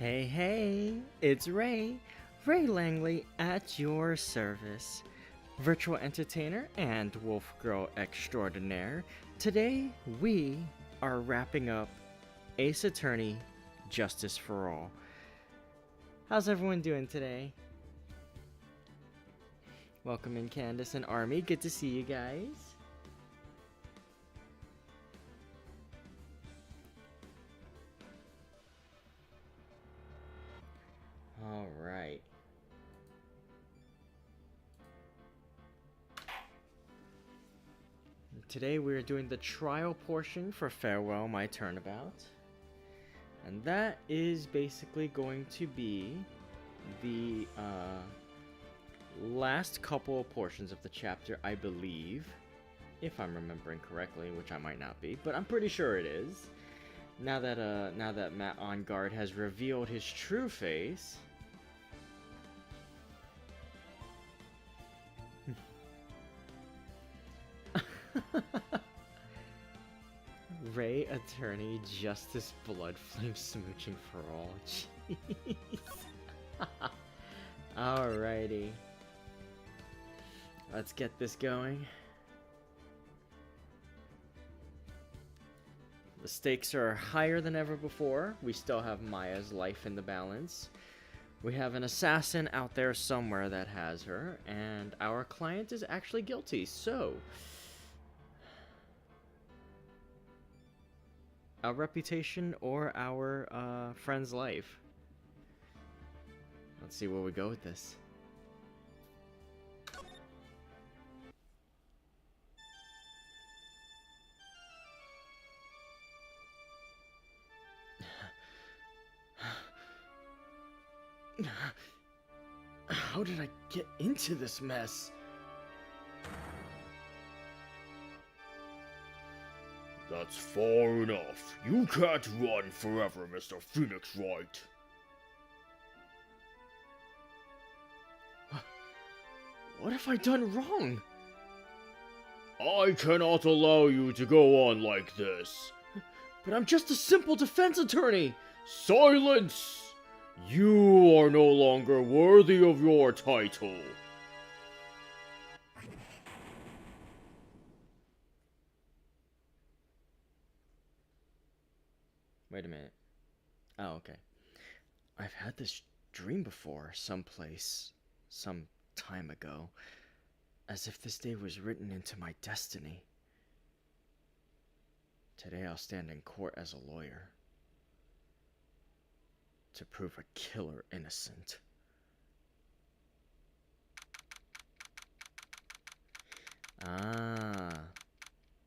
Hey, hey, it's Ray Langley at your service. Virtual entertainer and wolf girl extraordinaire. Today, we are wrapping up Ace Attorney Justice for All. How's everyone doing today? Welcome in, Candace and Army. Good to see you guys. All right. Today we're doing the trial portion for Farewell My Turnabout. And that is basically going to be the last couple of portions of the chapter, I believe. If I'm remembering correctly, which I might not be, but I'm pretty sure it is. Now that Matt on guard has revealed his true face. Ray Attorney Justice Bloodflame smooching for all. Jeez. Alrighty. Let's get this going. The stakes are higher than ever before. We still have Maya's life in the balance. We have an assassin out there somewhere that has her, and our client is actually guilty, so our reputation or our friend's life. Let's see where we go with this. How did I get into this mess? That's far enough. You can't run forever, Mr. Phoenix Wright. What have I done wrong? I cannot allow you to go on like this. But I'm just a simple defense attorney. Silence! You are no longer worthy of your title. Wait a minute. Oh, okay. I've had this dream before, someplace, some time ago. As if this day was written into my destiny. Today I'll stand in court as a lawyer. To prove a killer innocent.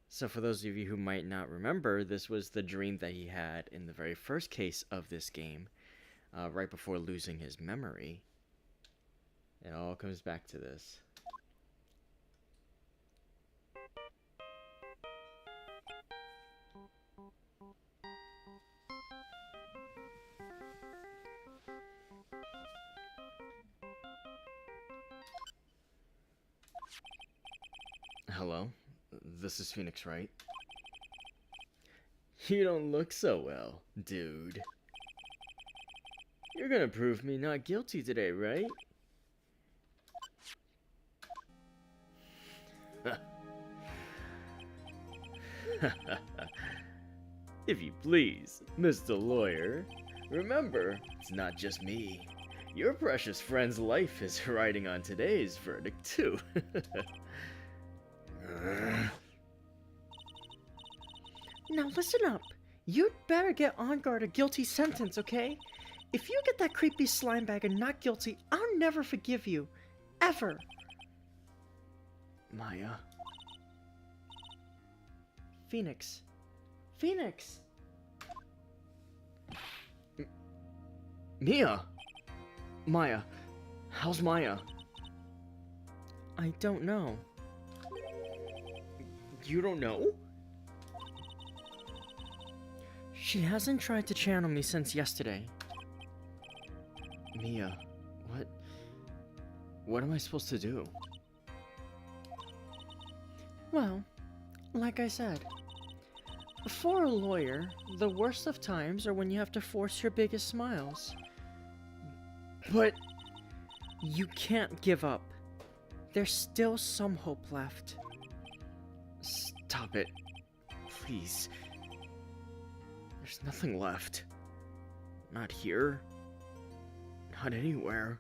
So for those of you who might not remember, this was the dream that he had in the very first case of this game, right before losing his memory. It all comes back to this. Hello, this is Phoenix, right? You don't look so well, dude. You're gonna prove me not guilty today, right? If you please, Mr. Lawyer. Remember, it's not just me. Your precious friend's life is riding on today's verdict, too. Now listen up. You'd better get on guard a guilty sentence, okay? If you get that creepy slime bag and not guilty, I'll never forgive you. Ever. Maya. Phoenix. Phoenix! Mia! Maya. How's Maya? I don't know. You don't know? She hasn't tried to channel me since yesterday. Mia, what am I supposed to do? Well, like I said, for a lawyer, the worst of times are when you have to force your biggest smiles. But you can't give up. There's still some hope left. Stop it. Please. There's nothing left. Not here. Not anywhere.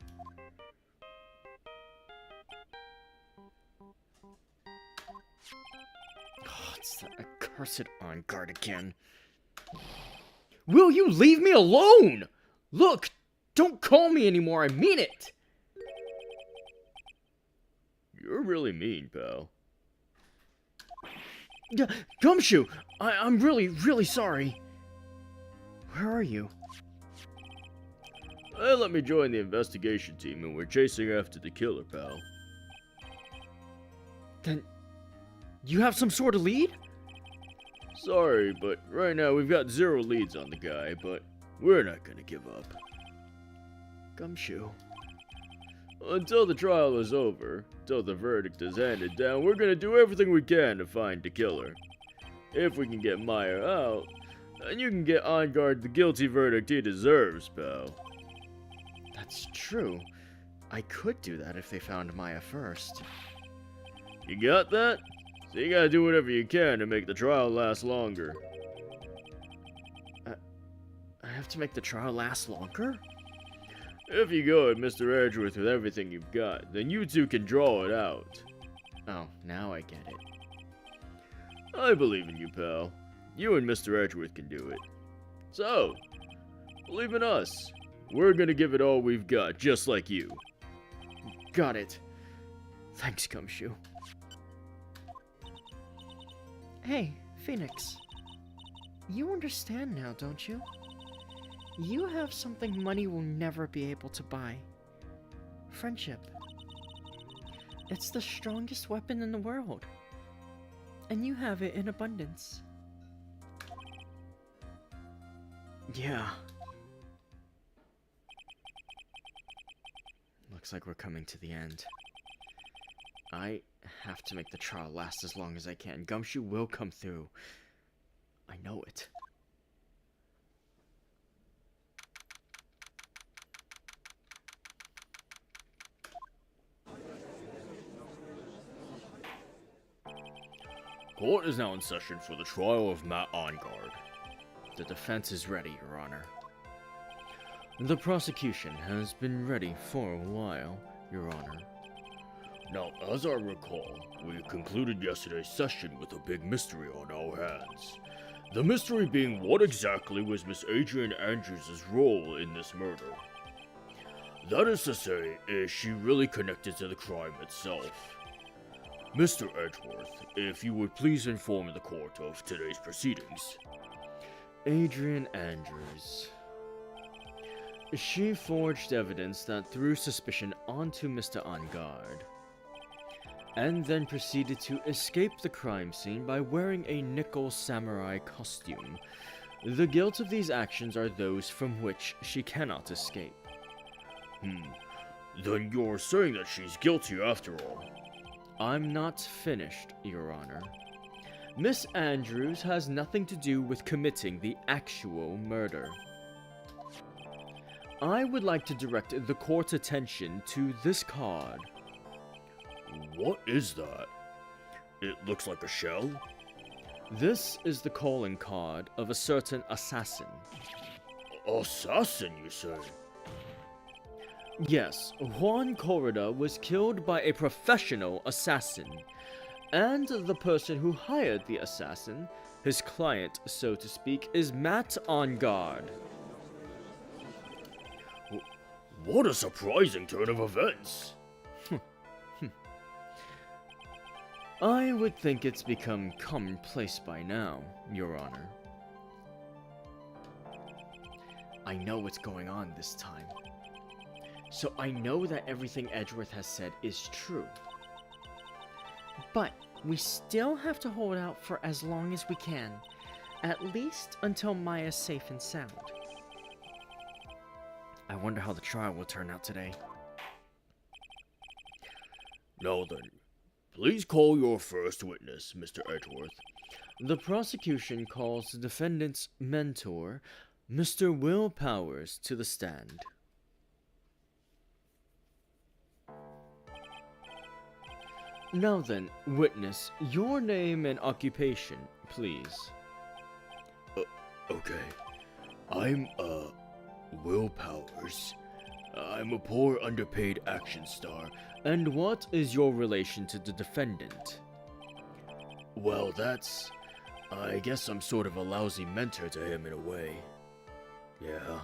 Oh, it's that accursed on guard again. Will you leave me alone? Look, don't call me anymore, I mean it! You're really mean, pal. Gumshoe, I'm really sorry. Where are you? Let me join the investigation team and we're chasing after the killer, pal. Then, you have some sort of lead? Sorry, but right now we've got 0 leads on the guy, but we're not gonna give up. Gumshoe. Until the trial is over, until the verdict is handed down, we're gonna do everything we can to find the killer. If we can get Maya out, then you can get on guard the guilty verdict he deserves, pal. That's true. I could do that if they found Maya first. You got that? So you gotta do whatever you can to make the trial last longer. I have to make the trial last longer? If you go at Mr. Edgeworth with everything you've got, then you two can draw it out. Oh, now I get it. I believe in you, pal. You and Mr. Edgeworth can do it. So, believe in us. We're gonna give it all we've got, just like you. Got it. Thanks, Gumshoe. Hey, Phoenix. You understand now, don't you? You have something money will never be able to buy. Friendship. It's the strongest weapon in the world. And you have it in abundance. Yeah. Looks like we're coming to the end. I have to make the trial last as long as I can. Gumshoe will come through. I know it. Court is now in session for the trial of Matt Ongard. The defense is ready, Your Honor. The prosecution has been ready for a while, Your Honor. Now, as I recall, we concluded yesterday's session with a big mystery on our hands. The mystery being what exactly was Miss Adrian Andrews' role in this murder. That is to say, is she really connected to the crime itself? Mr. Edgeworth, if you would please inform the court of today's proceedings. Adrian Andrews. She forged evidence that threw suspicion onto Mr. Ongard, and then proceeded to escape the crime scene by wearing a nickel samurai costume. The guilt of these actions are those from which she cannot escape. Then you're saying that she's guilty after all. I'm not finished, Your Honor. Miss Andrews has nothing to do with committing the actual murder. I would like to direct the court's attention to this card. What is that? It looks like a shell? This is the calling card of a certain assassin. Assassin, you say? Yes, Juan Corrida was killed by a professional assassin. And the person who hired the assassin, his client, so to speak, is Matt Ongard. What a surprising turn of events! I would think it's become commonplace by now, Your Honor. I know what's going on this time. So I know that everything Edgeworth has said is true. But we still have to hold out for as long as we can. At least until Maya's safe and sound. I wonder how the trial will turn out today. Now then, please call your first witness, Mr. Edgeworth. The prosecution calls the defendant's mentor, Mr. Will Powers, to the stand. Now then, witness, your name and occupation, please. Okay. I'm, Will Powers. I'm a poor, underpaid action star. And what is your relation to the defendant? Well, I guess I'm sort of a lousy mentor to him in a way. Yeah.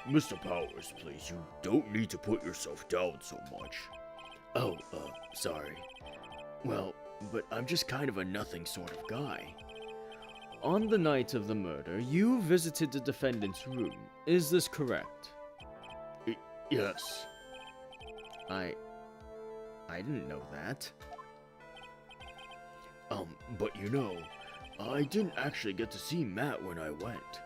Mr. Powers, please, you don't need to put yourself down so much. Oh, sorry. Well, but I'm just kind of a nothing sort of guy. On the night of the murder, you visited the defendant's room. Is this correct? Yes. I didn't know that. But you know, I didn't actually get to see Matt when I went.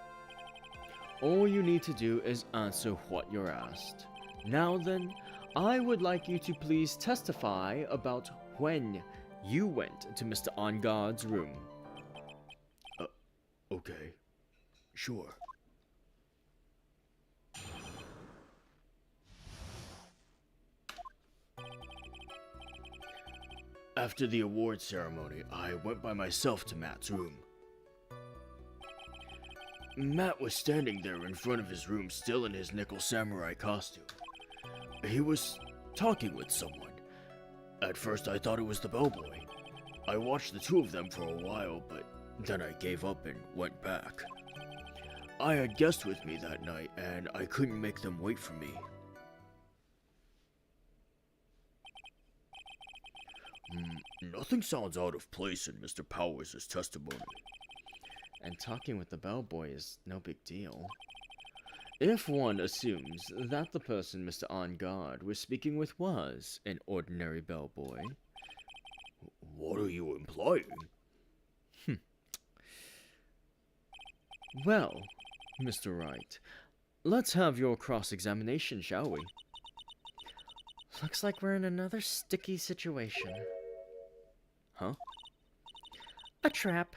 All you need to do is answer what you're asked. Now then, I would like you to please testify about when you went to Mr. On Guard's room. Okay. Sure. After the award ceremony, I went by myself to Matt's room. Matt was standing there in front of his room, still in his nickel samurai costume. He was talking with someone. At first I thought it was the bellboy. I watched the two of them for a while, but then I gave up and went back. I had guests with me that night, and I couldn't make them wait for me. Nothing sounds out of place in Mr. Powers' testimony. And talking with the bellboy is no big deal. If one assumes that the person Mr. On Guard was speaking with was an ordinary bellboy. What are you implying? Well, Mr. Wright, let's have your cross-examination, shall we? Looks like we're in another sticky situation. Huh? A trap.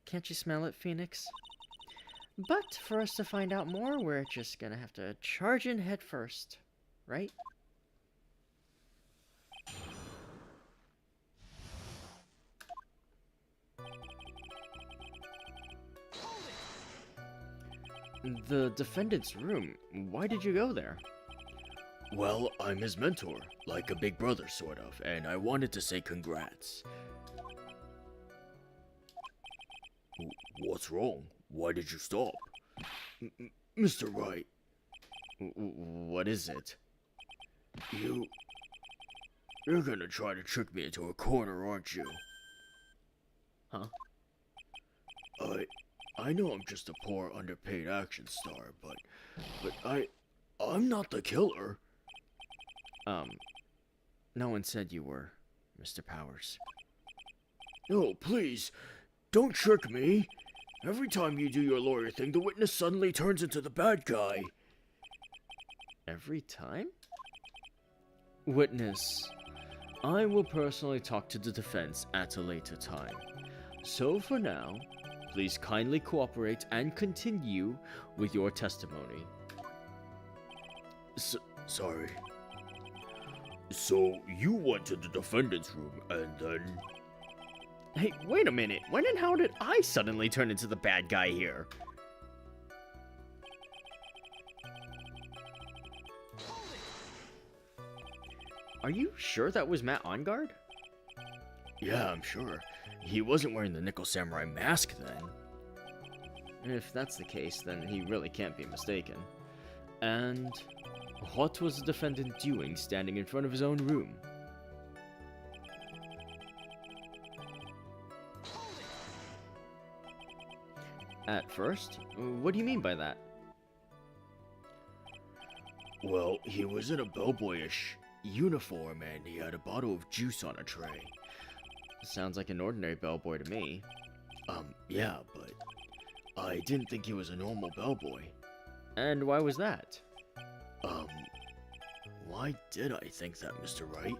Can't you smell it, Phoenix? But for us to find out more, we're just gonna have to charge in head first, right? The defendant's room. Why did you go there? Well, I'm his mentor, like a big brother sort of, and I wanted to say congrats. What's wrong? Why did you stop? Mr. Wright. What is it? You're gonna try to trick me into a corner, aren't you? Huh? I know I'm just a poor, underpaid action star, but I'm not the killer. No one said you were, Mr. Powers. No, please, don't trick me. Every time you do your lawyer thing, the witness suddenly turns into the bad guy. Every time? Witness, I will personally talk to the defense at a later time. So for now, please kindly cooperate and continue with your testimony. Sorry. So, you went to the defendant's room, and then... Hey, wait a minute. When and how did I suddenly turn into the bad guy here? Are you sure that was Matt On Guard? Yeah, I'm sure. He wasn't wearing the Nickel Samurai mask then. If that's the case, then he really can't be mistaken. And what was the defendant doing standing in front of his own room? At first? What do you mean by that? Well, he was in a bellboyish uniform and he had a bottle of juice on a tray. Sounds like an ordinary bellboy to me. Yeah, but I didn't think he was a normal bellboy. And why was that? Why did I think that, Mr. Wright?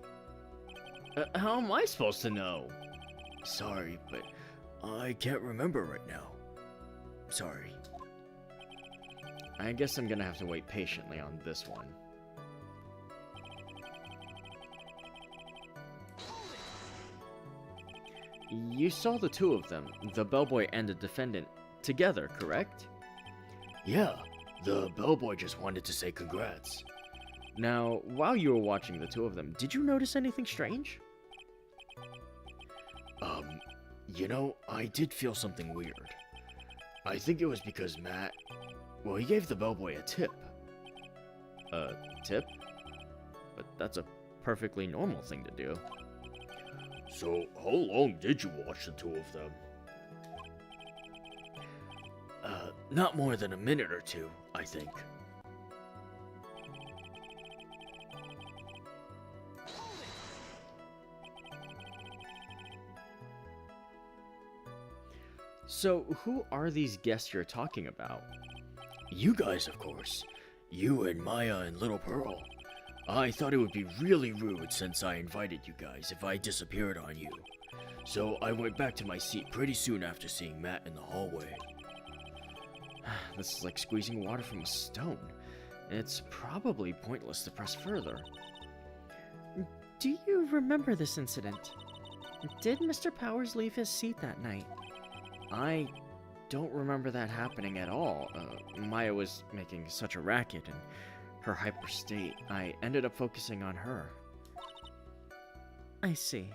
How am I supposed to know? Sorry, but I can't remember right now. Sorry. I guess I'm gonna have to wait patiently on this one. you saw the two of them, the bellboy and the defendant, together, correct? Yeah, the bellboy just wanted to say congrats. Now, while you were watching the two of them, did you notice anything strange? You know, I did feel something weird. I think it was because Matt, well, he gave the bellboy a tip. A tip? But that's a perfectly normal thing to do. So, how long did you watch the two of them? Not more than a minute or two, I think. So, who are these guests you're talking about? You guys, of course. You and Maya and Little Pearl. I thought it would be really rude since I invited you guys if I disappeared on you. So I went back to my seat pretty soon after seeing Matt in the hallway. This is like squeezing water from a stone. It's probably pointless to press further. Do you remember this incident? Did Mr. Powers leave his seat that night? I don't remember that happening at all. Maya was making such a racket and her hyper state. I ended up focusing on her. I see.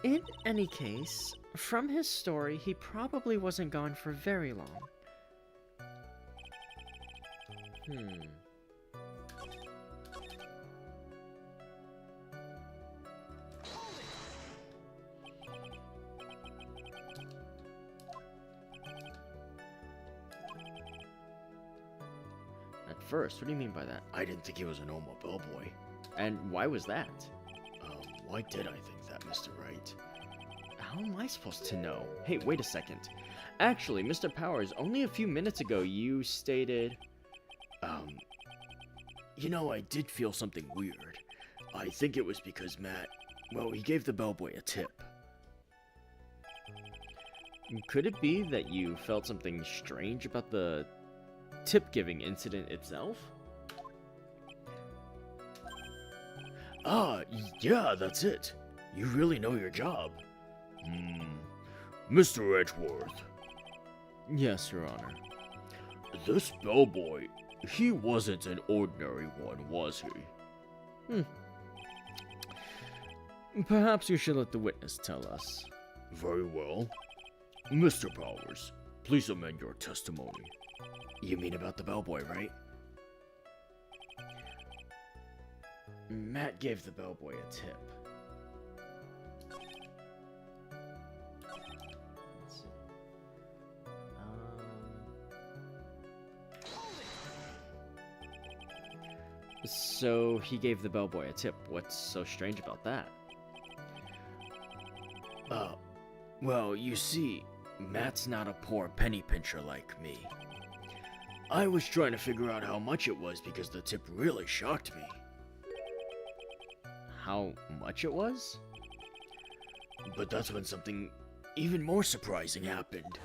In any case, from his story, he probably wasn't gone for very long. At first, what do you mean by that? I didn't think he was a normal bellboy. And why was that? Why did I think that, Mr. Wright? How am I supposed to know? Hey, wait a second. Actually, Mr. Powers, only a few minutes ago you stated... You know, I did feel something weird. I think it was because Matt, well, he gave the bellboy a tip. Could it be that you felt something strange about the tip-giving incident itself? Yeah, that's it. You really know your job. Mr. Edgeworth. Yes, Your Honor. This bellboy, he wasn't an ordinary one, was he? Perhaps you should let the witness tell us. Very well. Mr. Powers, please amend your testimony. You mean about the bellboy, right? Matt gave the bellboy a tip. Let's see. So he gave the bellboy a tip. What's so strange about that? Well, you see, Matt's not a poor penny pincher like me. I was trying to figure out how much it was because the tip really shocked me. How much it was? But that's when something even more surprising happened.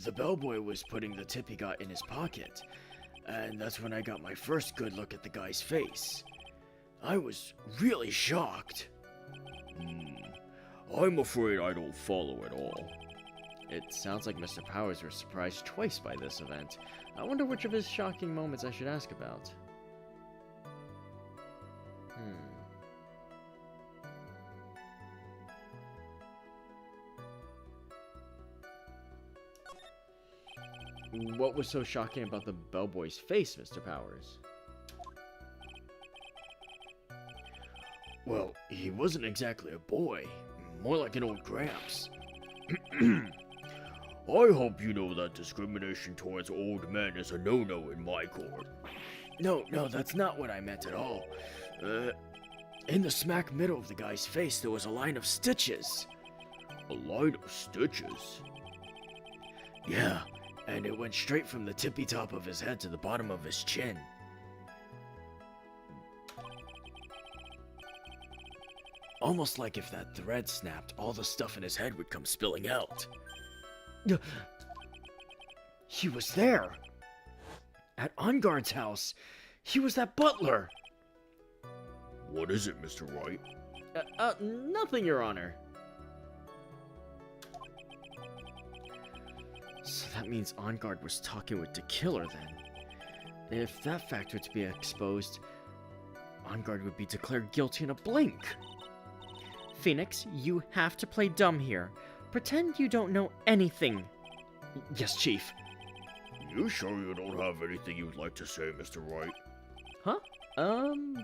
The bellboy was putting the tip he got in his pocket, and that's when I got my first good look at the guy's face. I was really shocked. I'm afraid I don't follow at all. It sounds like Mr. Powers was surprised twice by this event. I wonder which of his shocking moments I should ask about. What was so shocking about the bellboy's face, Mr. Powers? Well, he wasn't exactly a boy, more like an old gramps. I hope you know that discrimination towards old men is a no-no in my court. No, that's not what I meant at all. In the smack middle of the guy's face, there was a line of stitches. A line of stitches? Yeah, and it went straight from the tippy top of his head to the bottom of his chin. Almost like if that thread snapped, all the stuff in his head would come spilling out. He was there! At OnGuard's house! He was that butler! What is it, Mr. Wright? Nothing, Your Honor. So that means On Guard was talking with the killer then. If that fact were to be exposed, On Guard would be declared guilty in a blink. Phoenix, you have to play dumb here. Pretend you don't know anything. Yes, Chief. You sure you don't have anything you'd like to say, Mr. Wright? Huh?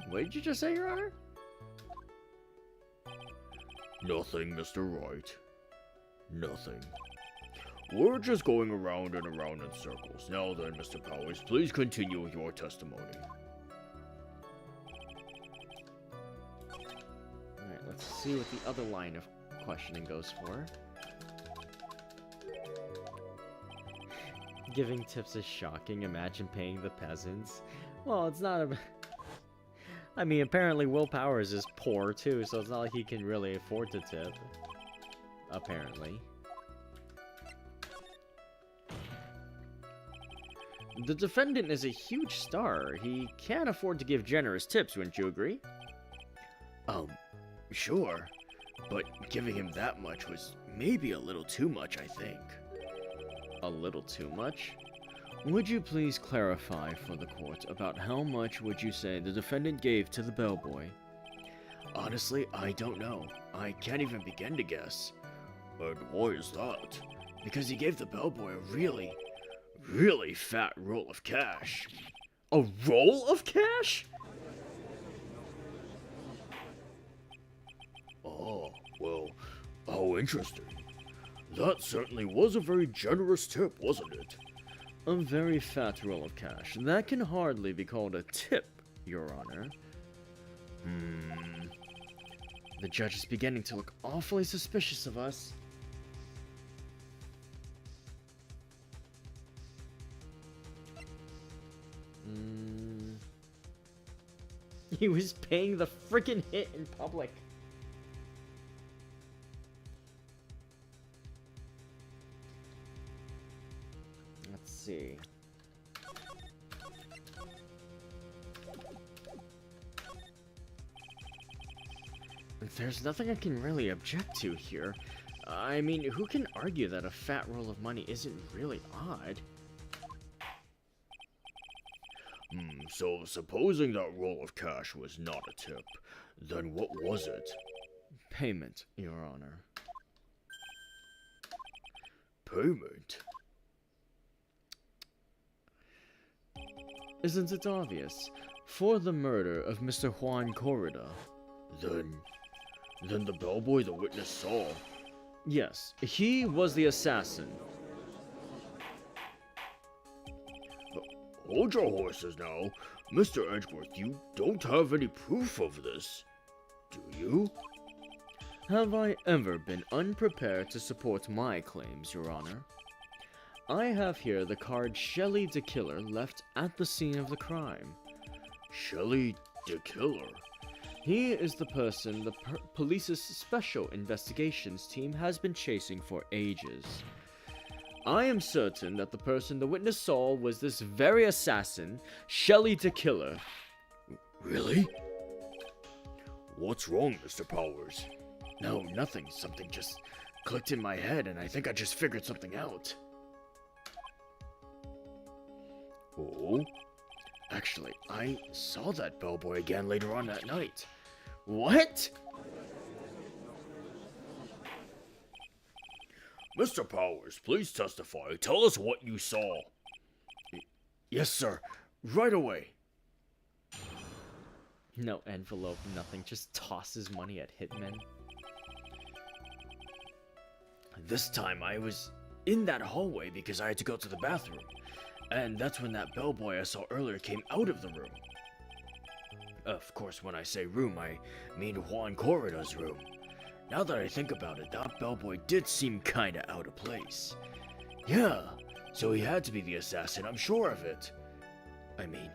What did you just say, Your Honor? Nothing, Mr. Wright. Nothing. We're just going around and around in circles. Now then, Mr. Powers, please continue with your testimony. Alright, let's see what the other line of questioning goes for. Giving tips is shocking. Imagine paying the peasants. Well, it's not a... I mean, apparently Will Powers is poor too, so it's not like he can really afford to tip. Apparently. The defendant is a huge star. He can't afford to give generous tips, wouldn't you agree? Sure. But giving him that much was maybe a little too much, I think. A little too much? Would you please clarify for the court about how much would you say the defendant gave to the bellboy? Honestly, I don't know. I can't even begin to guess. And why is that? Because he gave the bellboy a really fat roll of cash. A roll of cash? Oh, well, how interesting. That certainly was a very generous tip, wasn't it? A very fat roll of cash. That can hardly be called a tip, Your Honor. The judge is beginning to look awfully suspicious of us. He was paying the frickin' hit in public. Let's see. There's nothing I can really object to here. I mean, who can argue that a fat roll of money isn't really odd? So supposing that roll of cash was not a tip, then what was it? Payment, Your Honor. Payment? Isn't it obvious? For the murder of Mr. Juan Corrida. Then the bellboy the witness saw. Yes, he was the assassin. Hold your horses now. Mr. Edgeworth, you don't have any proof of this, do you? Have I ever been unprepared to support my claims, Your Honor? I have here the card Shelley the Killer left at the scene of the crime. Shelley the Killer? He is the person the police's special investigations team has been chasing for ages. I am certain that the person the witness saw was this very assassin, Shelley the Killer. Really? What's wrong, Mr. Powers? No, nothing. Something just clicked in my head and I think I just figured something out. Oh? Actually, I saw that bellboy again later on that night. What? Mr. Powers, please testify. Tell us what you saw. Yes, sir. Right away. No envelope, nothing. Just tosses money at hitmen. This time I was in that hallway because I had to go to the bathroom. And that's when that bellboy I saw earlier came out of the room. Of course, when I say room, I mean Juan Corrida's room. Now that I think about it, that bellboy did seem kinda out of place. Yeah, so he had to be the assassin, I'm sure of it. I mean...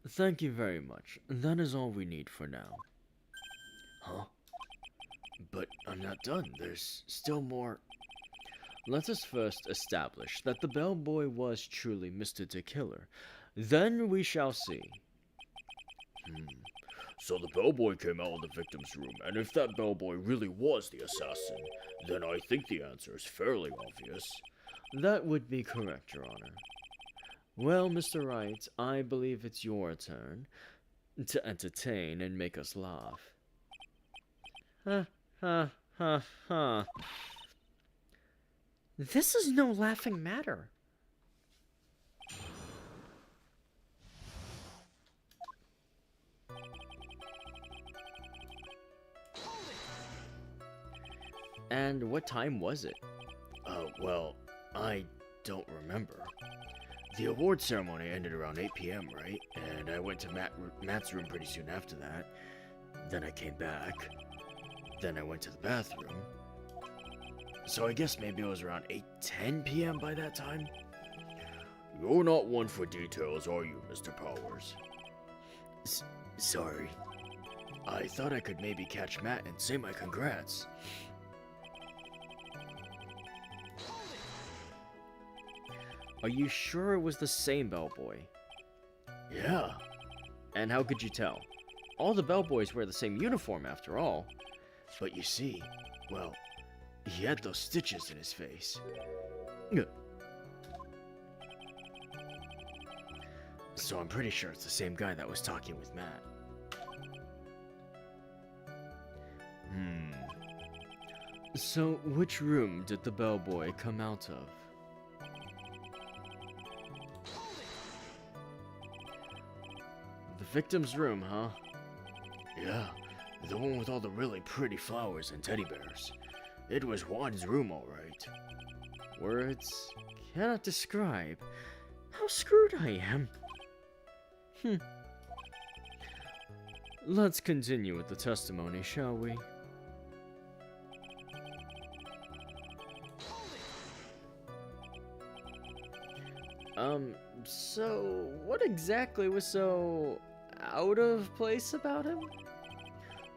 Thank you very much. That is all we need for now. Huh? But I'm not done. There's still more... Let us first establish that the bellboy was truly Mr. the Killer. Then we shall see. So the bellboy came out of the victim's room, and if that bellboy really was the assassin, then I think the answer is fairly obvious. That would be correct, Your Honor. Well, Mr. Wright, I believe it's your turn to entertain and make us laugh. Ha, ha, ha, ha. This is no laughing matter. And what time was it? Well, I don't remember. The award ceremony ended around 8 p.m., right? And I went to Matt's room pretty soon after that. Then I came back. Then I went to the bathroom. So I guess maybe it was around 8:10 p.m. by that time? You're not one for details, are you, Mr. Powers? Sorry. I thought I could maybe catch Matt and say my congrats. Are you sure it was the same bellboy? Yeah. And how could you tell? All the bellboys wear the same uniform after all. But you see, well, he had those stitches in his face. So I'm pretty sure it's the same guy that was talking with Matt. So, which room did the bellboy come out of? The victim's room, huh? Yeah, the one with all the really pretty flowers and teddy bears. It was Juan's room, alright. Words cannot describe how screwed I am. Let's continue with the testimony, shall we? So what exactly was so out of place about him?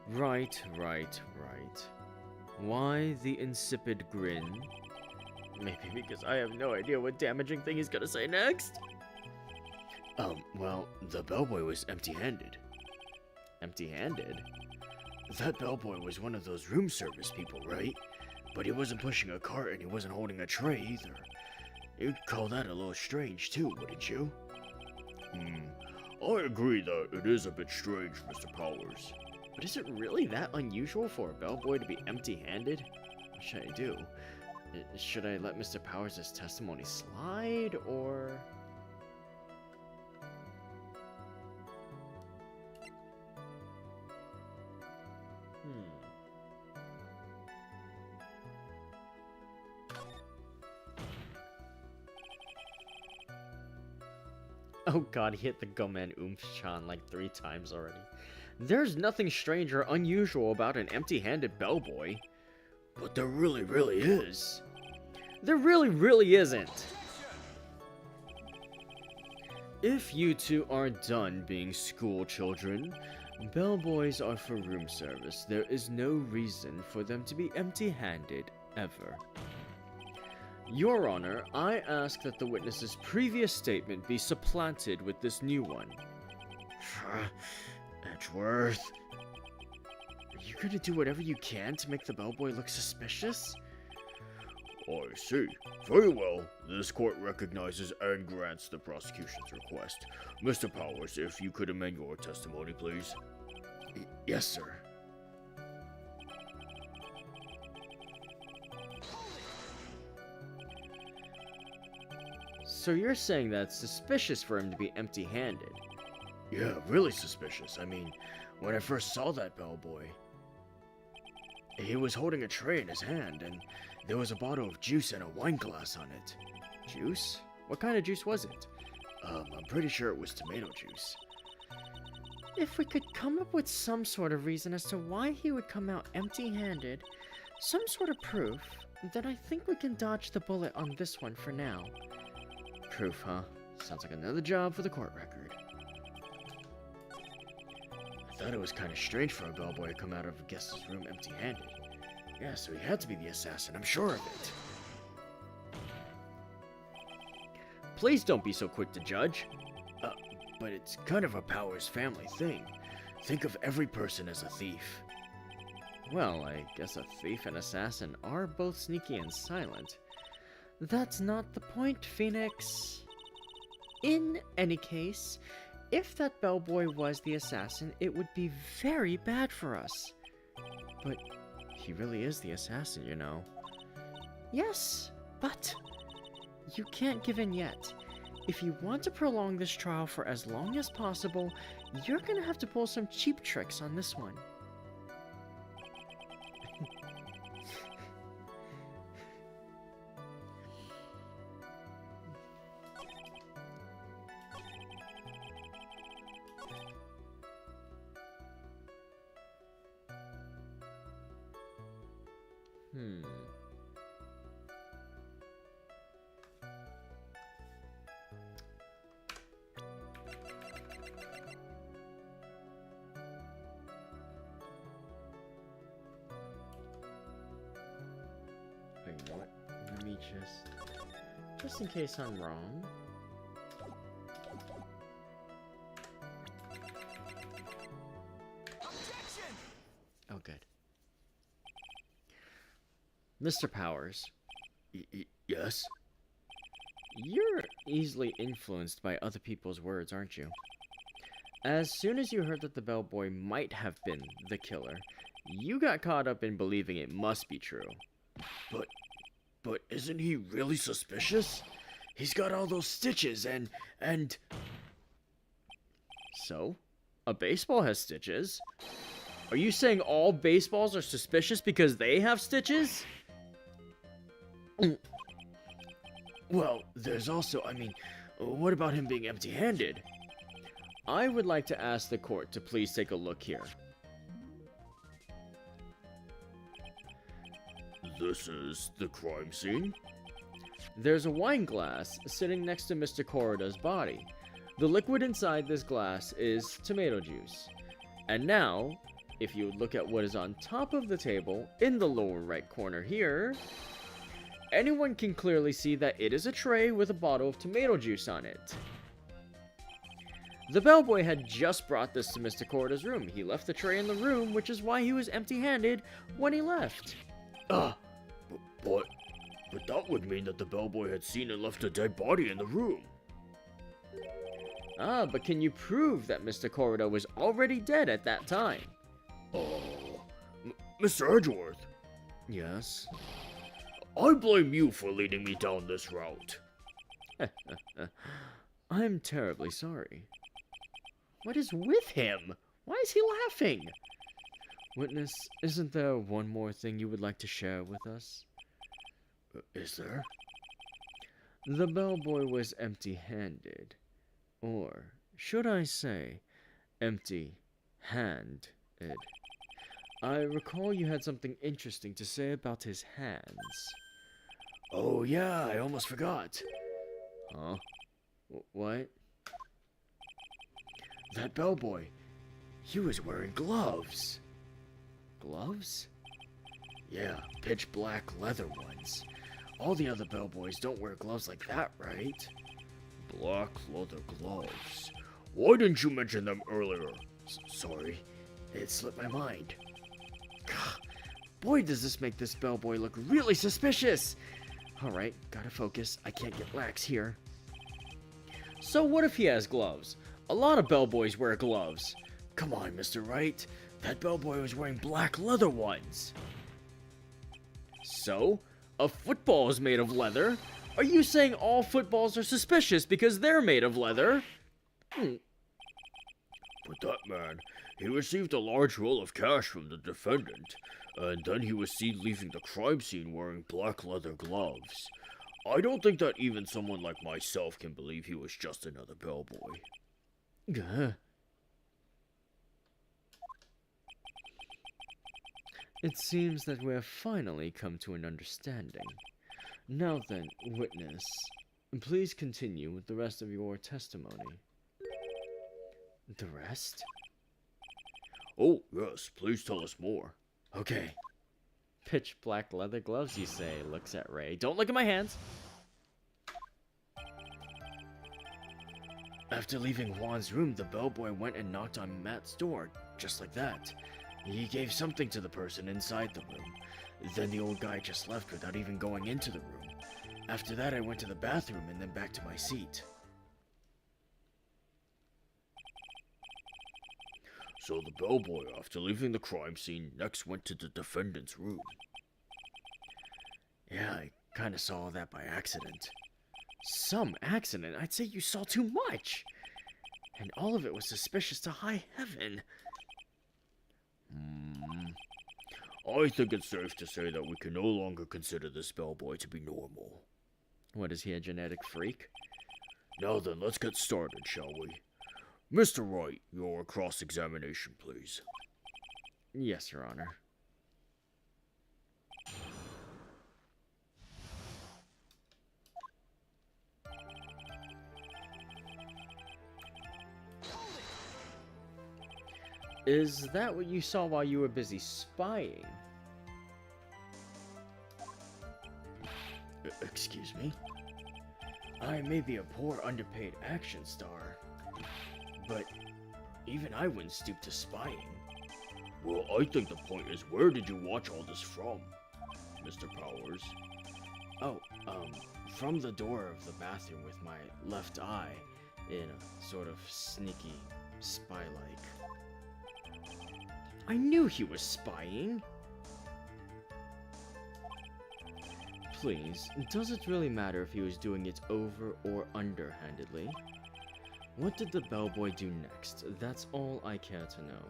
Right. Why the insipid grin? Maybe because I have no idea what damaging thing he's gonna say next? Well, the bellboy was empty-handed. Empty-handed? That bellboy was one of those room service people, right? But he wasn't pushing a cart and he wasn't holding a tray either. You'd call that a little strange too, wouldn't you? I agree that it is a bit strange, Mr. Powers. But is it really that unusual for a bellboy to be empty-handed? What should I do? Should I let Mr. Powers' testimony slide, or... Oh god, he hit the Gomen Oomph-chan like 3 times already. There's nothing strange or unusual about an empty-handed bellboy. But there really is. There really isn't. If you two are done being school children, bellboys are for room service. There is no reason for them to be empty-handed, ever. Your Honor, I ask that the witness's previous statement be supplanted with this new one. Edgeworth. Are you gonna do whatever you can to make the bellboy look suspicious? I see. Very well. This court recognizes and grants the prosecution's request. Mr. Powers, if you could amend your testimony, please. Yes, sir. So you're saying that it's suspicious for him to be empty-handed? Yeah, really suspicious. I mean, when I first saw that bellboy, he was holding a tray in his hand, and there was a bottle of juice and a wine glass on it. Juice? What kind of juice was it? I'm pretty sure it was tomato juice. If we could come up with some sort of reason as to why he would come out empty-handed, some sort of proof, then I think we can dodge the bullet on this one for now. Proof, huh? Sounds like another job for the court record. I thought it was kind of strange for a bellboy to come out of a guest's room empty-handed. Yeah, so he had to be the assassin, I'm sure of it. Please don't be so quick to judge. But it's kind of a Powers family thing. Think of every person as a thief. Well, I guess a thief and assassin are both sneaky and silent. That's not the point, Phoenix. In any case, if that bellboy was the assassin, it would be very bad for us. But he really is the assassin, you know. Yes, but you can't give in yet. If you want to prolong this trial for as long as possible, you're gonna have to pull some cheap tricks on this one. Wait, what? Let me just in case I'm wrong. Oh, good. Mr. Powers. Yes? You're easily influenced by other people's words, aren't you? As soon as you heard that the bellboy might have been the killer, you got caught up in believing it must be true. But isn't he really suspicious? He's got all those stitches and... So? A baseball has stitches? Are you saying all baseballs are suspicious because they have stitches? Well, there's also, what about him being empty-handed? I would like to ask the court to please take a look here. This is the crime scene? There's a wine glass sitting next to Mr. Corrida's body. The liquid inside this glass is tomato juice. And now, if you look at what is on top of the table, in the lower right corner here, anyone can clearly see that it is a tray with a bottle of tomato juice on it. The bellboy had just brought this to Mr. Corrida's room. He left the tray in the room, which is why he was empty-handed when he left. But that would mean that the bellboy had seen and left a dead body in the room. But can you prove that Mr. Corrida was already dead at that time? Mr. Edgeworth, Yes? I blame you for leading me down this route. I'm terribly sorry. What is with him? Why is he laughing? Witness, isn't there one more thing you would like to share with us? Is there? The bellboy was empty-handed. Or, should I say, empty-handed. I recall you had something interesting to say about his hands. Oh yeah, I almost forgot. Huh? What? That bellboy, he was wearing gloves. Gloves? Yeah, pitch black leather ones. All the other bellboys don't wear gloves like that, right? Black leather gloves. Why didn't you mention them earlier? Sorry, it slipped my mind. Boy, does this make this bellboy look really suspicious! Alright, gotta focus. I can't get lax here. So what if he has gloves? A lot of bellboys wear gloves. Come on, Mr. Wright. That bellboy was wearing black leather ones. So? A football is made of leather? Are you saying all footballs are suspicious because they're made of leather? But that man, he received a large roll of cash from the defendant, and then he was seen leaving the crime scene wearing black leather gloves. I don't think that even someone like myself can believe he was just another bellboy. It seems that we have finally come to an understanding. Now then, witness, please continue with the rest of your testimony. The rest? Oh, yes, please tell us more. Okay. Pitch black leather gloves, you say, looks at Ray. Don't look at my hands! After leaving Juan's room, the bellboy went and knocked on Matt's door. just like that. He gave something to the person inside the room. Then the old guy just left without even going into the room. After that, I went to the bathroom and then back to my seat. So the bellboy, after leaving the crime scene, next went to the defendant's room. Yeah, I kinda saw all that by accident. Some accident? I'd say you saw too much! And all of it was suspicious to high heaven. I think it's safe to say that we can no longer consider this bellboy to be normal. What, is he a genetic freak? Now then, let's get started, shall we? Mr. Wright, your cross-examination, please. Yes, Your Honor. Is that what you saw while you were busy spying? Excuse me? I may be a poor, underpaid action star, but even I wouldn't stoop to spying. Well, I think the point is, where did you watch all this from, Mr. Powers? Oh, from the door of the bathroom with my left eye, in a sort of sneaky, spy-like. I knew he was spying! Please, does it really matter if he was doing it over or underhandedly? What did the bellboy do next? That's all I care to know.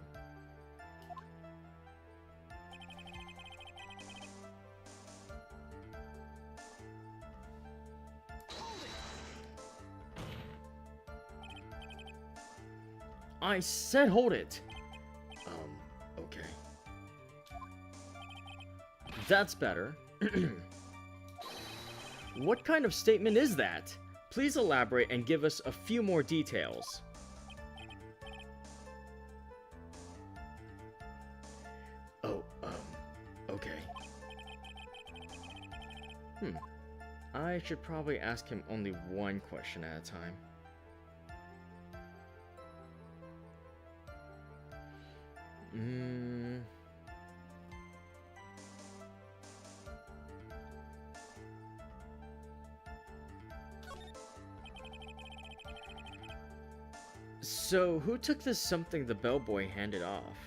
I said hold it! Okay. That's better. What kind of statement is that? Please elaborate and give us a few more details. Oh, okay. I should probably ask him only one question at a time. So, who took this something the bellboy handed off?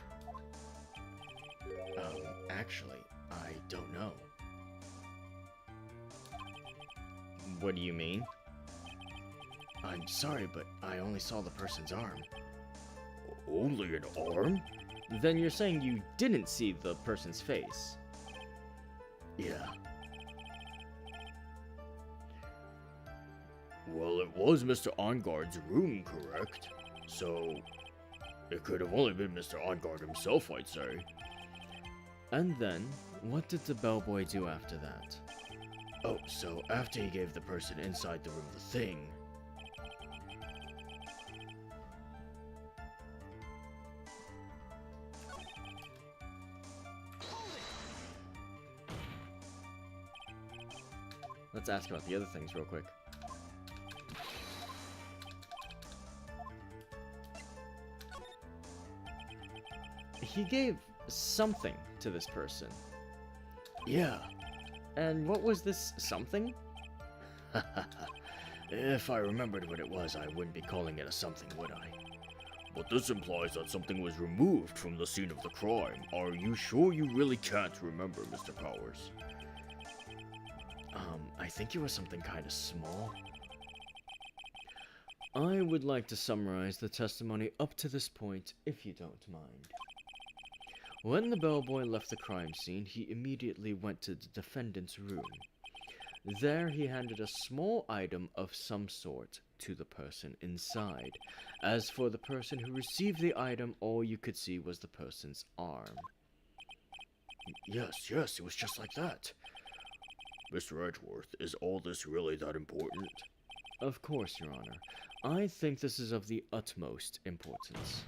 Actually, I don't know. What do you mean? I'm sorry, but I only saw the person's arm. Only an arm? Then you're saying you didn't see the person's face? Yeah. Well, it was Mr. Onguard's room, correct? So, it could have only been Mr. Onguard himself, I'd say. And then, what did the bellboy do after that? Oh, so after he gave the person inside the room the thing... Let's ask about the other things real quick. He gave something to this person. Yeah. And what was this something? If I remembered what it was, I wouldn't be calling it a something, would I? But this implies that something was removed from the scene of the crime. Are you sure you really can't remember, Mr. Powers? I think it was something kinda small. I would like to summarize the testimony up to this point, if you don't mind. When the bellboy left the crime scene, he immediately went to the defendant's room. There he handed a small item of some sort to the person inside. As for the person who received the item, all you could see was the person's arm. Yes, it was just like that. Mr. Edgeworth, is all this really that important? Of course, Your Honor. I think this is of the utmost importance.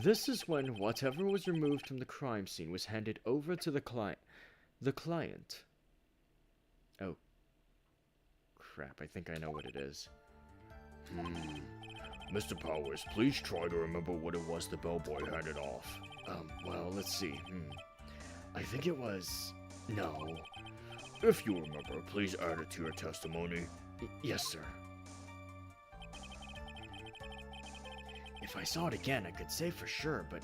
This is when whatever was removed from the crime scene was handed over to the client. Oh. Crap, I think I know what it is. Mr. Powers, please try to remember what it was the bellboy handed off. Well, let's see. I think it was... No. If you remember, please add it to your testimony. Yes, sir. If I saw it again, I could say for sure, but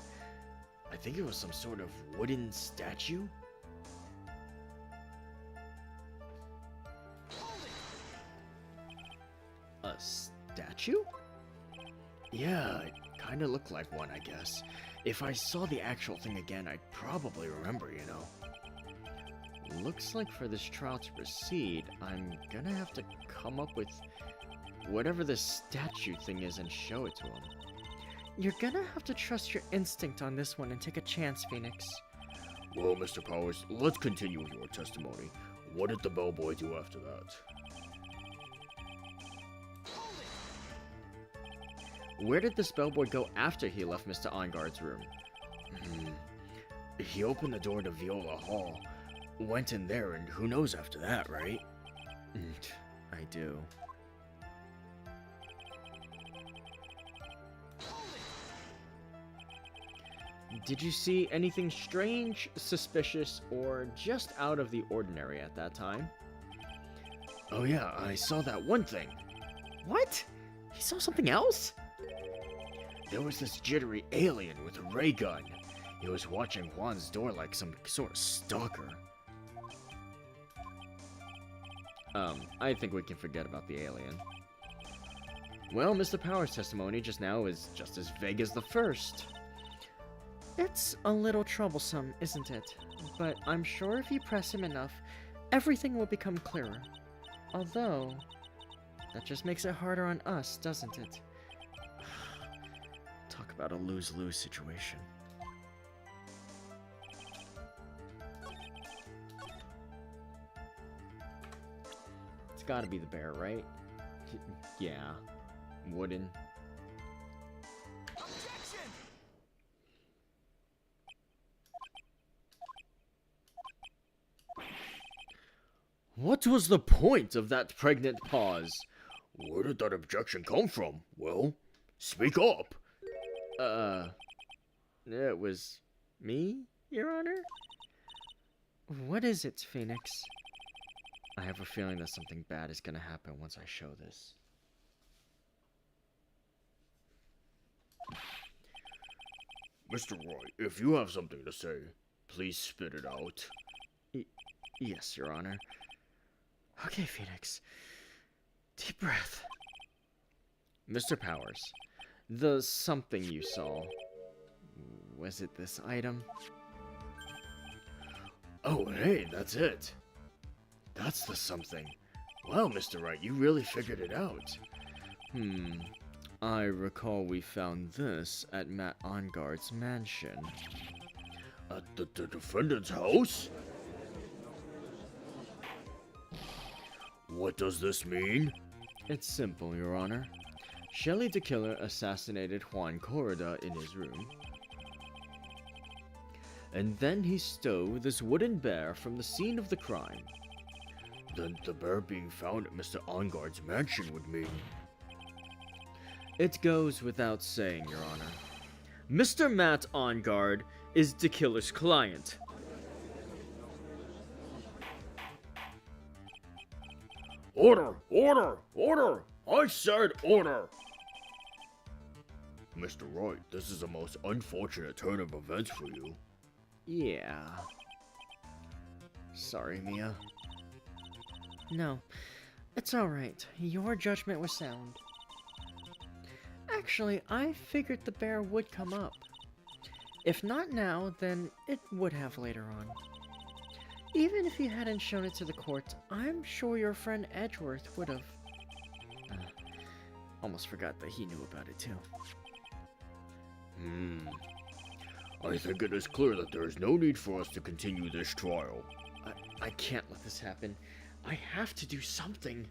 I think it was some sort of wooden statue. A statue? Yeah, it kind of looked like one, I guess. If I saw the actual thing again, I'd probably remember, you know. Looks like for this trial to proceed, I'm gonna have to come up with whatever this statue thing is and show it to him. You're gonna have to trust your instinct on this one and take a chance, Phoenix. Well, Mr. Powers, let's continue with your testimony. What did the bellboy do after that? Where did this bellboy go after he left Mr. Engarde's room? He opened the door to Viola Hall, went in there, and who knows after that, right? I do. Did you see anything strange, suspicious, or just out of the ordinary at that time? Oh yeah, I saw that one thing. What? He saw something else? There was this jittery alien with a ray gun. He was watching Juan's door like some sort of stalker. I think we can forget about the alien. Well, Mr. Powers' testimony just now is just as vague as the first. It's a little troublesome, isn't it? But I'm sure if you press him enough, everything will become clearer. Although, that just makes it harder on us, doesn't it? Talk about a lose-lose situation. It's gotta be the bear, right? Yeah. Wooden. Objection! What was the point of that pregnant pause? Where did that objection come from? Well, speak up. It was me, Your Honor? What is it, Phoenix? I have a feeling that something bad is gonna happen once I show this. Mr. Roy, if you have something to say, please spit it out. Yes, Your Honor. Okay, Phoenix. Deep breath. Mr. Powers, the something you saw, was it this item? Oh, hey, that's it. That's the something. Well, Mr. Wright, you really figured it out. I recall we found this at Matt Engarde's mansion. At the defendant's house? What does this mean? It's simple, Your Honor. Shelley the Killer assassinated Juan Corrida in his room. And then he stole this wooden bear from the scene of the crime. Then the bear being found at Mr. Engarde's mansion would mean... It goes without saying, Your Honor. Mr. Matt Engarde is the killer's client. Order! Order! Order! I said order! Mr. Wright, this is a most unfortunate turn of events for you. Yeah. Sorry, Mia. No, it's alright. Your judgment was sound. Actually, I figured the bear would come up. If not now, then it would have later on. Even if you hadn't shown it to the court, I'm sure your friend Edgeworth would have. Almost forgot that he knew about it too. I think it is clear that there is no need for us to continue this trial. I can't let this happen. I have to do something.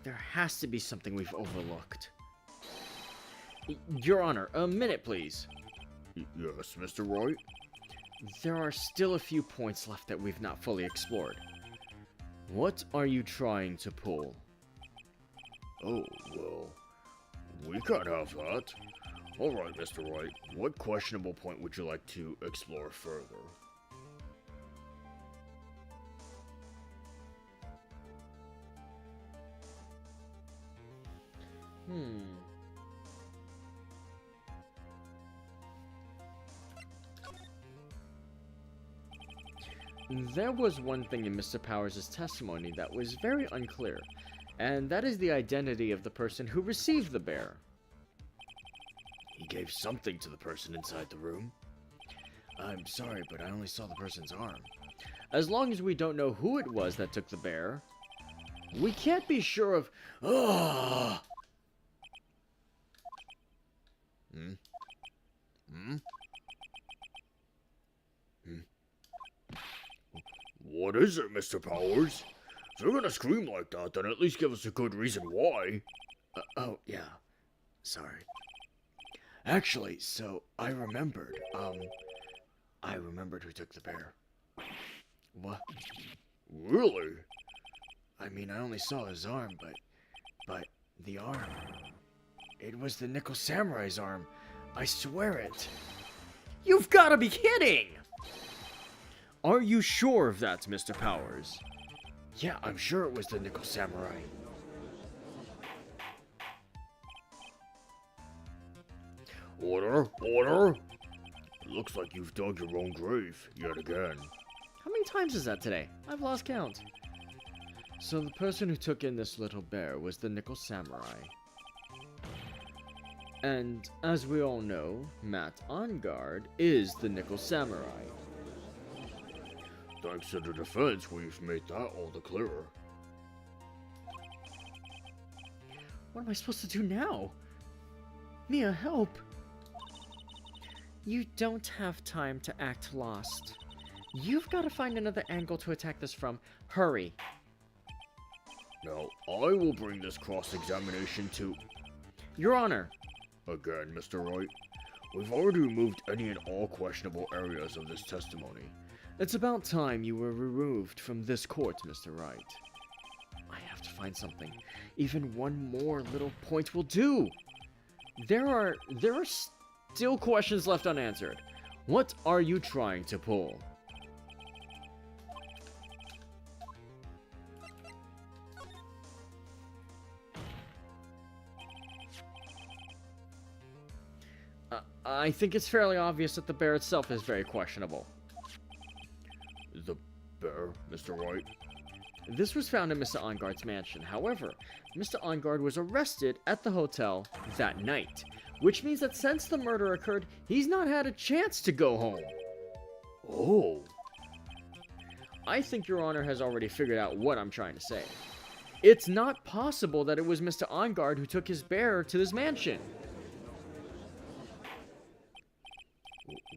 There has to be something we've overlooked. Your Honor, a minute, please. Yes, Mr. Wright? There are still a few points left that we've not fully explored. What are you trying to pull? Oh, well, we can't have that. Alright, Mr. Wright, what questionable point would you like to explore further? There was one thing in Mr. Powers' testimony that was very unclear, and that is the identity of the person who received the bear. He gave something to the person inside the room. I'm sorry, but I only saw the person's arm. As long as we don't know who it was that took the bear, we can't be sure of... Ah! Hmm? Hmm? Hmm? What is it, Mr. Powers? If you're gonna scream like that, then at least give us a good reason why. Oh, yeah. Sorry. Actually, so I remembered who took the bear. What? Really? I mean, I only saw his arm, but the arm... It was the Nickel Samurai's arm. I swear it. You've got to be kidding! Are you sure of that, Mr. Powers? Yeah, I'm sure it was the Nickel Samurai. Order! Order! It looks like you've dug your own grave, yet again. How many times is that today? I've lost count. So the person who took in this little bear was the Nickel Samurai. And as we all know, Matt on guard is the Nickel Samurai. Thanks to the defense, we've made that all the clearer. What am I supposed to do now? Mia, help! You don't have time to act lost. You've got to find another angle to attack this from. Hurry. Now, I will bring this cross-examination to... Your Honor. Again, Mr. Wright. We've already removed any and all questionable areas of this testimony. It's about time you were removed from this court, Mr. Wright. I have to find something. Even one more little point will do. There are still questions left unanswered. What are you trying to pull? I think it's fairly obvious that the bear itself is very questionable. The bear, Mr. Wright? This was found in Mr. Onguard's mansion. However, Mr. Onguard was arrested at the hotel that night, which means that since the murder occurred, he's not had a chance to go home. Oh. I think Your Honor has already figured out what I'm trying to say. It's not possible that it was Mr. Onguard who took his bear to this mansion.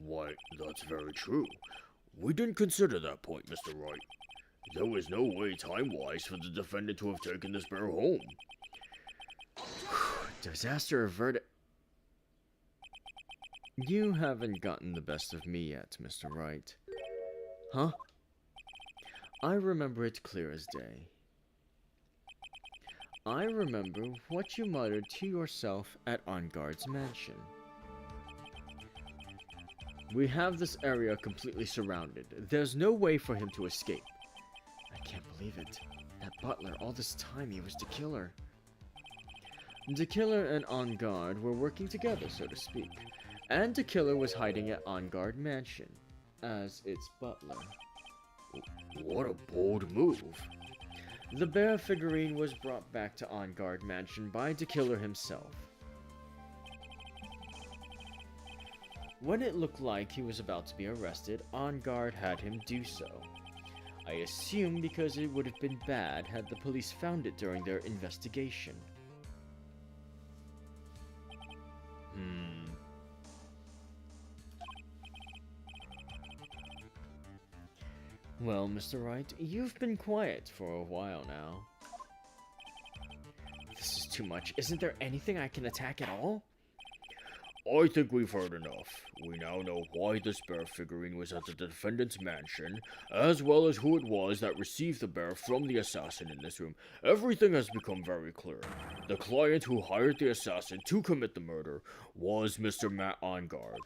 Why, that's very true. We didn't consider that point, Mr. Wright. There was no way time-wise for the defendant to have taken this bear home. Disaster averted. You haven't gotten the best of me yet, Mr. Wright. Huh? I remember it clear as day. I remember what you muttered to yourself at Onguard's mansion. We have this area completely surrounded. There's no way for him to escape. I can't believe it. That butler, all this time he was the killer. The killer and On Guard were working together, so to speak. And the killer was hiding at On Guard Mansion as its butler. What a bold move. The bear figurine was brought back to On Guard Mansion by the killer himself. When it looked like he was about to be arrested, On Guard had him do so. I assume because it would have been bad had the police found it during their investigation. Well, Mr. Wright, you've been quiet for a while now. This is too much. Isn't there anything I can attack at all? I think we've heard enough. We now know why this bear figurine was at the defendant's mansion, as well as who it was that received the bear from the assassin in this room. Everything has become very clear. The client who hired the assassin to commit the murder was Mr. Matt Ongard.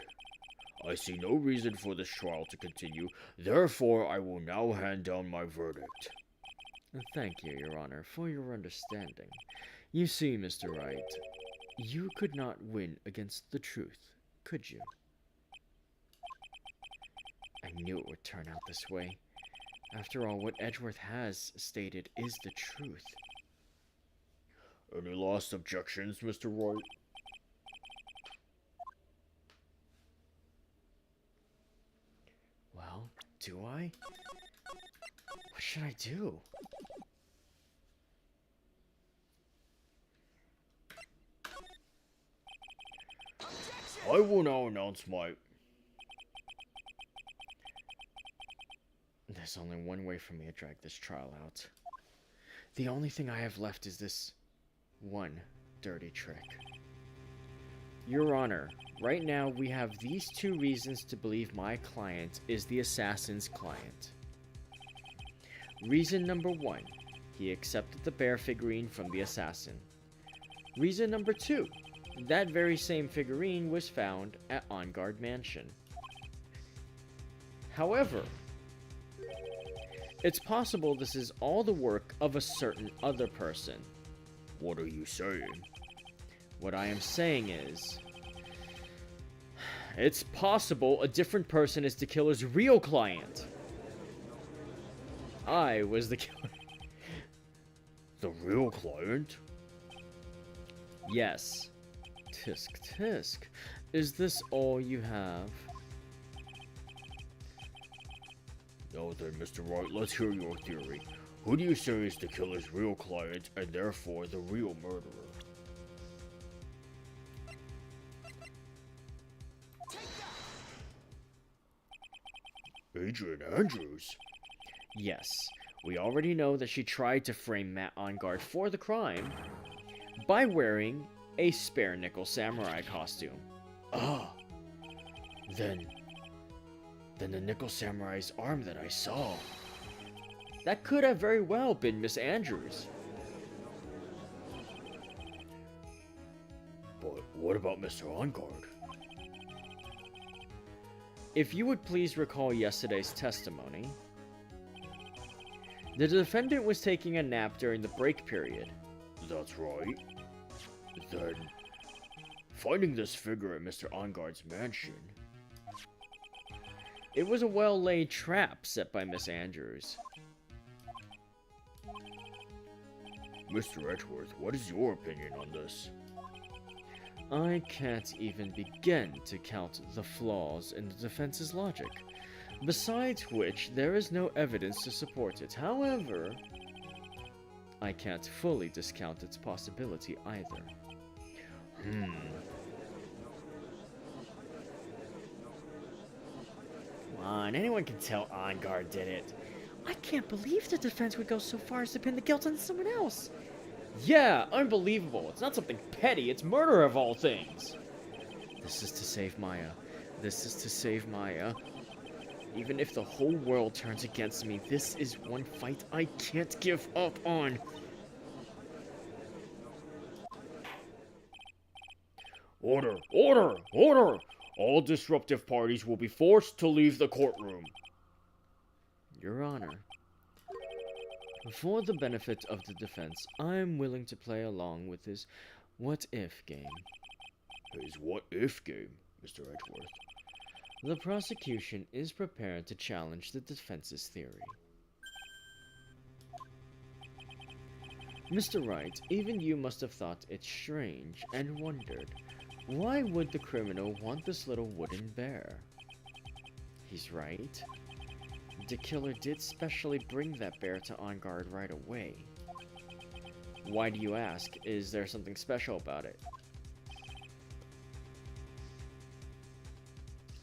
I see no reason for this trial to continue, therefore I will now hand down my verdict. Thank you, Your Honor, for your understanding. You see, Mr. Wright, you could not win against the truth, could you? I knew it would turn out this way. After all, what Edgeworth has stated is the truth. Any last objections, Mr. Wright? Well, do I? What should I do? I will now announce my... There's only one way for me to drag this trial out. The only thing I have left is this one dirty trick. Your Honor, right now we have these two reasons to believe my client is the assassin's client. Reason number one, he accepted the bear figurine from the assassin. Reason number two, that very same figurine was found at Ongard Mansion. However, it's possible this is all the work of a certain other person. What are you saying? What I am saying is, it's possible a different person is the killer's real client. I was the killer. The real client? Yes. Tisk tisk. Is this all you have? No then, Mr. Wright, let's hear your theory. Who do you say is the killer's real client, and therefore the real murderer? Adrian Andrews? Yes. We already know that she tried to frame Matt Ongard for the crime by wearing a spare nickel samurai costume. Ah! Then the nickel samurai's arm that I saw. That could have very well been Miss Andrews. But what about Mr. Ongard? If you would please recall yesterday's testimony, the defendant was taking a nap during the break period. That's right. Then, finding this figure at Mr. Ongard's mansion... It was a well-laid trap set by Miss Andrews. Mr. Edgeworth, what is your opinion on this? I can't even begin to count the flaws in the defense's logic, besides which there is no evidence to support it. However, I can't fully discount its possibility either. Hmm. Come on, anyone can tell Ongard did it. I can't believe the defense would go so far as to pin the guilt on someone else. Yeah, unbelievable. It's not something petty, it's murder of all things. This is to save Maya. This is to save Maya. Even if the whole world turns against me, this is one fight I can't give up on. Order! Order! Order! All disruptive parties will be forced to leave the courtroom. Your Honor, for the benefit of the defense, I am willing to play along with this what-if game. His what-if game, Mr. Edgeworth? The prosecution is prepared to challenge the defense's theory. Mr. Wright, even you must have thought it strange and wondered, why would the criminal want this little wooden bear? He's right. The killer did specially bring that bear to Ongard right away. Why do you ask? Is there something special about it?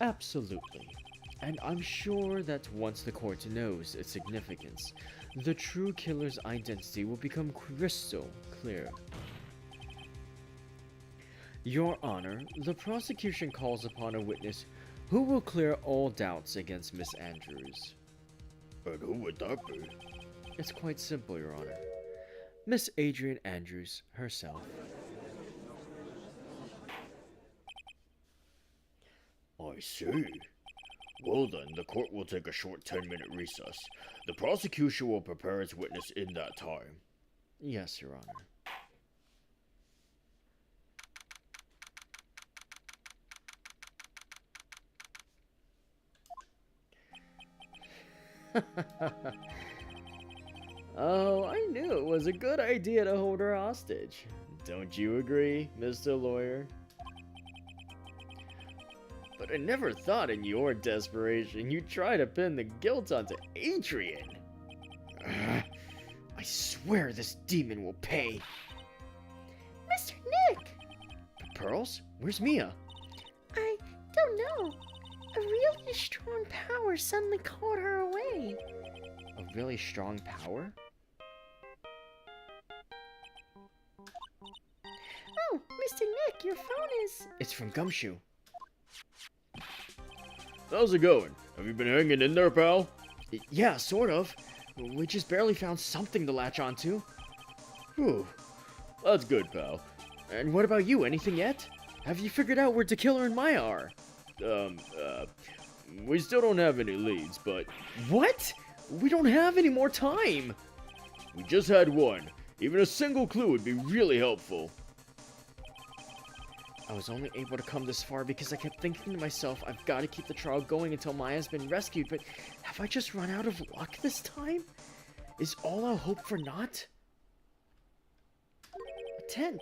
Absolutely. And I'm sure that once the court knows its significance, the true killer's identity will become crystal clear. Your Honor, the prosecution calls upon a witness who will clear all doubts against Miss Andrews. And who would that be? It's quite simple, Your Honor. Miss Adrian Andrews herself. I see. Well then, the court will take a short 10-minute recess. The prosecution will prepare its witness in that time. Yes, Your Honor. Oh, I knew it was a good idea to hold her hostage. Don't you agree, Mr. Lawyer? But I never thought in your desperation you'd try to pin the guilt onto Adrian. I swear this demon will pay. Mr. Nick! Pearls? Where's Mia? I don't know. A really strong power suddenly called her away. A really strong power? Oh, Mr. Nick, your phone is... It's from Gumshoe. How's it going? Have you been hanging in there, pal? Yeah, sort of. We just barely found something to latch onto. Whew. That's good, pal. And what about you? Anything yet? Have you figured out where the killer and Maya are? We still don't have any leads, but... What? We don't have any more time! We just had one. Even a single clue would be really helpful. I was only able to come this far because I kept thinking to myself, I've got to keep the trial going until Maya's been rescued, but have I just run out of luck this time? Is all our hope for naught? A tent.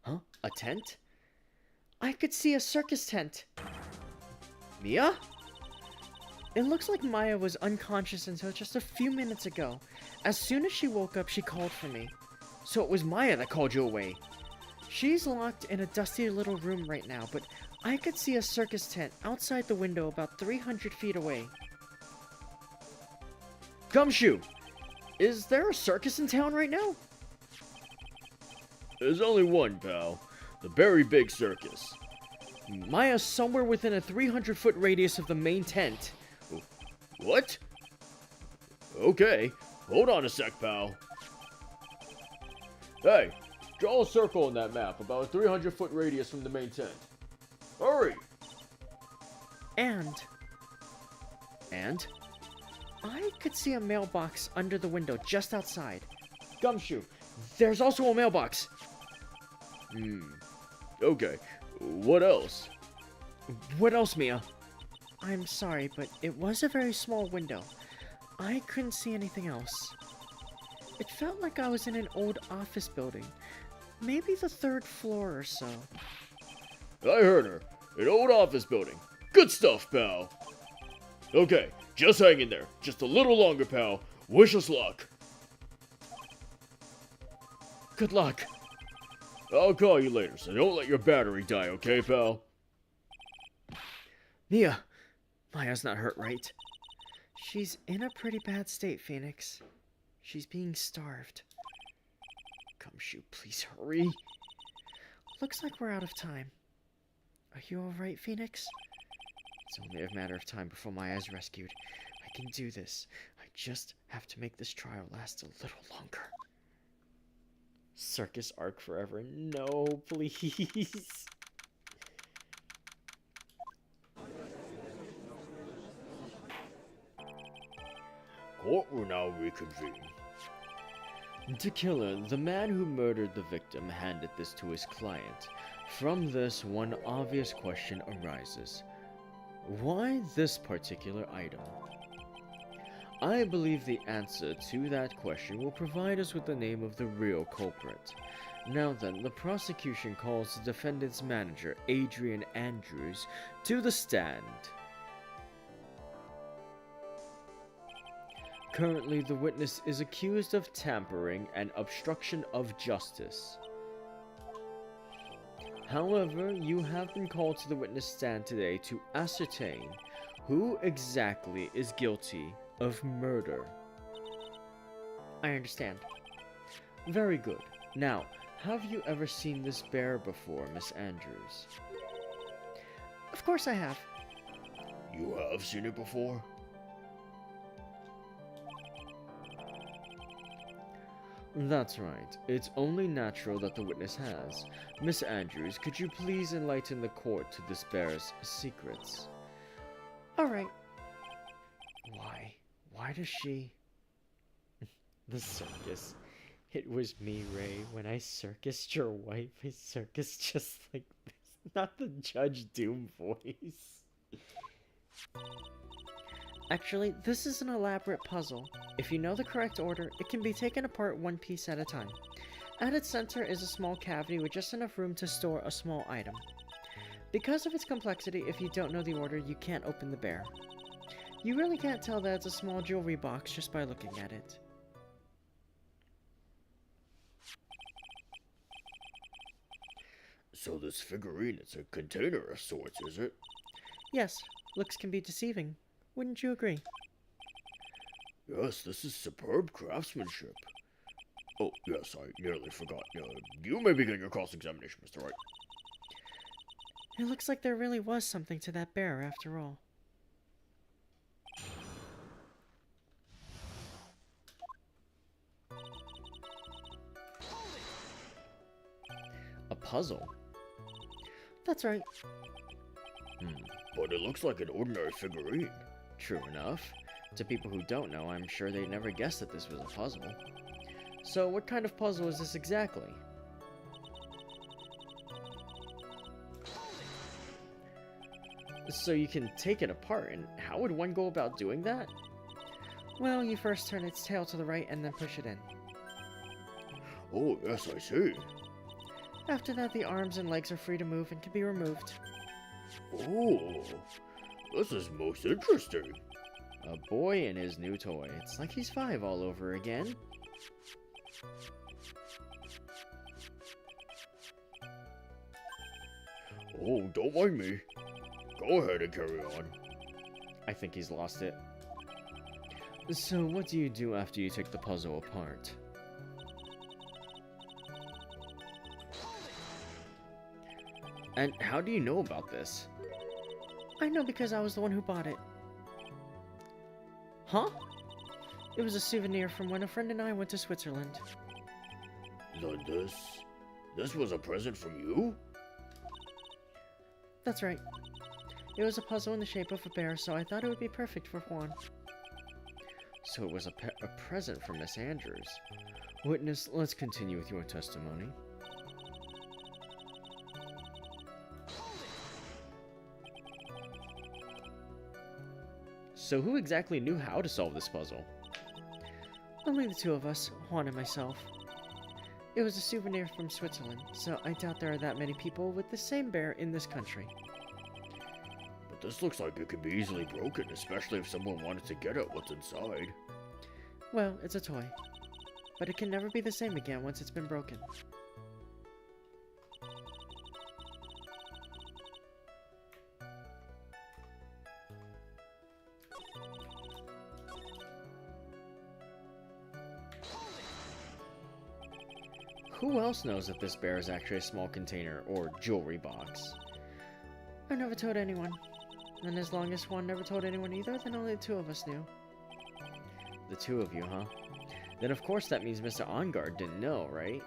Huh? A tent? I could see a circus tent. Mia? It looks like Maya was unconscious until just a few minutes ago. As soon as she woke up, she called for me. So it was Maya that called you away. She's locked in a dusty little room right now, but I could see a circus tent outside the window about 300 feet away. Gumshoe! Is there a circus in town right now? There's only one, pal. The very big circus. Maya's somewhere within a 300-foot radius of the main tent. What? Okay, hold on a sec, pal. Hey, draw a circle on that map about a 300-foot radius from the main tent. Hurry! And I could see a mailbox under the window just outside. Gumshoe, there's also a mailbox. Okay, what else? What else, Mia? I'm sorry, but it was a very small window. I couldn't see anything else. It felt like I was in an old office building. Maybe the 3rd floor or so. I heard her. An old office building. Good stuff, pal. Okay, just hang in there. Just a little longer, pal. Wish us luck. Good luck. I'll call you later, so don't let your battery die, okay, pal? Mia, Maya's not hurt, right? She's in a pretty bad state, Phoenix. She's being starved. Gumshoe, please hurry. Looks like we're out of time. Are you alright, Phoenix? It's only a matter of time before Maya's rescued. I can do this. I just have to make this trial last a little longer. Circus arc forever. No, please. Court will now reconvene. The killer, the man who murdered the victim, handed this to his client. From this, one obvious question arises. Why this particular item? I believe the answer to that question will provide us with the name of the real culprit. Now then, the prosecution calls the defendant's manager, Adrian Andrews, to the stand. Currently, the witness is accused of tampering and obstruction of justice. However, you have been called to the witness stand today to ascertain who exactly is guilty of murder. I understand. Very good. Now, Have you ever seen this bear before, Miss Andrews? Of course I have. You have seen it before? That's right. It's only natural that the witness has. Miss Andrews, could you please enlighten the court to this bear's secrets? Alright. Why? Why does she... The circus. It was me, Ray. When I circused your wife, I circused just like this. Not the Judge Doom voice. Actually, this is an elaborate puzzle. If you know the correct order, it can be taken apart one piece at a time. At its center is a small cavity with just enough room to store a small item. Because of its complexity, if you don't know the order, you can't open the bear. You really can't tell that it's a small jewelry box just by looking at it. So this figurine is a container of sorts, is it? Yes, looks can be deceiving. Wouldn't you agree? Yes, this is superb craftsmanship. Oh, yes, I nearly forgot. You may begin your cross-examination, Mr. Wright. It looks like there really was something to that bear after all. A puzzle? That's right. But it looks like an ordinary figurine. True enough. To people who don't know, I'm sure they'd never guessed that this was a puzzle. So what kind of puzzle is this exactly? So you can take it apart, and how would one go about doing that? Well, you first turn its tail to the right and then push it in. Oh, yes, I see. After that, the arms and legs are free to move and can be removed. Oh, this is most interesting. A boy and his new toy. It's like he's 5 all over again. Oh, don't mind me. Go ahead and carry on. I think he's lost it. So what do you do after you take the puzzle apart? And how do you know about this? I know because I was the one who bought it. Huh? It was a souvenir from when a friend and I went to Switzerland. Then this was a present from you? That's right. It was a puzzle in the shape of a bear, so I thought it would be perfect for Juan. So it was a present from Miss Andrews. Witness, let's continue with your testimony. So who exactly knew how to solve this puzzle? Only the two of us, Juan and myself. It was a souvenir from Switzerland, so I doubt there are that many people with the same bear in this country. But this looks like it could be easily broken, especially if someone wanted to get at what's inside. Well, it's a toy. But it can never be the same again once it's been broken. Who else knows that this bear is actually a small container or jewelry box? I never told anyone. And as long as Juan never told anyone either, then only the two of us knew. The two of you, huh? Then of course that means Mr. OnGuard didn't know, right?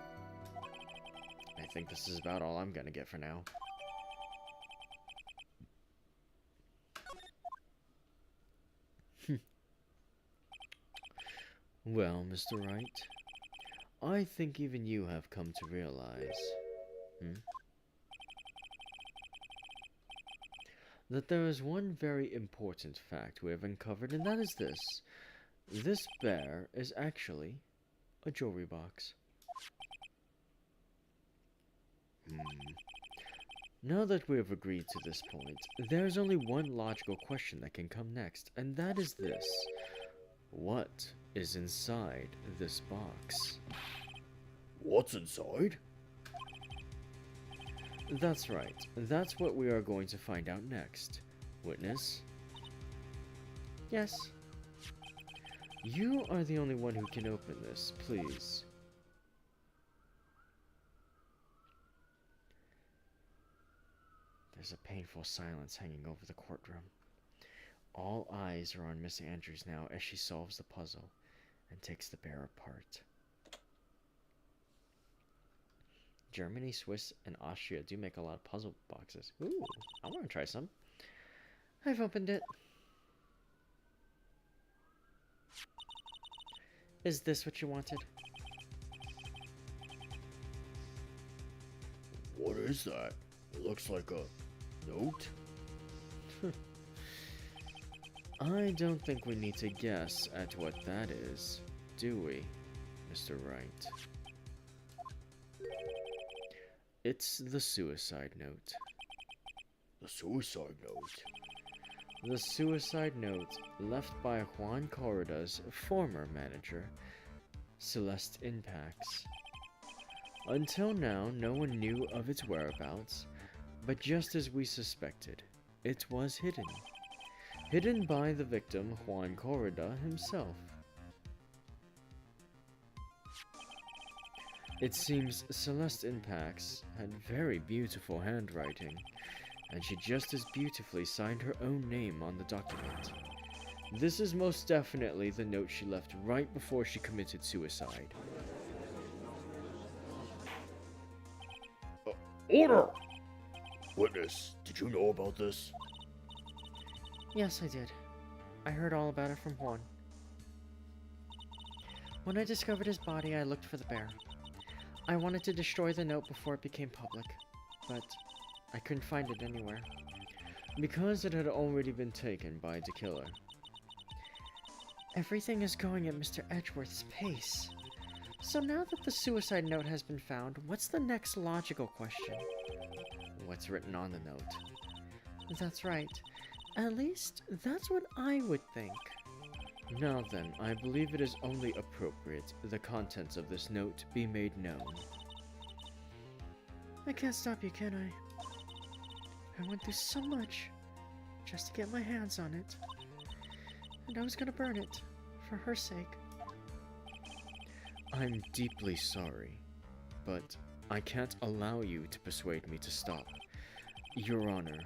I think this is about all I'm gonna get for now. Well, Mr. Wright, I think even you have come to realize, that there is one very important fact we have uncovered, and that is this. This bear is actually a jewelry box. Now that we have agreed to this point, there's only one logical question that can come next, and that is this. What is inside this box? What's inside? That's right. That's what we are going to find out next. Witness? Yes. You are the only one who can open this, please. There's a painful silence hanging over the courtroom. All eyes are on Miss Andrews now as she solves the puzzle and takes the bear apart. Germany, Swiss, and Austria do make a lot of puzzle boxes. Ooh, I want to try some. I've opened it. Is this what you wanted? What is that? It looks like a note? I don't think we need to guess at what that is, do we, Mr. Wright? It's the suicide note. The suicide note? The suicide note left by Juan Corrida's former manager, Celeste Impax. Until now, no one knew of its whereabouts, but just as we suspected, it was hidden. Hidden by the victim, Juan Corrida himself. It seems Celeste Impax had very beautiful handwriting, and she just as beautifully signed her own name on the document. This is most definitely the note she left right before she committed suicide. Order! Witness, did you know about this? Yes, I did. I heard all about it from Juan. When I discovered his body, I looked for the bear. I wanted to destroy the note before it became public, but I couldn't find it anywhere. Because it had already been taken by the killer. Everything is going at Mr. Edgeworth's pace. So now that the suicide note has been found, what's the next logical question? What's written on the note? That's right. At least, that's what I would think. Now then, I believe it is only appropriate the contents of this note be made known. I can't stop you, can I? I went through so much just to get my hands on it. And I was gonna burn it, for her sake. I'm deeply sorry, but I can't allow you to persuade me to stop. Your Honor,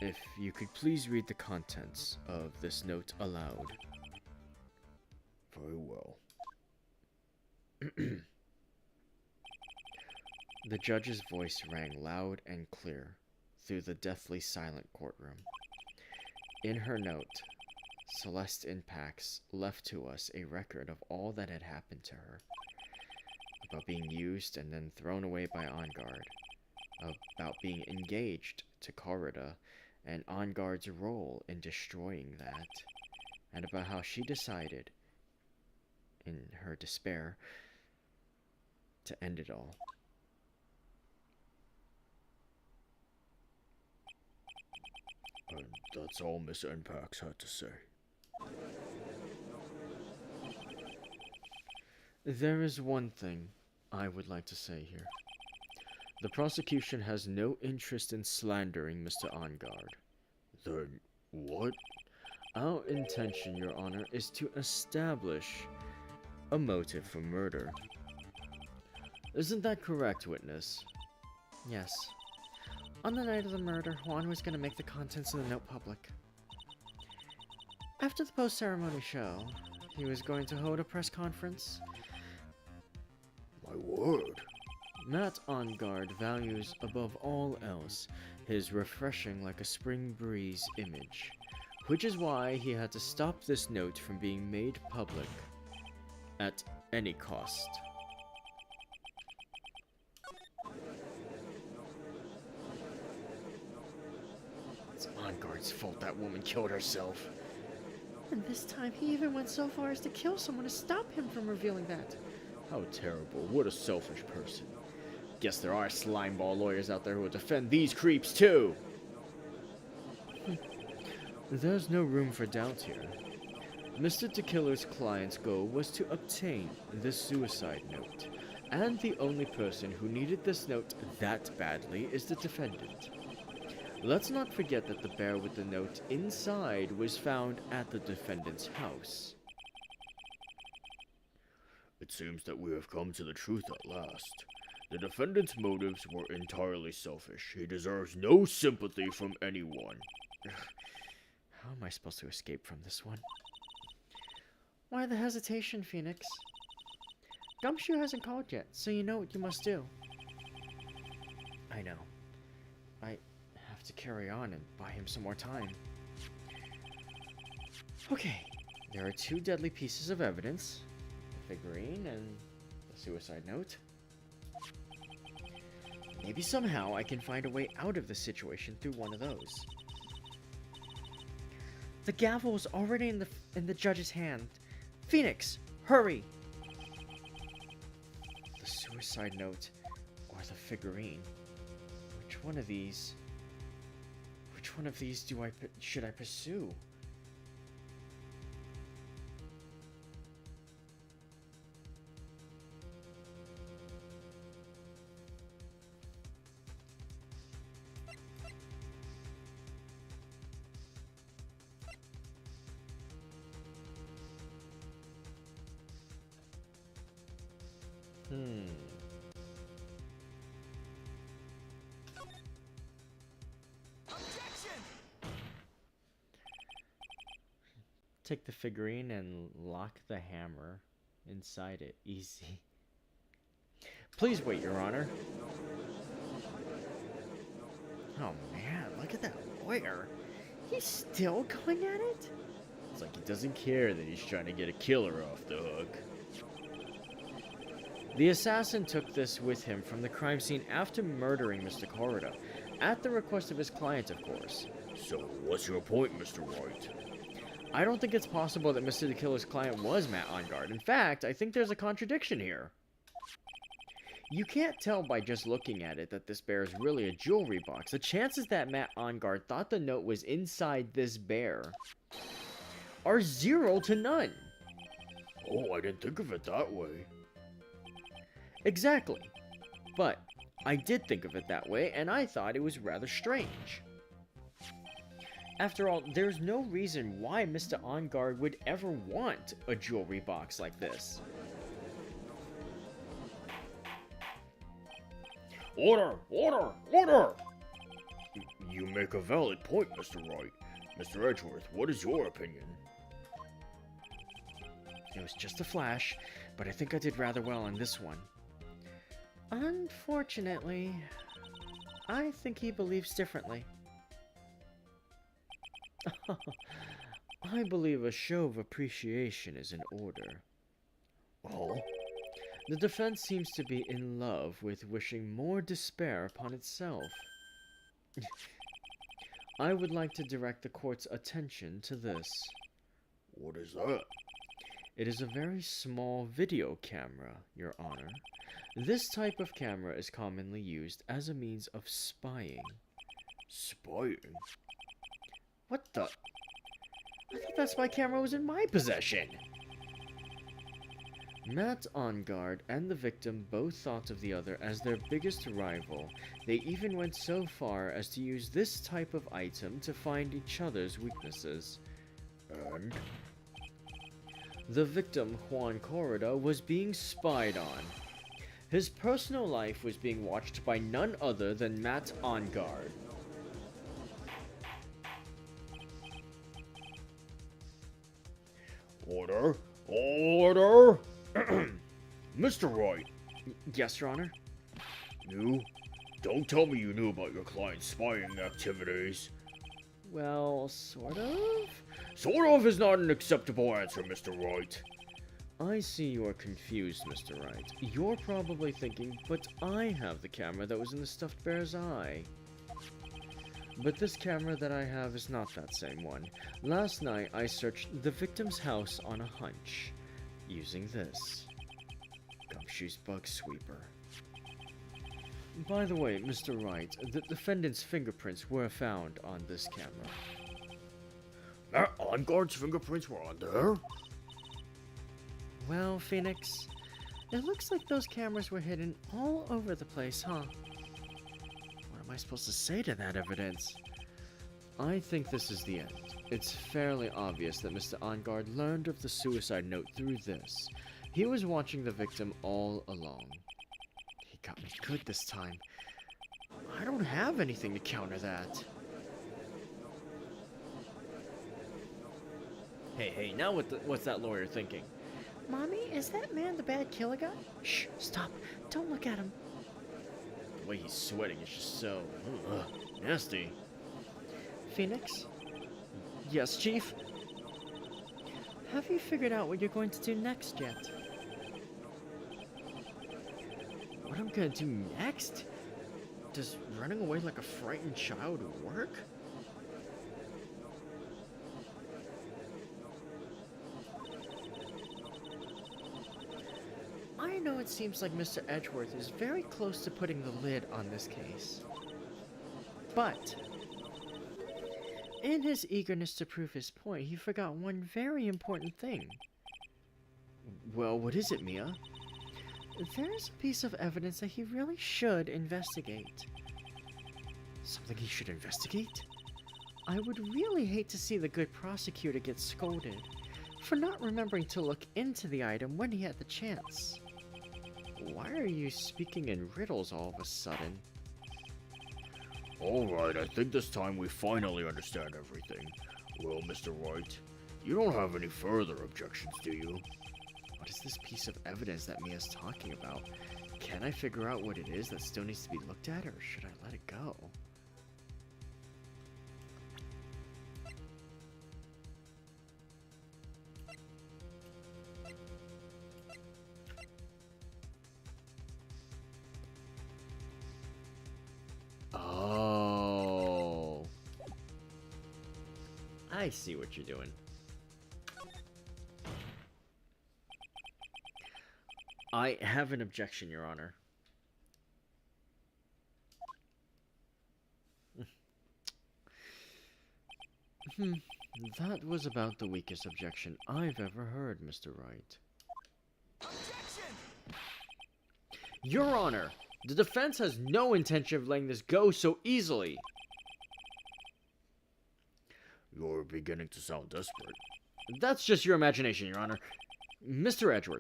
if you could please read the contents of this note aloud. Very well. The judge's voice rang loud and clear through the deathly silent courtroom. In her note, Celeste Impax left to us a record of all that had happened to her. About being used and then thrown away by OnGuard. About being engaged to Corrida and OnGuard's role in destroying that. And about how she decided, in her despair, to end it all. And that's all Miss Impax had to say. There is one thing I would like to say here. The prosecution has no interest in slandering Mr. OnGuard. Then, what? Our intention, Your Honor, is to establish a motive for murder. Isn't that correct, witness? Yes. On the night of the murder, Juan was going to make the contents of the note public. After the post-ceremony show, he was going to hold a press conference. My word. Matt OnGuard values above all else his refreshing like a spring breeze image, which is why he had to stop this note from being made public at any cost. It's OnGuard's fault that woman killed herself. And this time, he even went so far as to kill someone to stop him from revealing that. How terrible. What a selfish person. Guess there are slimeball lawyers out there who will defend these creeps too. There's no room for doubt here. Mr. DeKiller's client's goal was to obtain this suicide note, and the only person who needed this note that badly is the defendant. Let's not forget that the bear with the note inside was found at the defendant's house. It seems that we have come to the truth at last. The defendant's motives were entirely selfish. He deserves no sympathy from anyone. How am I supposed to escape from this one? Why the hesitation, Phoenix? Gumshoe hasn't called yet, so you know what you must do. I know. I have to carry on and buy him some more time. Okay, there are 2 deadly pieces of evidence. The figurine and the suicide note. Maybe somehow I can find a way out of the situation through one of those. The gavel is already in the judge's hand. Phoenix, hurry! The suicide note or the figurine. Which one of these should I pursue? Take the figurine and lock the hammer inside it. Easy. Please wait, Your Honor. Oh man, look at that lawyer. He's still going at it? It's like he doesn't care that he's trying to get a killer off the hook. The assassin took this with him from the crime scene after murdering Mr. Corrido, at the request of his client, of course. So, what's your point, Mr. White? I don't think it's possible that Mr. the Killer's client was Matt Engarde. In fact, I think there's a contradiction here. You can't tell by just looking at it that this bear is really a jewelry box. The chances that Matt Engarde thought the note was inside this bear are 0 to none. Oh, I didn't think of it that way. Exactly. But I did think of it that way, and I thought it was rather strange. After all, there's no reason why Mr. Engarde would ever want a jewelry box like this. Order! Order! Order! You make a valid point, Mr. Wright. Mr. Edgeworth, what is your opinion? It was just a flash, but I think I did rather well on this one. Unfortunately, I think he believes differently. I believe a show of appreciation is in order. Oh? The defense seems to be in love with wishing more despair upon itself. I would like to direct the court's attention to this. What is that? It is a very small video camera, Your Honor. This type of camera is commonly used as a means of spying. Spying? What the? I thought that spy camera was in my possession! Matt Engarde and the victim both thought of the other as their biggest rival. They even went so far as to use this type of item to find each other's weaknesses. And? The victim, Juan Corrida, was being spied on. His personal life was being watched by none other than Matt Engarde. Order! Order! Mr. Wright! Yes, Your Honor? You? Don't tell me you knew about your client's spying activities. Well, sort of? Sort of is not an acceptable answer, Mr. Wright. I see you are confused, Mr. Wright. You're probably thinking, but I have the camera that was in the stuffed bear's eye. But this camera that I have is not that same one. Last night, I searched the victim's house on a hunch, using this Gumshoe's Bug Sweeper. By the way, Mr. Wright, the defendant's fingerprints were found on this camera. Matt Engarde's fingerprints were on there? Well, Phoenix, it looks like those cameras were hidden all over the place, huh? What am I supposed to say to that evidence? I think this is the end. It's fairly obvious that Mr. Engarde learned of the suicide note through this. He was watching the victim all along. He He got me good this time. I don't have anything to counter that. Hey, now what's that lawyer thinking? Mommy, is that man the bad killer guy? Shh, stop. Don't look at him. The way he's sweating is just so nasty. Phoenix, Yes, Chief? have you figured out what you're going to do next yet? What I'm gonna do next? Does running away like a frightened child work? I know it seems like Mr. Edgeworth is very close to putting the lid on this case. But, in his eagerness to prove his point, he forgot one very important thing. Well, what is it, Mia? There's a piece of evidence that he really should investigate. Something he should investigate? I would really hate to see the good prosecutor get scolded for not remembering to look into the item when he had the chance. Why are you speaking in riddles all of a sudden? Alright, I think this time we finally understand everything. Well, Mr. Wright, you don't have any further objections, do you? What is this piece of evidence that Mia's talking about? Can I figure out what it is that still needs to be looked at, or should I let it go? Oh. I see what you're doing. I have an objection, Your Honor. That was about the weakest objection I've ever heard, Mr. Wright. Objection! Your Honor, the defense has no intention of letting this go so easily. You're beginning to sound desperate. That's just your imagination, Your Honor. Mr. Edgeworth,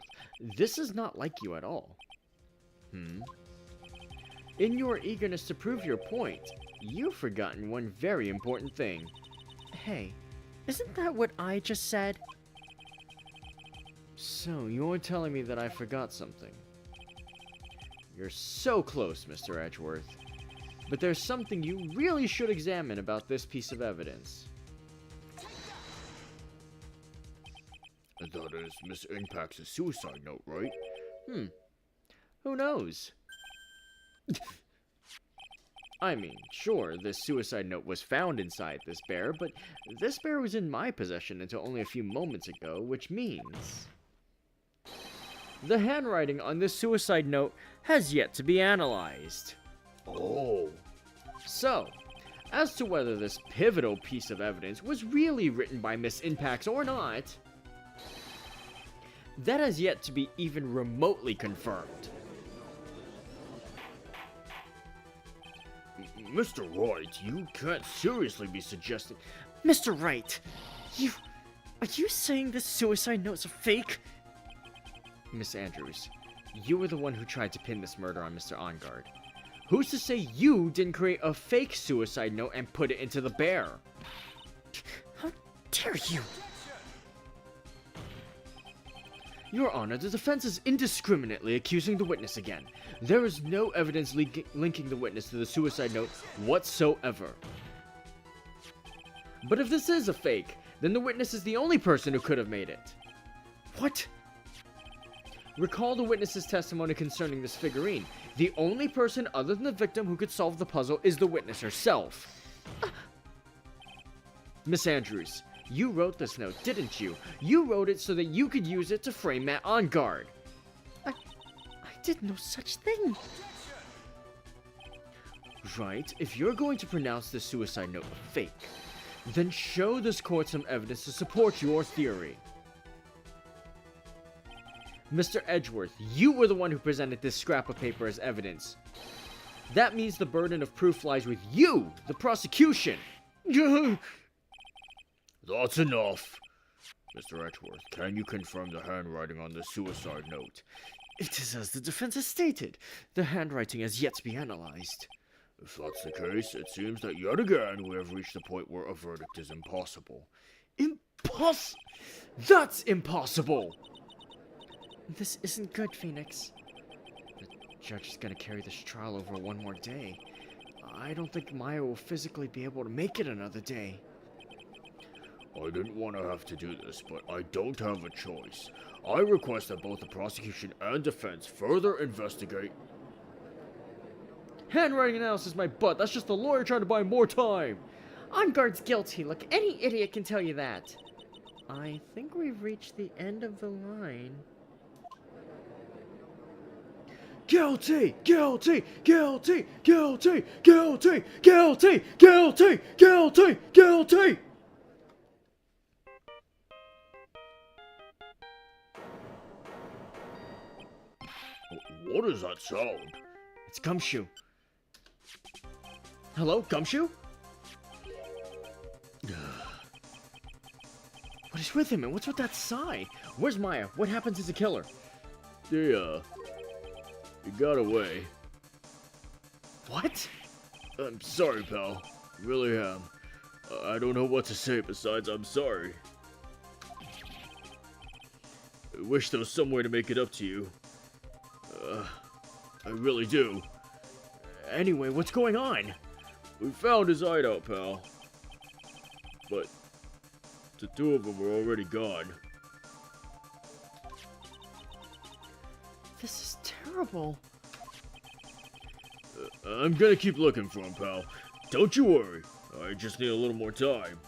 this is not like you at all. In your eagerness to prove your point, you've forgotten one very important thing. Hey, isn't that what I just said? So, you're telling me that I forgot something. You're so close, Mr. Edgeworth. But there's something you really should examine about this piece of evidence. That is Miss Inkpax's suicide note, right? Who knows? I mean, sure, this suicide note was found inside this bear, but this bear was in my possession until only a few moments ago, which means the handwriting on this suicide note has yet to be analyzed. Oh. So, as to whether this pivotal piece of evidence was really written by Miss Inkpax or not, that has yet to be even remotely confirmed. Mr. Wright, you can't seriously be suggesting... Mr. Wright, are you saying this suicide note's a fake? Miss Andrews, you were the one who tried to pin this murder on Mr. OnGuard. Who's to say you didn't create a fake suicide note and put it into the bear? How dare you? Your Honor, the defense is indiscriminately accusing the witness again. There is no evidence linking the witness to the suicide note whatsoever. But if this is a fake, then the witness is the only person who could have made it. What? Recall the witness's testimony concerning this figurine. The only person other than the victim who could solve the puzzle is the witness herself. Miss Andrews, you wrote this note, didn't you? You wrote it so that you could use it to frame Matt OnGuard. I did no such thing. Right, if you're going to pronounce this suicide note a fake, then show this court some evidence to support your theory. Mr. Edgeworth, you were the one who presented this scrap of paper as evidence. That means the burden of proof lies with you, the prosecution. That's enough. Mr. Edgeworth, can you confirm the handwriting on the suicide note? It is as the defense has stated. The handwriting has yet to be analyzed. If that's the case, it seems that yet again we have reached the point where a verdict is impossible. That's impossible! This isn't good, Phoenix. The judge is gonna carry this trial over one more day. I don't think Maya will physically be able to make it another day. I didn't want to have to do this, but I don't have a choice. I request that both the prosecution and defense further investigate. Handwriting analysis, my butt. That's just the lawyer trying to buy more time. On guard's guilty. Look, any idiot can tell you that. I think we've reached the end of the line. Guilty! Guilty! Guilty! Guilty! Guilty! Guilty! Guilty! Guilty! Guilty! What is that sound? It's Gumshoe. Hello, Gumshoe? What is with him and what's with that sigh? Where's Maya? What happened to the killer? He got away. What? I'm sorry, pal. Really am. I don't know what to say besides I'm sorry. I wish there was some way to make it up to you. I really do. Anyway, what's going on? We found his hideout, pal. But the two of them were already gone. This is terrible. I'm gonna keep looking for him, pal. Don't you worry. I just need a little more time.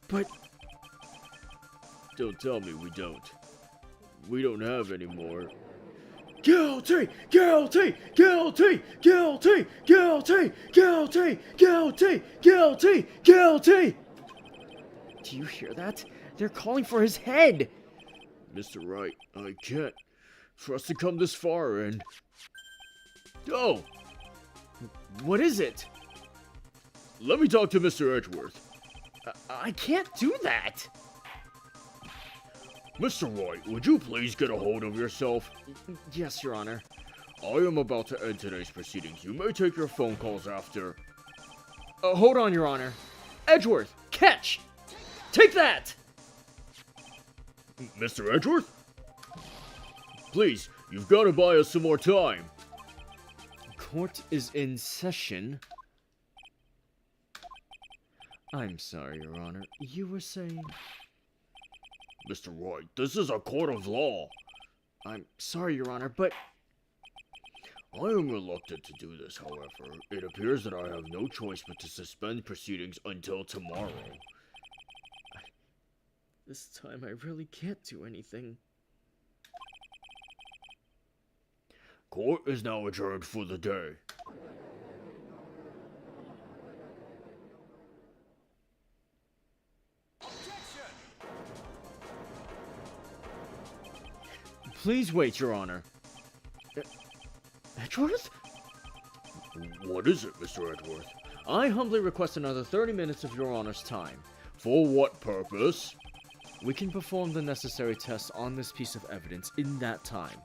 But Don't tell me we don't. We don't have any more. guilty! Guilty! Guilty! Guilty! Guilty! Guilty! Guilty! Guilty! Guilty! Do you hear that? They're calling for his head! Mr. Wright, I can't. For us to come this far and... Oh! What is it? Let me talk to Mr. Edgeworth. I can't do that! Mr. Wright, would you please get a hold of yourself? Yes, Your Honor. I am about to end today's proceedings. You may take your phone calls after. Hold on, Your Honor. Edgeworth, catch! Take that! Mr. Edgeworth? Please, you've got to buy us some more time. Court is in session. I'm sorry, Your Honor. You were saying... Mr. Wright, this is a court of law. I'm sorry, Your Honor, but... I am reluctant to do this, however. It appears that I have no choice but to suspend proceedings until tomorrow. This time I really can't do anything. Court is now adjourned for the day. Please wait, Your Honor. Edgeworth? What is it, Mr. Edgeworth? I humbly request another 30 minutes of Your Honor's time. For what purpose? We can perform the necessary tests on this piece of evidence in that time.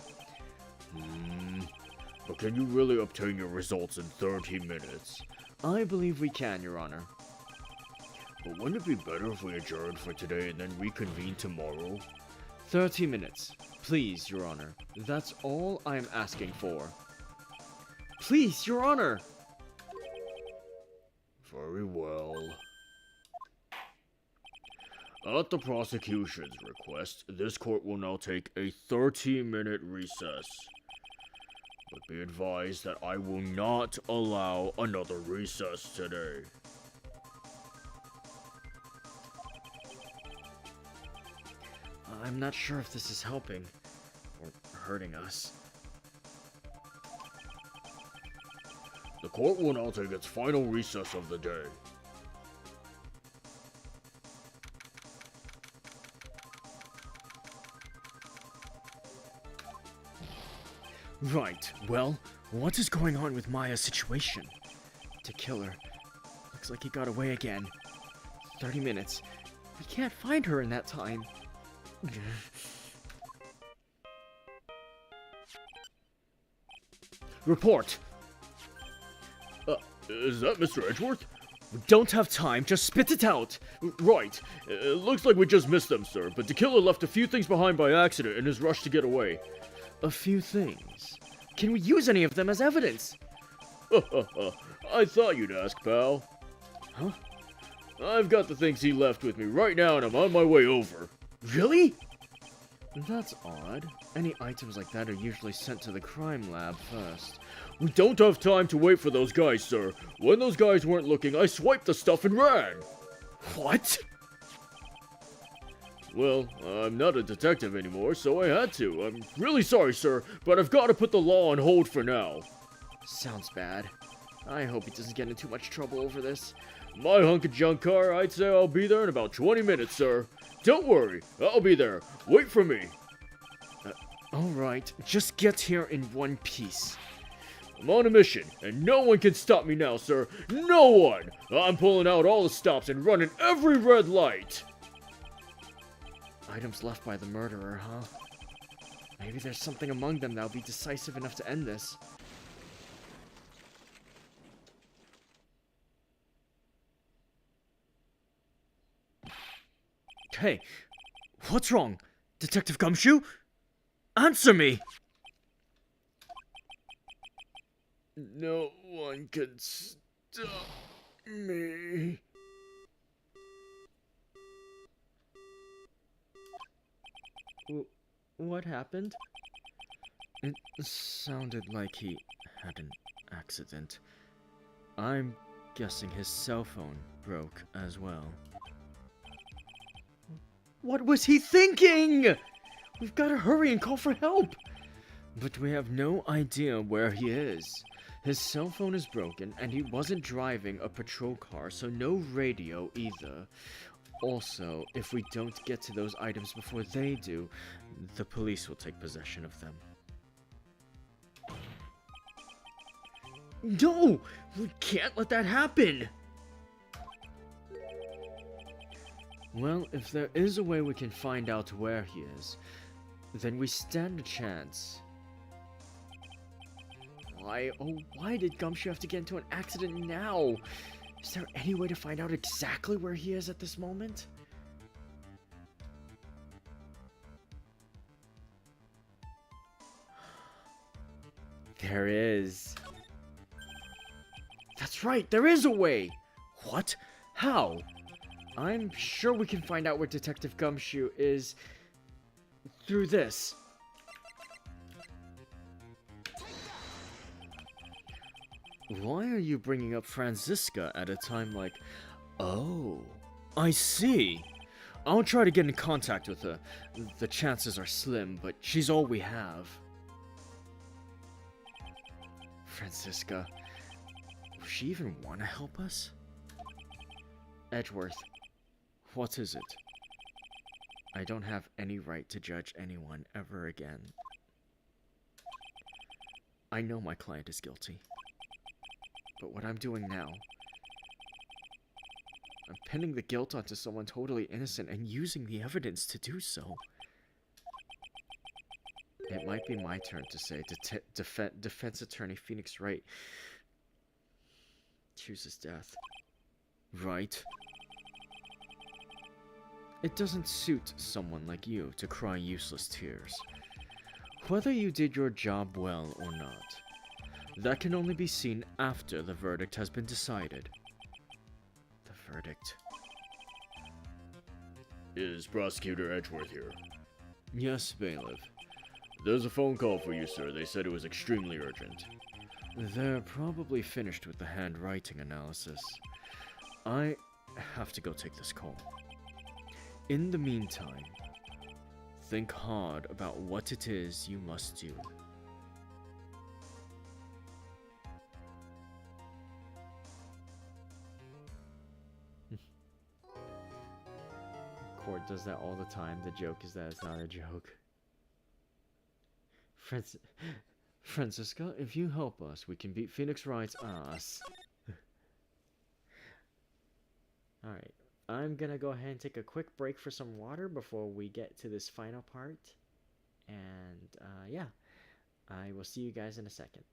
But can you really obtain your results in 30 minutes? I believe we can, Your Honor. But wouldn't it be better if we adjourned for today and then reconvene tomorrow? 30 minutes. Please, Your Honor. That's all I'm asking for. Please, Your Honor! Very well. At the prosecution's request, this court will now take a 30-minute recess. But be advised that I will not allow another recess today. I'm not sure if this is helping or hurting us. The court will now take its final recess of the day. Right, well, what is going on with Maya's situation? The killer. Looks like he got away again. 30 minutes. We can't find her in that time. Report! Is that Mr. Edgeworth? We don't have time, just spit it out! Right. It looks like we just missed them, sir, but the killer left a few things behind by accident in his rush to get away. A few things. Can we use any of them as evidence? I thought you'd ask, pal. Huh? I've got the things he left with me right now, and I'm on my way over. Really? That's odd. Any items like that are usually sent to the crime lab first. We don't have time to wait for those guys, sir. When those guys weren't looking, I swiped the stuff and ran. What? Well, I'm not a detective anymore, so I had to. I'm really sorry, sir, but I've got to put the law on hold for now. Sounds bad. I hope he doesn't get in too much trouble over this. My hunk of junk car, I'd say I'll be there in about 20 minutes, sir. Don't worry, I'll be there. Wait for me. Alright, just get here in one piece. I'm on a mission, and no one can stop me now, sir. No one! I'm pulling out all the stops and running every red light. Items left by the murderer, huh? Maybe there's something among them that'll be decisive enough to end this. Hey, what's wrong? Detective Gumshoe? Answer me! No one can stop me. What happened? It sounded like he had an accident. I'm guessing his cell phone broke as well. What was he thinking? We've got to hurry and call for help. But we have no idea where he is. His cell phone is broken, and he wasn't driving a patrol car, so no radio either. Also, if we don't get to those items before they do, the police will take possession of them. No! We can't let that happen! Well, if there is a way we can find out where he is, then we stand a chance. Why did Gumshoe have to get into an accident now? Is there any way to find out exactly where he is at this moment? There is. That's right, there is a way! What? How? I'm sure we can find out where Detective Gumshoe is through this. Why are you bringing up Franziska at a time like... Oh, I see. I'll try to get in contact with her. The chances are slim, but she's all we have. Franziska, will she even want to help us? Edgeworth, what is it? I don't have any right to judge anyone ever again. I know my client is guilty. But what I'm doing now, I'm pinning the guilt onto someone totally innocent and using the evidence to do so. It might be my turn to say defense attorney Phoenix Wright chooses death. Right? It doesn't suit someone like you to cry useless tears. Whether you did your job well or not, that can only be seen after the verdict has been decided. The verdict. Is Prosecutor Edgeworth here? Yes, bailiff. There's a phone call for you, sir. They said it was extremely urgent. They're probably finished with the handwriting analysis. I have to go take this call. In the meantime, think hard about what it is you must do. Court does that all the time. The joke is that it's not a joke. Franziska, if you help us, we can beat Phoenix Wright's ass. Alright, I'm gonna go ahead and take a quick break for some water before we get to this final part. And yeah, I will see you guys in a second.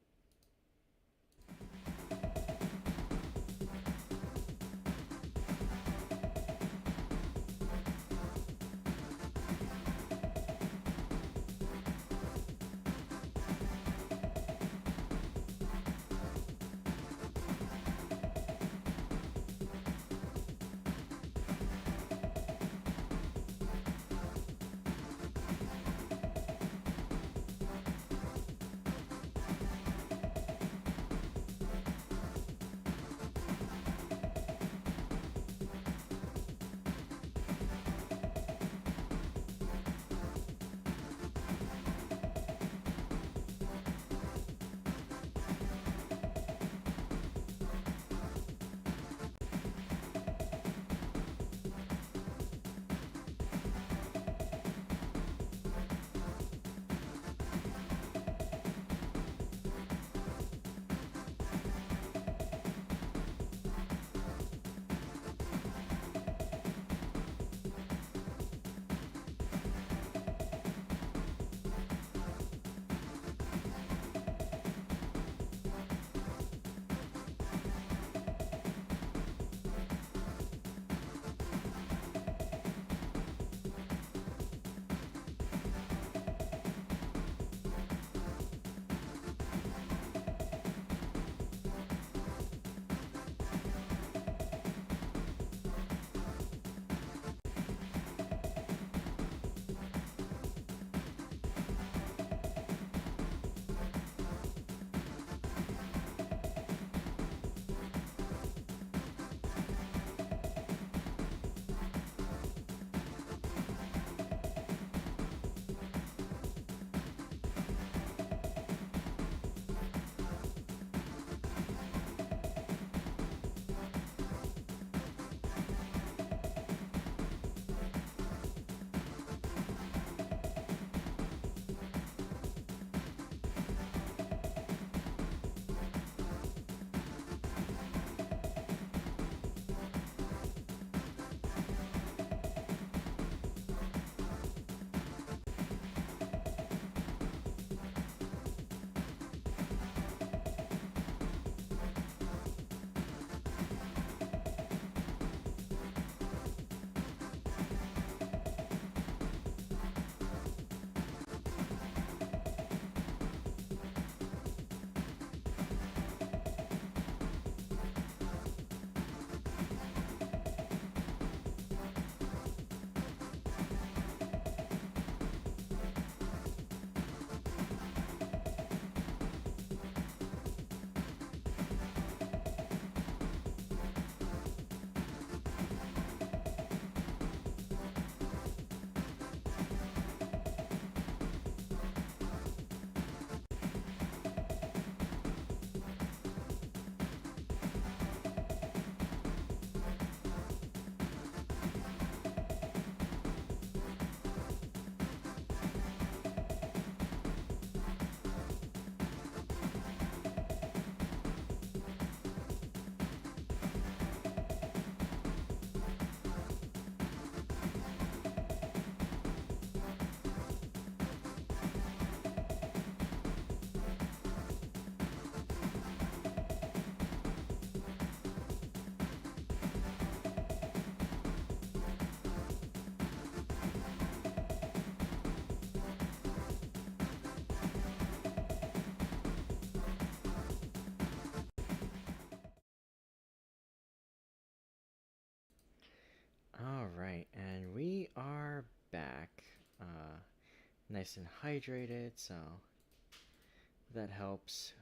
All right, and we are back, nice and hydrated, so that helps.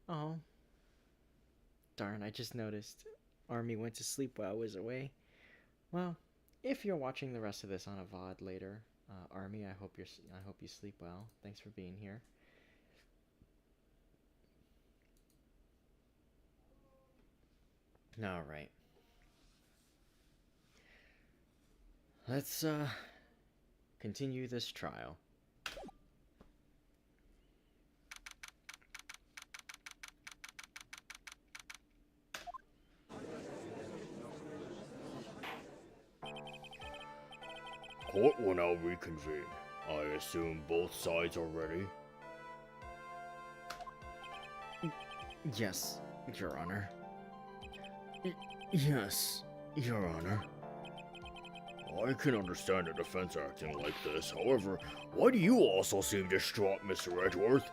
Oh, darn, I just noticed Army went to sleep while I was away. Well, if you're watching the rest of this on a VOD later, Army, I hope you sleep well. Thanks for being here. All right. Let's continue this trial. court will now reconvene. I assume both sides are ready? Yes, Your Honor. Yes, Your Honor. I can understand the defense acting like this. However, why do you also seem distraught, Mr. Edgeworth?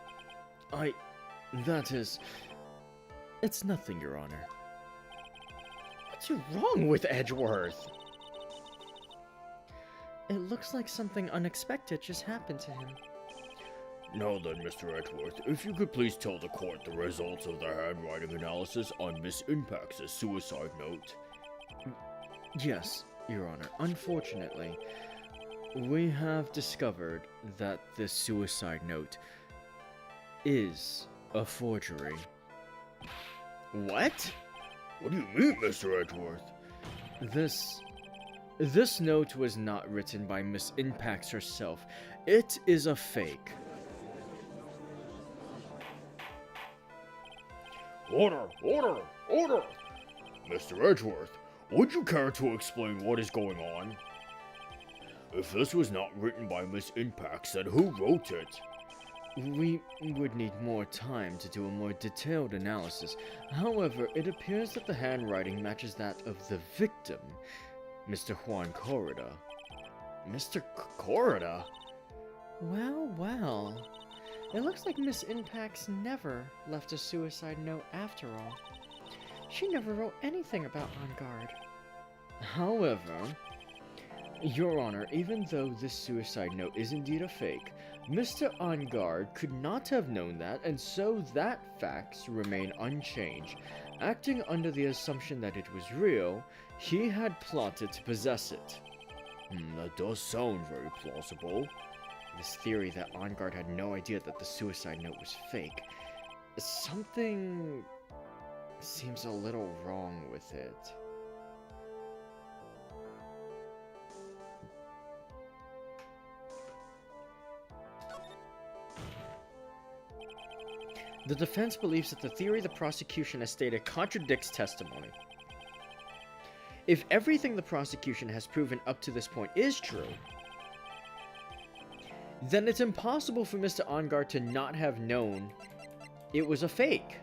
That is... It's nothing, Your Honor. What's wrong with Edgeworth? It looks like something unexpected just happened to him. Now then, Mr. Edgeworth, if you could please tell the court the results of the handwriting analysis on Miss Impact's suicide note. Yes, Your Honor. Unfortunately, we have discovered that this suicide note is a forgery. What? What do you mean, Mr. Edgeworth? This note was not written by Miss Impax herself. It is a fake. Order! Order! Order! Mr. Edgeworth, would you care to explain what is going on? If this was not written by Miss Impax, then who wrote it? We would need more time to do a more detailed analysis. However, it appears that the handwriting matches that of the victim, Mr. Juan Corrida. Mr. Corrida? Well, well. It looks like Miss Impax never left a suicide note after all. She never wrote anything about On Guard. However, Your Honor, even though this suicide note is indeed a fake, Mr. On Guard could not have known that, and so that facts remain unchanged. Acting under the assumption that it was real, he had plotted to possess it. That does sound very plausible. This theory that On Guard had no idea that the suicide note was fake. Something seems a little wrong with it. The defense believes that the theory the prosecution has stated contradicts testimony. If everything the prosecution has proven up to this point is true, then it's impossible for Mr. On Guard to not have known it was a fake.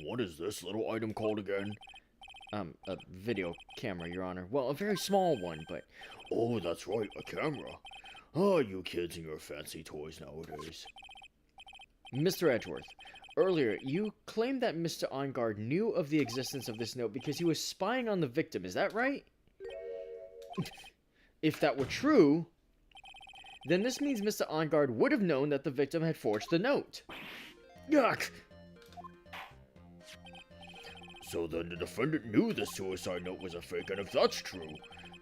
What is this little item called again? A video camera, Your Honor. Well, a very small one, but... Oh, that's right, a camera. Oh, you kids and your fancy toys nowadays. Mr. Edgeworth, earlier, you claimed that Mr. On Guard knew of the existence of this note because he was spying on the victim, is that right? If that were true, then this means Mr. On Guard would have known that the victim had forged the note. Yuck! So then the defendant knew the suicide note was a fake, and if that's true,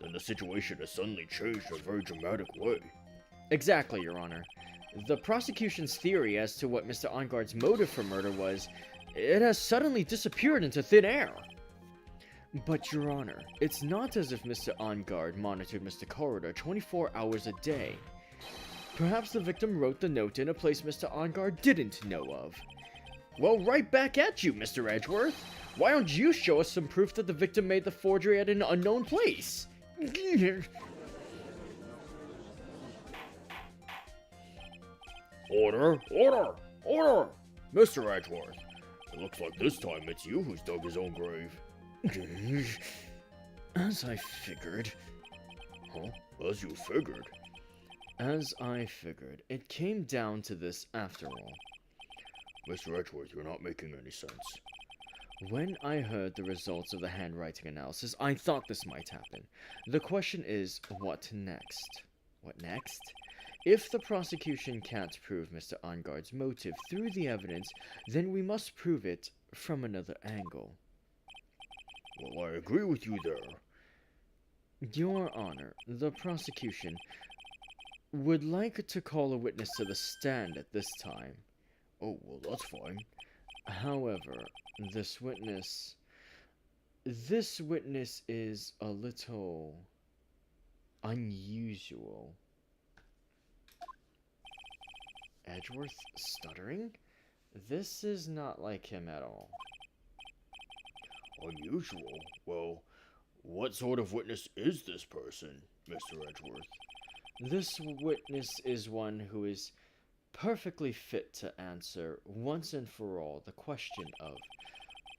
then the situation has suddenly changed in a very dramatic way. Exactly, Your Honor. The prosecution's theory as to what Mr. On Guard's motive for murder was, it has suddenly disappeared into thin air. But, Your Honor, it's not as if Mr. On Guard monitored Mr. Corridor 24 hours a day. Perhaps the victim wrote the note in a place Mr. On Guard didn't know of. Well, right back at you, Mr. Edgeworth. Why don't you show us some proof that the victim made the forgery at an unknown place? Order! Order! Order! Mr. Edgeworth, it looks like this time it's you who's dug his own grave. As I figured. Huh? As you figured? As I figured. It came down to this after all. Mr. Edgeworth, you're not making any sense. When I heard the results of the handwriting analysis, I thought this might happen. The question is, what next? What next? If the prosecution can't prove Mr. On Guard's motive through the evidence, then we must prove it from another angle. Well, I agree with you there. Your Honor, the prosecution would like to call a witness to the stand at this time. Oh, well, that's fine. However, this witness is a little unusual. Edgeworth stuttering? This is not like him at all. Unusual? Well, what sort of witness is this person, Mr. Edgeworth? This witness is one who is perfectly fit to answer once and for all the question of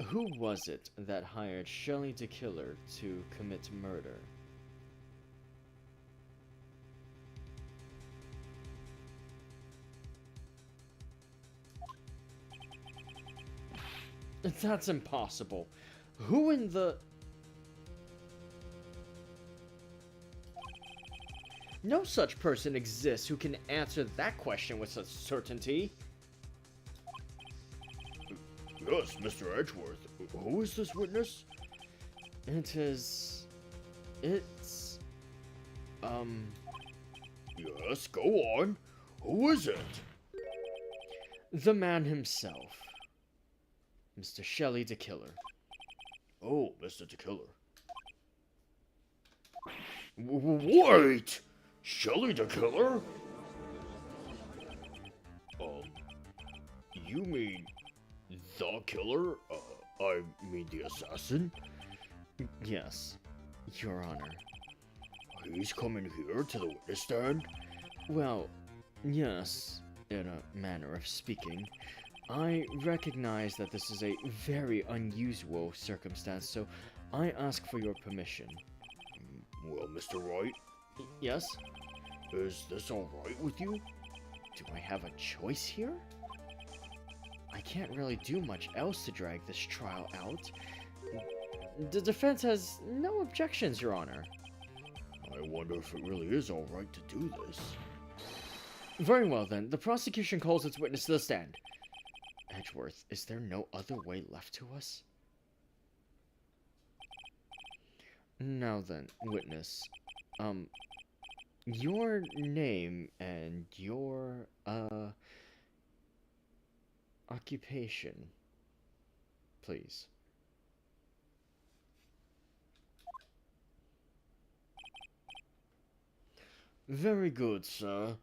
who was it that hired Shelley the Killer to commit murder? That's impossible. Who in the... No such person exists who can answer that question with such certainty. Yes, Mr. Edgeworth. Who is this witness? It's... Yes, go on. Who is it? the man himself. Mr. Shelley the Killer. Oh, Mr. the Killer. Wait! Shelley the Killer? You mean the killer? I mean the assassin? Yes, Your Honor. He's coming here to the witness stand? Well, yes, in a manner of speaking. I recognize that this is a very unusual circumstance, so I ask for your permission. Well, Mr. Wright, Yes? is this alright with you? Do I have a choice here? I can't really do much else to drag this trial out. The defense has no objections, Your Honor. I wonder if it really is alright to do this. Very well then, the prosecution calls its witness to the stand. Edgeworth, is there no other way left to us? Now then, witness. Your name and your, occupation, please. Very good, sir.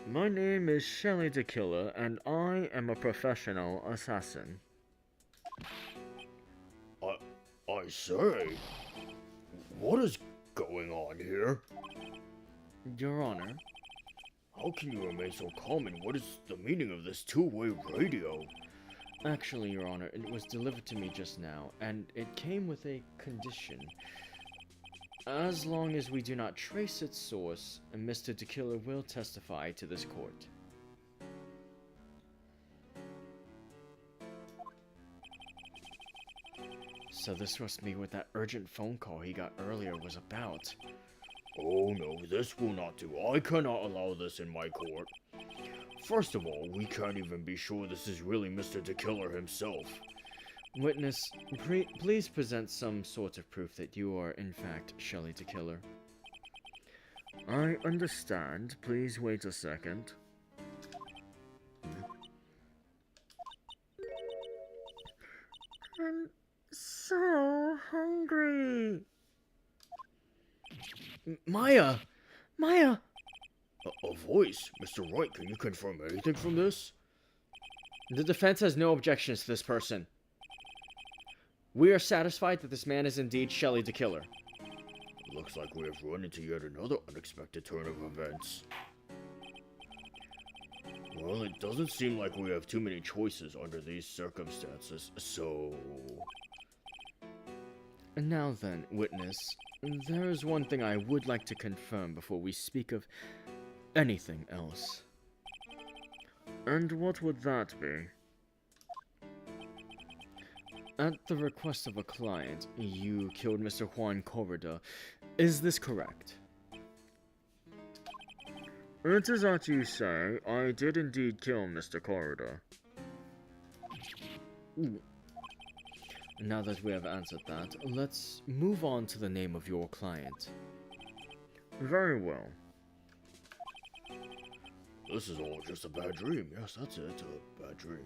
My name is Shelley the Killer, and I am a professional assassin. I say, what is going on here? Your Honor, How can you remain so calm, and what is the meaning of this two-way radio? actually, Your Honor, it was delivered to me just now, and it came with a condition. As long as we do not trace its source, Mr. the Killer will testify to this court. So this must be what that urgent phone call he got earlier was about. Oh no, this will not do. I cannot allow this in my court. First of all, we can't even be sure this is really Mr. the Killer himself. Witness, please present some sort of proof that you are, in fact, Shelley the Killer. I understand. Please wait a second. I'm so hungry. Maya! Maya! A voice? Mr. Wright, can you confirm anything from this? The defense has no objections to this person. We are satisfied that this man is indeed Shelley the Killer. Looks like we have run into yet another unexpected turn of events. Well, it doesn't seem like we have too many choices under these circumstances, so... And now then, witness, there is one thing I would like to confirm before we speak of anything else. And what would that be? At the request of a client, you killed Mr. Juan Corrida. Is this correct? It is as you say. I did indeed kill Mr. Corrida. Now that we have answered that, let's move on to the name of your client. Very well. This is all just a bad dream. Yes, that's it, a bad dream.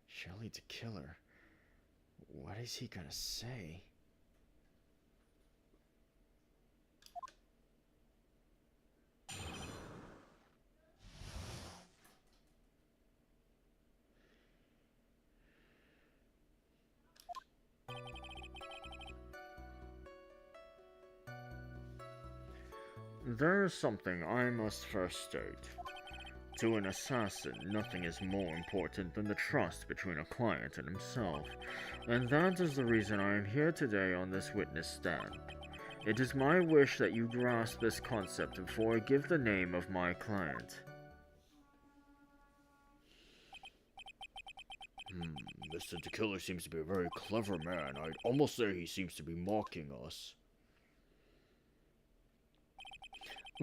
Shelley the Killer. What is he gonna say? There is something I must first state. To an assassin, nothing is more important than the trust between a client and himself, and that is the reason I am here today on this witness stand. It is my wish that you grasp this concept before I give the name of my client. Mr. The Killer seems to be a very clever man. I'd almost say he seems to be mocking us.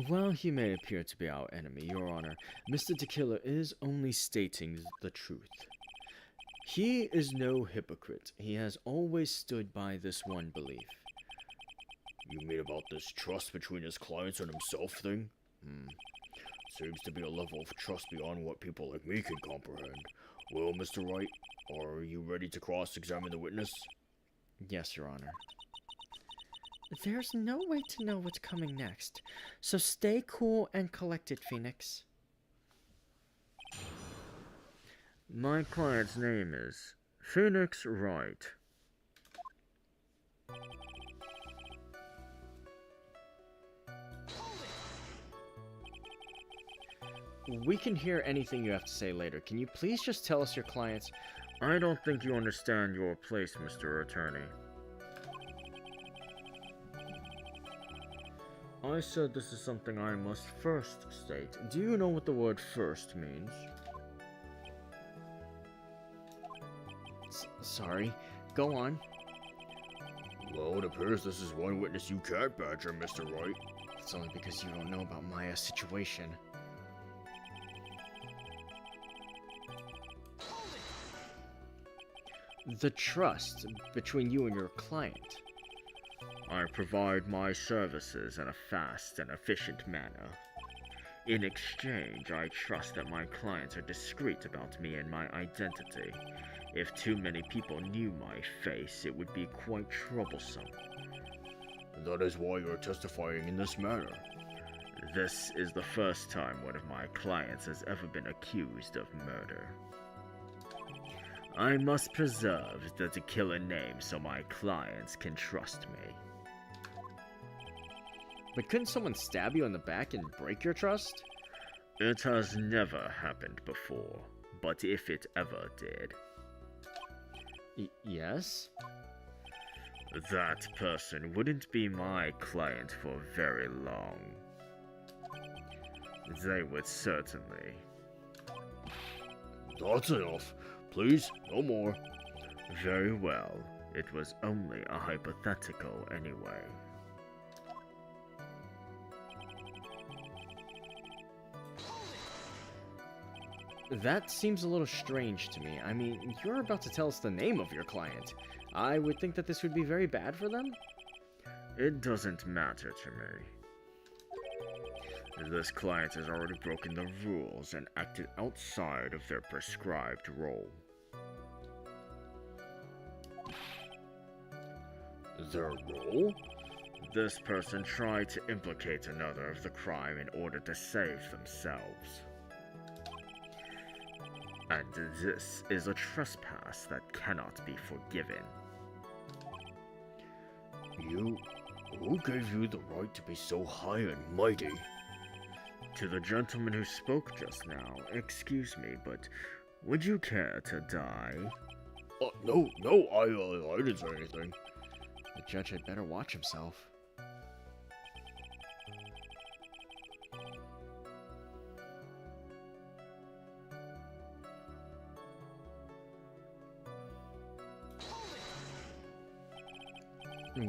While he may appear to be our enemy, Your Honor, Mr. Tequila is only stating the truth. He is no hypocrite. He has always stood by this one belief. You mean about this trust between his clients and himself thing? Seems to be a level of trust beyond what people like me can comprehend. Well, Mr. Wright, are you ready to cross-examine the witness? Yes, Your Honor. There's no way to know what's coming next, so stay cool and collected, Phoenix. My client's name is Phoenix Wright. We can hear anything you have to say later. Can you please just tell us your client's... I don't think you understand your place, Mr. Attorney. I said this is something I must first state. Do you know what the word first means? Sorry. Go on. Well, it appears this is one witness you can't badger, Mr. Wright. It's only because you don't know about my situation. The trust between you and your client. I provide my services in a fast and efficient manner. In exchange, I trust that my clients are discreet about me and my identity. If too many people knew my face, it would be quite troublesome. That is why you are testifying in this manner. This is the first time one of my clients has ever been accused of murder. I must preserve the killer name so my clients can trust me. But couldn't someone stab you in the back and break your trust? It has never happened before, but if it ever did... Yes? That person wouldn't be my client for very long. They would certainly. That's enough. Please, no more. Very well. It was only a hypothetical anyway. That seems a little strange to me. I mean, you're about to tell us the name of your client. I would think that this would be very bad for them. It doesn't matter to me. This client has already broken the rules and acted outside of their prescribed role. Their role? This person tried to implicate another of the crime in order to save themselves. And this is a trespass that cannot be forgiven. Who gave you the right to be so high and mighty? To the gentleman who spoke just now, excuse me, but would you care to die? No, I didn't say anything. The judge had better watch himself.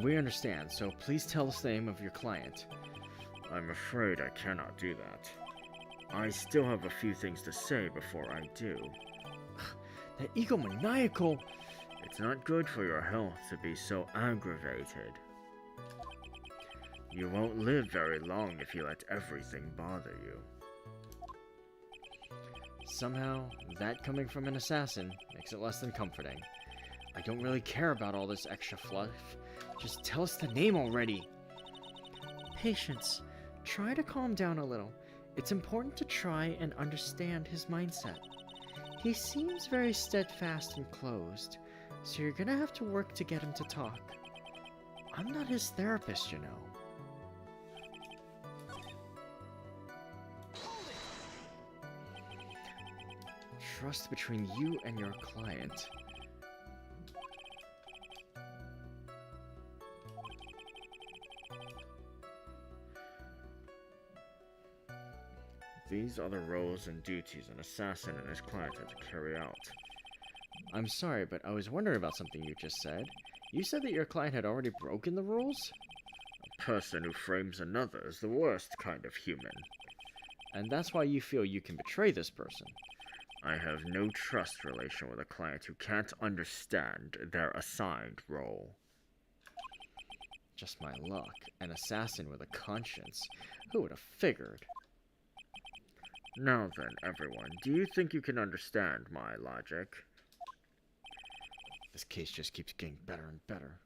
We understand, so please tell us the name of your client. I'm afraid I cannot do that. I still have a few things to say before I do. That egomaniacal... It's not good for your health to be so aggravated. You won't live very long if you let everything bother you. Somehow, that coming from an assassin makes it less than comforting. I don't really care about all this extra fluff. Just tell us the name already. Patience. Try to calm down a little. It's important to try and understand his mindset. He seems very steadfast and closed, so you're gonna have to work to get him to talk. I'm not his therapist, you know. trust between you and your client. These are the roles and duties an assassin and his client have to carry out. I'm sorry, but I was wondering about something you just said. You said that your client had already broken the rules? A person who frames another is the worst kind of human. And that's why you feel you can betray this person. I have no trust relation with a client who can't understand their assigned role. Just my luck. An assassin with a conscience. Who would have figured? Now then, everyone, do you think you can understand my logic? This case just keeps getting better and better.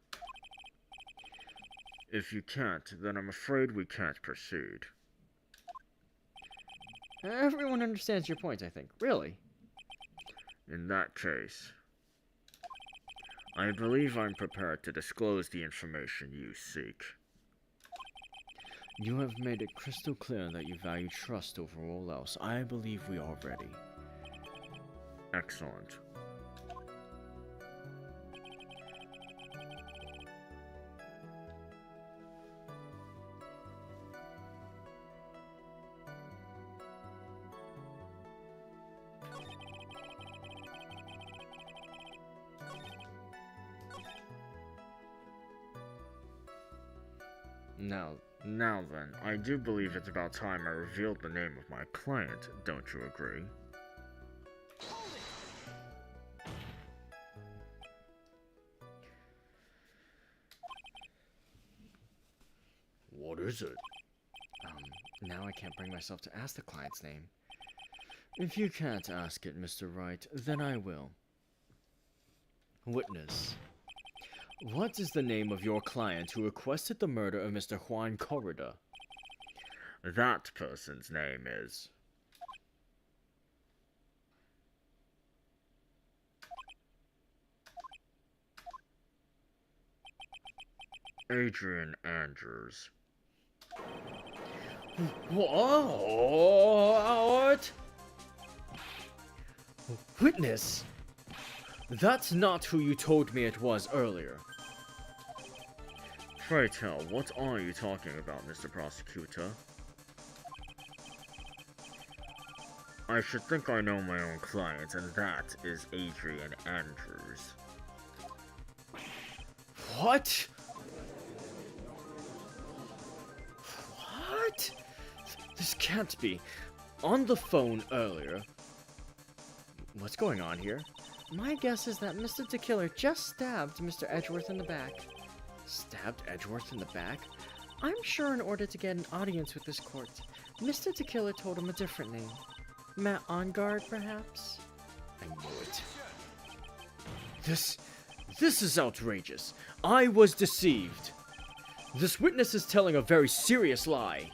If you can't, then I'm afraid we can't proceed. Everyone understands your point, I think. Really? In that case, I believe I'm prepared to disclose the information you seek. You have made it crystal clear that you value trust over all else. I believe we are ready. Excellent. Now then, I do believe it's about time I revealed the name of my client, don't you agree? What is it? Now I can't bring myself to ask the client's name. If you can't ask it, Mr. Wright, then I will. Witness. What is the name of your client who requested the murder of Mr. Juan Corrida? That person's name is... Adrian Andrews. What? Witness! That's not who you told me it was earlier. Pray tell, what are you talking about, Mr. Prosecutor? I should think I know my own client, and that is Adrian Andrews. What? What? This can't be. On the phone earlier. What's going on here? My guess is that Mr. DeKiller just stabbed Mr. Edgeworth in the back. Stabbed Edgeworth in the back? I'm sure in order to get an audience with this court, Mr. DeKiller told him a different name. Matt On Guard, perhaps? I knew it. This is outrageous. I was deceived. This witness is telling a very serious lie.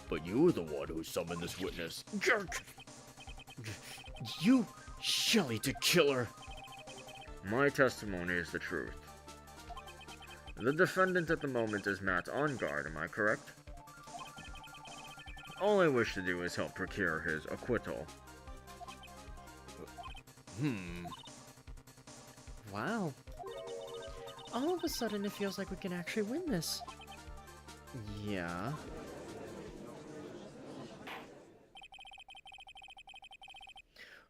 But you were the one who summoned this witness. Jerk! You Shelly DeKiller! My testimony is the truth. The defendant at the moment is Matt On Guard, am I correct? All I wish to do is help procure his acquittal. Wow. All of a sudden it feels like we can actually win this. Yeah.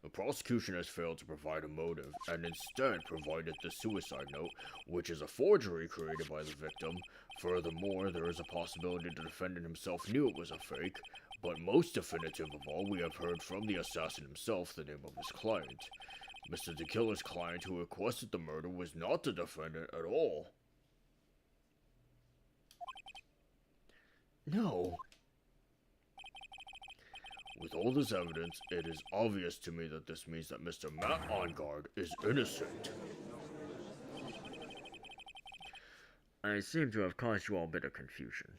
The prosecution has failed to provide a motive, and instead provided the suicide note, which is a forgery created by the victim. Furthermore, there is a possibility the defendant himself knew it was a fake, but most definitive of all, we have heard from the assassin himself the name of his client. Mr. DeKiller's client who requested the murder was not the defendant at all. No. With all this evidence, it is obvious to me that this means that Mr. Matt On Guard is innocent. I seem to have caused you all a bit of confusion.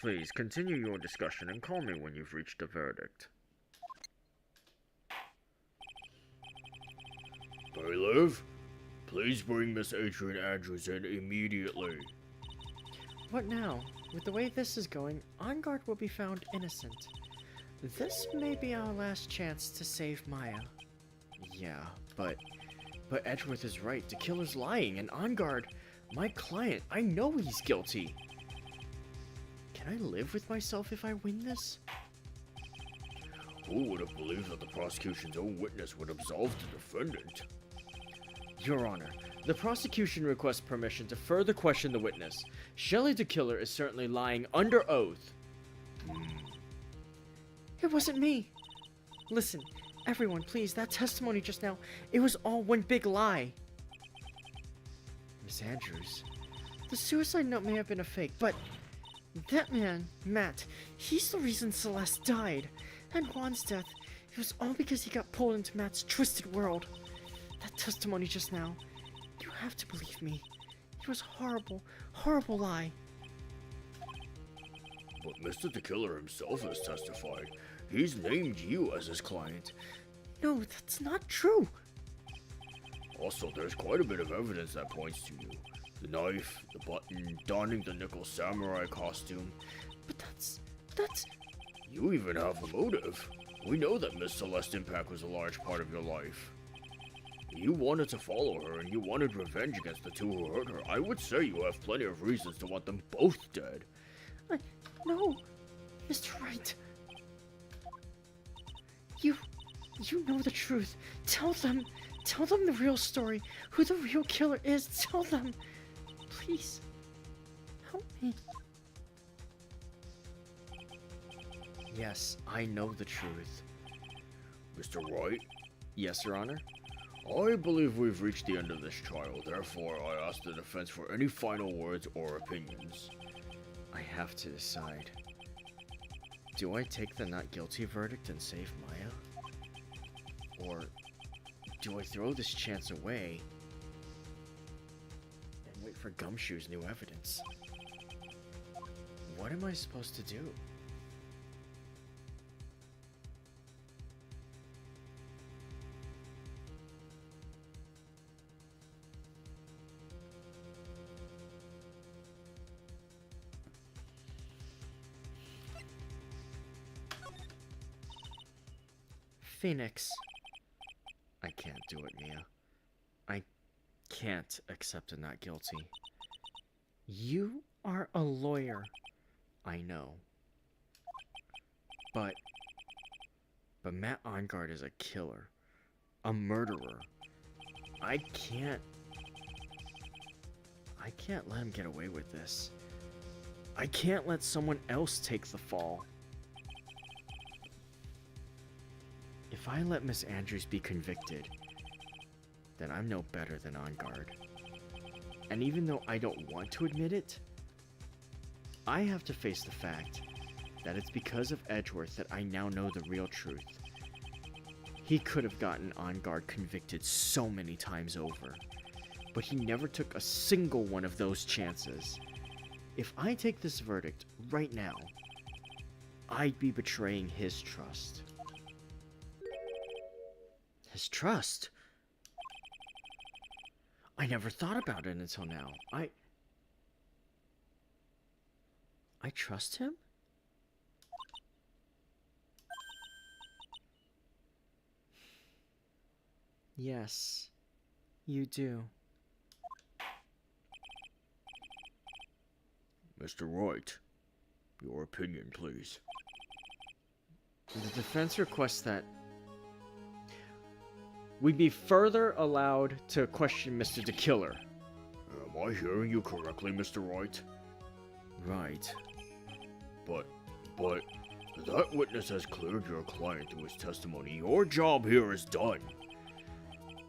Please continue your discussion and call me when you've reached a verdict. Bailiff, please bring Miss Adrian Andrews in immediately. What now? With the way this is going, On Guard will be found innocent. This may be our last chance to save Maya. Yeah, but Edgeworth is right. The killer's lying, and on guard, my client, I know he's guilty. Can I live with myself if I win this? Who would have believed that the prosecution's own witness would absolve the defendant? Your Honor, the prosecution requests permission to further question the witness. Shelley the killer is certainly lying under oath. It wasn't me. Listen, everyone, please, that testimony just now, it was all one big lie. Miss Andrews, The suicide note may have been a fake, but that man, Matt, he's the reason Celeste died. And Juan's death, it was all because he got pulled into Matt's twisted world. That testimony just now, you have to believe me. It was horrible, horrible lie. But Mr. the Killer himself has testified. He's named you as his client. No, that's not true. Also, there's quite a bit of evidence that points to you. The knife, the button, donning the nickel samurai costume. But that's... You even have a motive. We know that Miss Celeste Impact was a large part of your life. You wanted to follow her and you wanted revenge against the two who hurt her. I would say you have plenty of reasons to want them both dead. No, Mr. Wright. You know the truth. Tell them the real story. Who the real killer is. Tell them. Please, help me. yes, I know the truth. Mr. Wright, Yes, Your Honor? I believe we've reached the end of this trial. Therefore, I ask the defense for any final words or opinions. I have to decide. Do I take the not guilty verdict and save Maya? Or do I throw this chance away and wait for Gumshoe's new evidence? What am I supposed to do? Phoenix. I can't do it, Mia. I can't accept a not guilty. You are a lawyer. I know. But Matt Ongard is a killer. A murderer. I can't let him get away with this. I can't let someone else take the fall. If I let Miss Andrews be convicted, then I'm no better than Ongard. And even though I don't want to admit it, I have to face the fact that it's because of Edgeworth that I now know the real truth. He could have gotten Ongard convicted so many times over, but he never took a single one of those chances. If I take this verdict right now, I'd be betraying his trust. His trust? I never thought about it until now. I trust him? Yes, you do. Mr. Wright, your opinion, please. The defense requests that we be further allowed to question Mr. the Killer. Am I hearing you correctly, Mr. Wright? Right. But, that witness has cleared your client through his testimony. Your job here is done.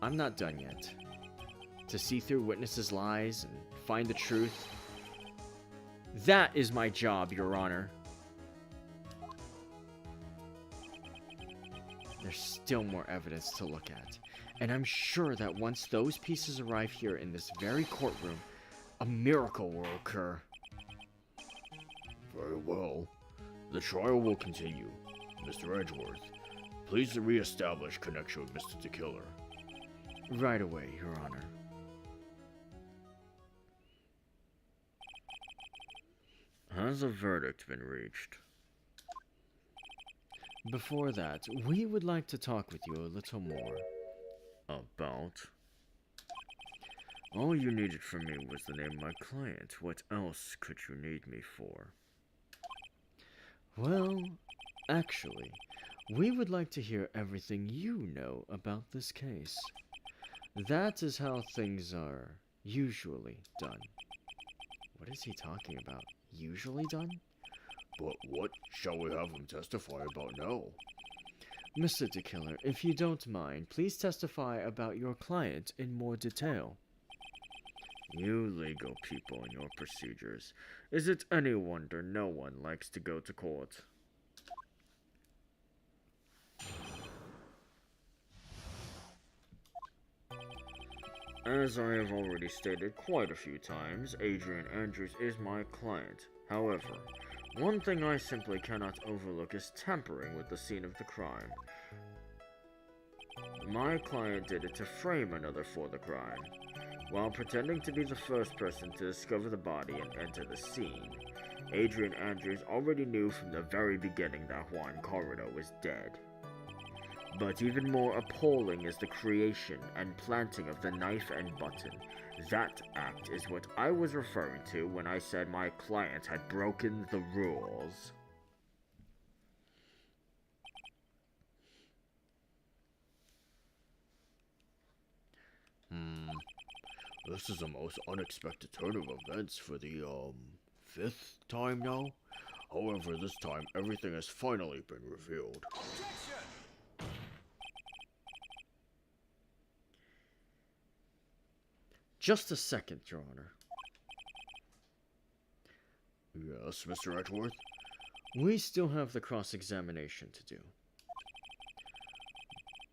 I'm not done yet. To see through witnesses' lies and find the truth, that is my job, Your Honor. There's still more evidence to look at, and I'm sure that once those pieces arrive here in this very courtroom, a miracle will occur. Very well. The trial will continue. Mr. Edgeworth, please re-establish connection with Mr. the Killer. Right away, Your Honor. Has a verdict been reached? Before that, we would like to talk with you a little more. About? All you needed from me was the name of my client. What else could you need me for? Well, actually, we would like to hear everything you know about this case. That is how things are usually done. What is he talking about? Usually done? But what shall we have him testify about now? Mr. DeKiller, if you don't mind, please testify about your client in more detail. You legal people and your procedures. Is it any wonder no one likes to go to court? As I have already stated quite a few times, Adrian Andrews is my client. However, one thing I simply cannot overlook is tampering with the scene of the crime. My client did it to frame another for the crime. While pretending to be the first person to discover the body and enter the scene, Adrian Andrews already knew from the very beginning that Juan Corrido was dead. But even more appalling is the creation and planting of the knife and button. That act is what I was referring to when I said my client had broken the rules. This is the most unexpected turn of events for the, 5th time now. However, this time, everything has finally been revealed. Just a second, Your Honor. Yes, Mr. Edgeworth? We still have the cross-examination to do.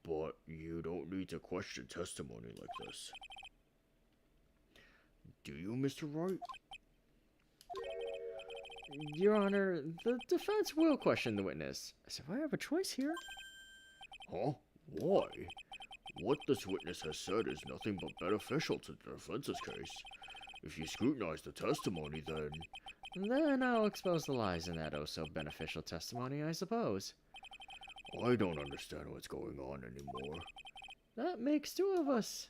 But you don't need to question testimony like this. Do you, Mr. Wright? Your Honor, the defense will question the witness. As if I have a choice here. Huh? Why? What this witness has said is nothing but beneficial to the defense's case. If you scrutinize the testimony, Then I'll expose the lies in that oh-so-beneficial testimony, I suppose. I don't understand what's going on anymore. That makes two of us.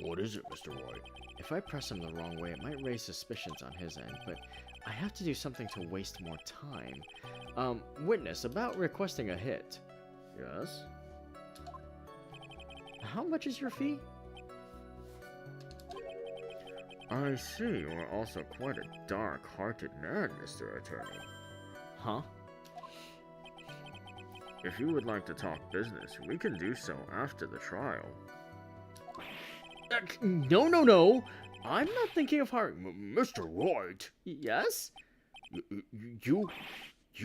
What is it, Mr. Wright? If I press him the wrong way, it might raise suspicions on his end, but I have to do something to waste more time. Witness, about requesting a hit. Yes? How much is your fee? I see you are also quite a dark-hearted man, Mr. Attorney. Huh? If you would like to talk business, we can do so after the trial. No! I'm not thinking of hiring... Mr. Wright! Yes? You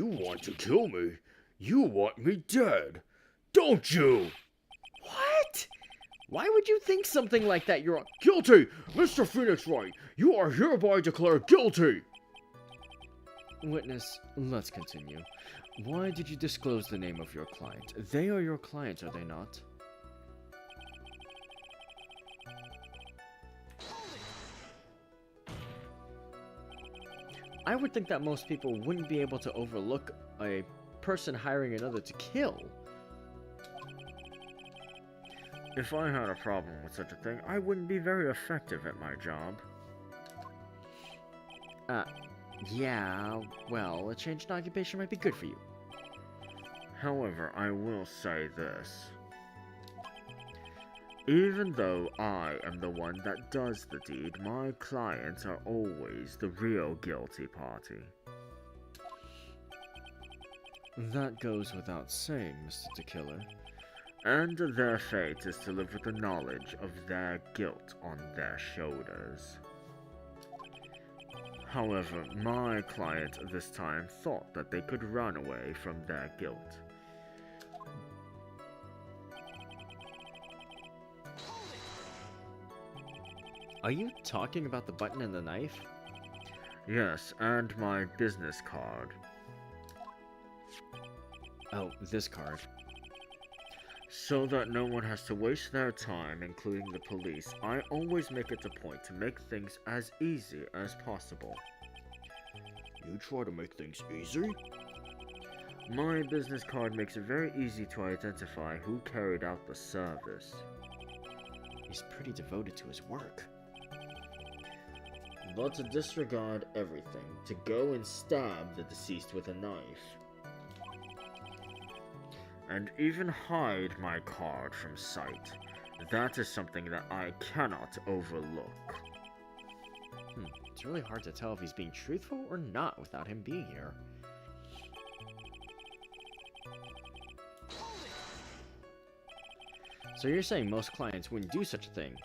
want to kill me? You want me dead, don't you? What? Why would you think something like that? You're guilty! Mr. Phoenix Wright, you are hereby declared guilty! Witness, let's continue. Why did you disclose the name of your client? They are your clients, are they not? I would think that most people wouldn't be able to overlook a person hiring another to kill. If I had a problem with such a thing, I wouldn't be very effective at my job. Yeah, well, a change in occupation might be good for you. However, I will say this. Even though I am the one that does the deed, my clients are always the real guilty party. That goes without saying, Mr. DeKiller. And their fate is to live with the knowledge of their guilt on their shoulders. However, my client this time thought that they could run away from their guilt. Are you talking about the button and the knife? Yes, and my business card. Oh, this card. So that no one has to waste their time, including the police, I always make it a point to make things as easy as possible. You try to make things easy? My business card makes it very easy to identify who carried out the service. He's pretty devoted to his work. But to disregard everything, to go and stab the deceased with a knife, and even hide my card from sight, that is something that I cannot overlook. It's really hard to tell if he's being truthful or not without him being here. So you're saying most clients wouldn't do such a thing?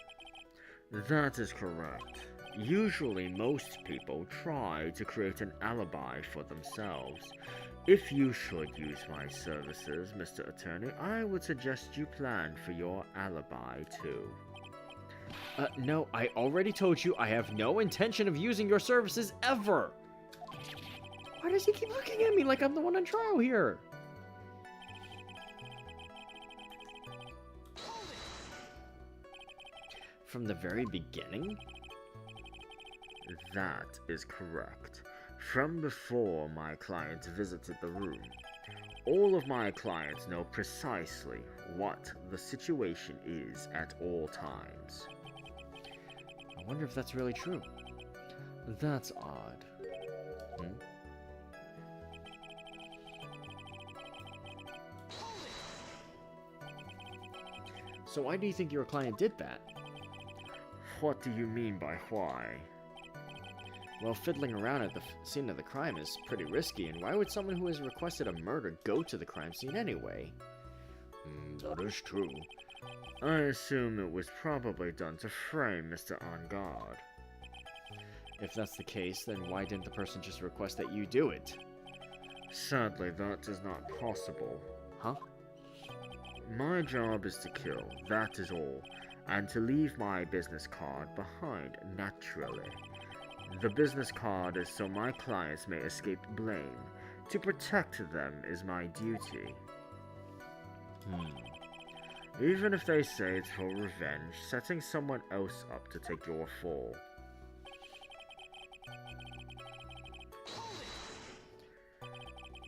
That is correct. Usually most people try to create an alibi for themselves. If you should use my services, Mr. Attorney, I would suggest you plan for your alibi too. No, I already told you I have no intention of using your services ever! Why does he keep looking at me like I'm the one on trial here? From the very beginning? That is correct. From before my client visited the room, all of my clients know precisely what the situation is at all times. I wonder if that's really true. That's odd. So why do you think your client did that? What do you mean by why? Well, fiddling around at the scene of the crime is pretty risky, and why would someone who has requested a murder go to the crime scene anyway? That is true. I assume it was probably done to frame Mr. On Guard. If that's the case, then why didn't the person just request that you do it? Sadly, that is not possible. Huh? My job is to kill, that is all, and to leave my business card behind, naturally. The business card is so my clients may escape blame. To protect them is my duty. Even if they say it's for revenge, setting someone else up to take your fall.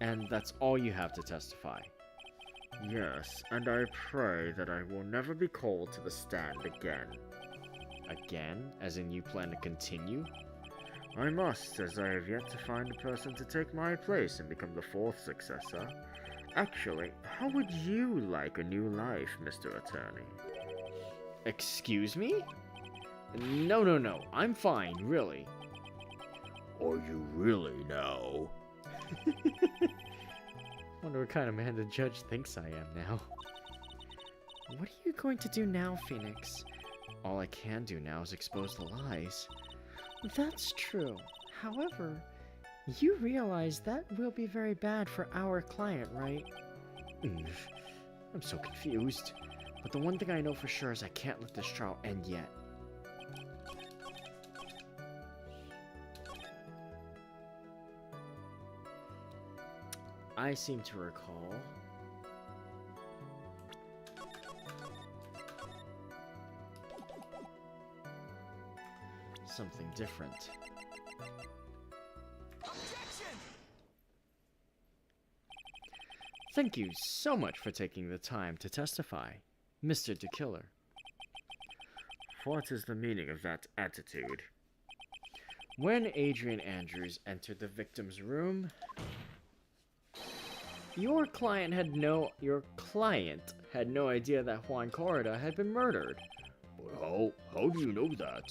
And that's all you have to testify? Yes, and I pray that I will never be called to the stand again. Again? As in you plan to continue? I must, as I have yet to find a person to take my place and become the fourth successor. Actually, how would you like a new life, Mr. Attorney? Excuse me? No. I'm fine, really. Are you really now? Wonder what kind of man the judge thinks I am now. What are you going to do now, Phoenix? All I can do now is expose the lies. That's true. However, you realize that will be very bad for our client, right? I'm so confused. But the one thing I know for sure is I can't let this trial end yet. I seem to recall something different. Objection! Thank you so much for taking the time to testify, Mr. DeKiller. What is the meaning of that attitude? When Adrian Andrews entered the victim's room, your client had no idea that Juan Corrida had been murdered. But how do you know that?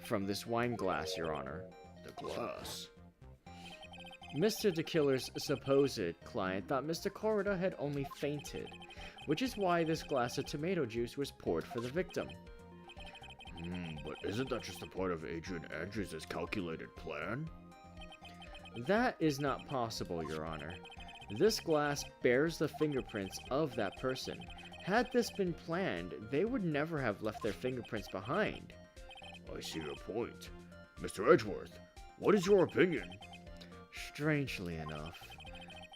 From this wine glass, Your Honor. The glass. Mr. DeKiller's supposed client thought Mr. Corrida had only fainted, which is why this glass of tomato juice was poured for the victim. But isn't that just a part of Adrian Andrews' calculated plan? That is not possible, Your Honor. This glass bears the fingerprints of that person. Had this been planned, they would never have left their fingerprints behind. I see your point. Mr. Edgeworth, what is your opinion? Strangely enough,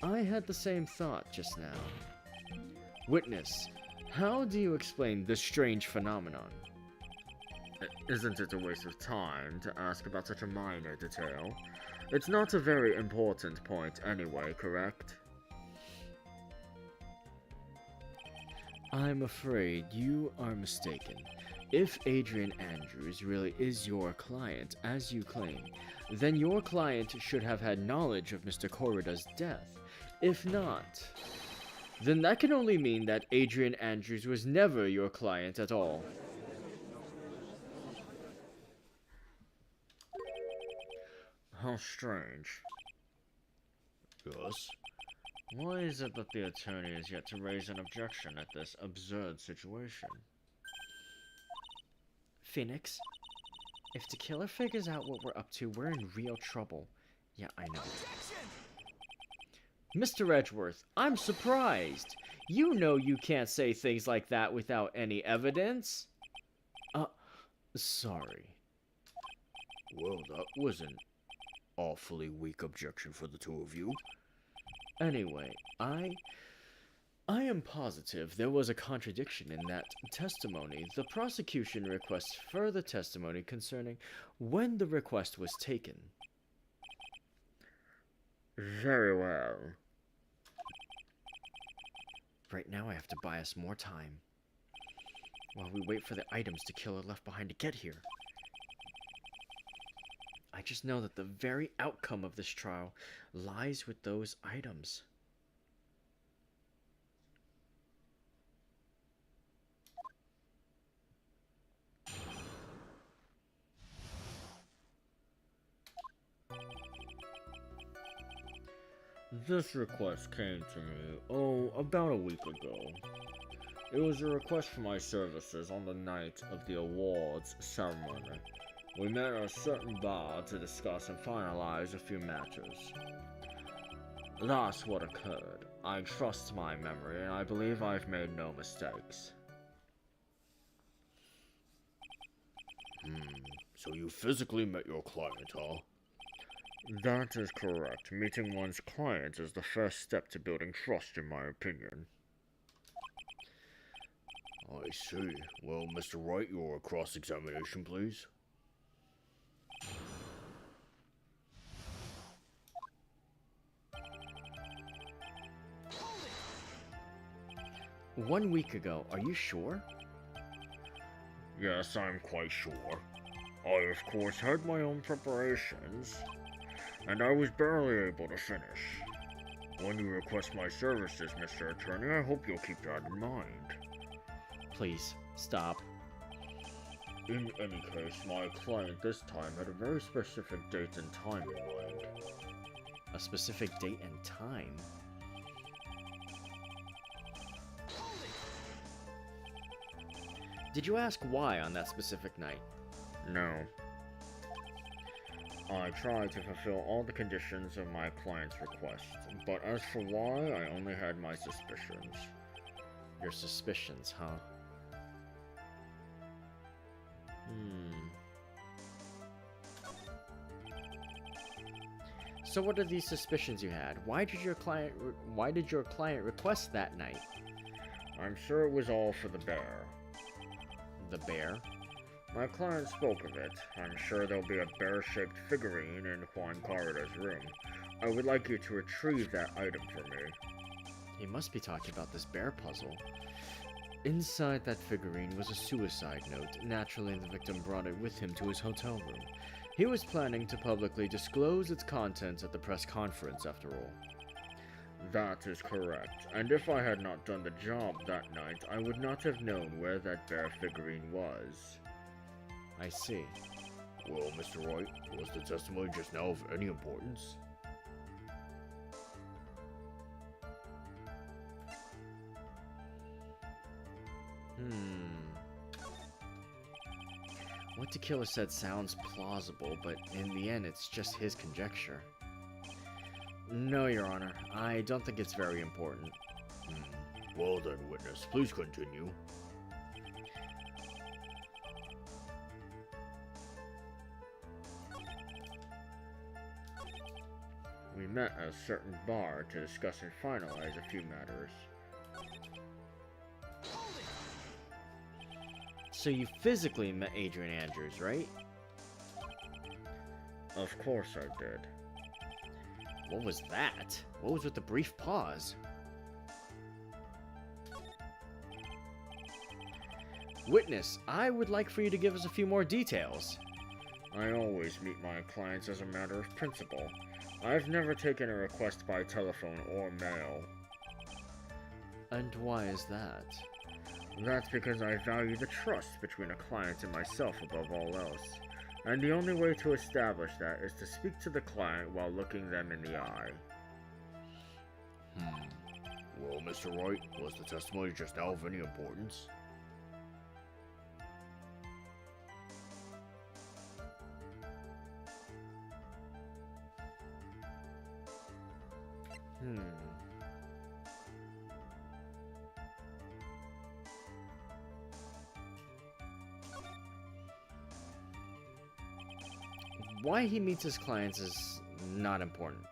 I had the same thought just now. Witness, How do you explain this strange phenomenon? Isn't it a waste of time to ask about such a minor detail? It's not a very important point anyway, correct? I'm afraid you are mistaken. If Adrian Andrews really is your client, as you claim, then your client should have had knowledge of Mr. Corrida's death. If not, then that can only mean that Adrian Andrews was never your client at all. How strange. Yes? Why is it that the attorney is yet to raise an objection at this absurd situation? Phoenix, if the killer figures out what we're up to, we're in real trouble. Yeah, I know. Mr. Edgeworth, I'm surprised. You know you can't say things like that without any evidence. Sorry. Well, that was an awfully weak objection for the two of you. Anyway, I am positive there was a contradiction in that testimony. The prosecution requests further testimony concerning when the request was taken. Very well. Right now I have to buy us more time, while we wait for the items the killer left behind to get here. I just know that the very outcome of this trial lies with those items. This request came to me, about a week ago. It was a request for my services on the night of the awards ceremony. We met at a certain bar to discuss and finalize a few matters. That's what occurred. I trust my memory, and I believe I've made no mistakes. So you physically met your client, huh? That is correct. Meeting one's client is the first step to building trust, in my opinion. I see. Well, Mr. Wright, your cross-examination, please. One week ago, are you sure? Yes, I'm quite sure. I, of course, had my own preparations, and I was barely able to finish. When you request my services, Mr. Attorney, I hope you'll keep that in mind. Please, stop. In any case, my client this time had a very specific date and time in mind. A specific date and time? Did you ask why on that specific night? No. I tried to fulfill all the conditions of my client's request, but as for why, I only had my suspicions. Your suspicions, huh? So what are these suspicions you had? Why did your client request that night? I'm sure it was all for the bear. The bear? My client spoke of it. I'm sure there'll be a bear-shaped figurine in Juan Corrida's room. I would like you to retrieve that item for me. He must be talking about this bear puzzle. Inside that figurine was a suicide note. Naturally, the victim brought it with him to his hotel room. He was planning to publicly disclose its contents at the press conference, after all. That is correct, and if I had not done the job that night, I would not have known where that bear figurine was. I see. Well, Mr. Wright, was the testimony just now of any importance? What the killer said sounds plausible, but in the end, it's just his conjecture. No, Your Honor. I don't think it's very important. Well then, witness, please continue. We met at a certain bar to discuss and finalize a few matters. So you physically met Adrian Andrews, right? Of course I did. What was that? What was with the brief pause? Witness, I would like for you to give us a few more details. I always meet my clients as a matter of principle. I've never taken a request by telephone or mail. And why is that? That's because I value the trust between a client and myself above all else. And the only way to establish that is to speak to the client while looking them in the eye. Well, Mr. Wright, was the testimony just now of any importance? Why he meets his clients is not important,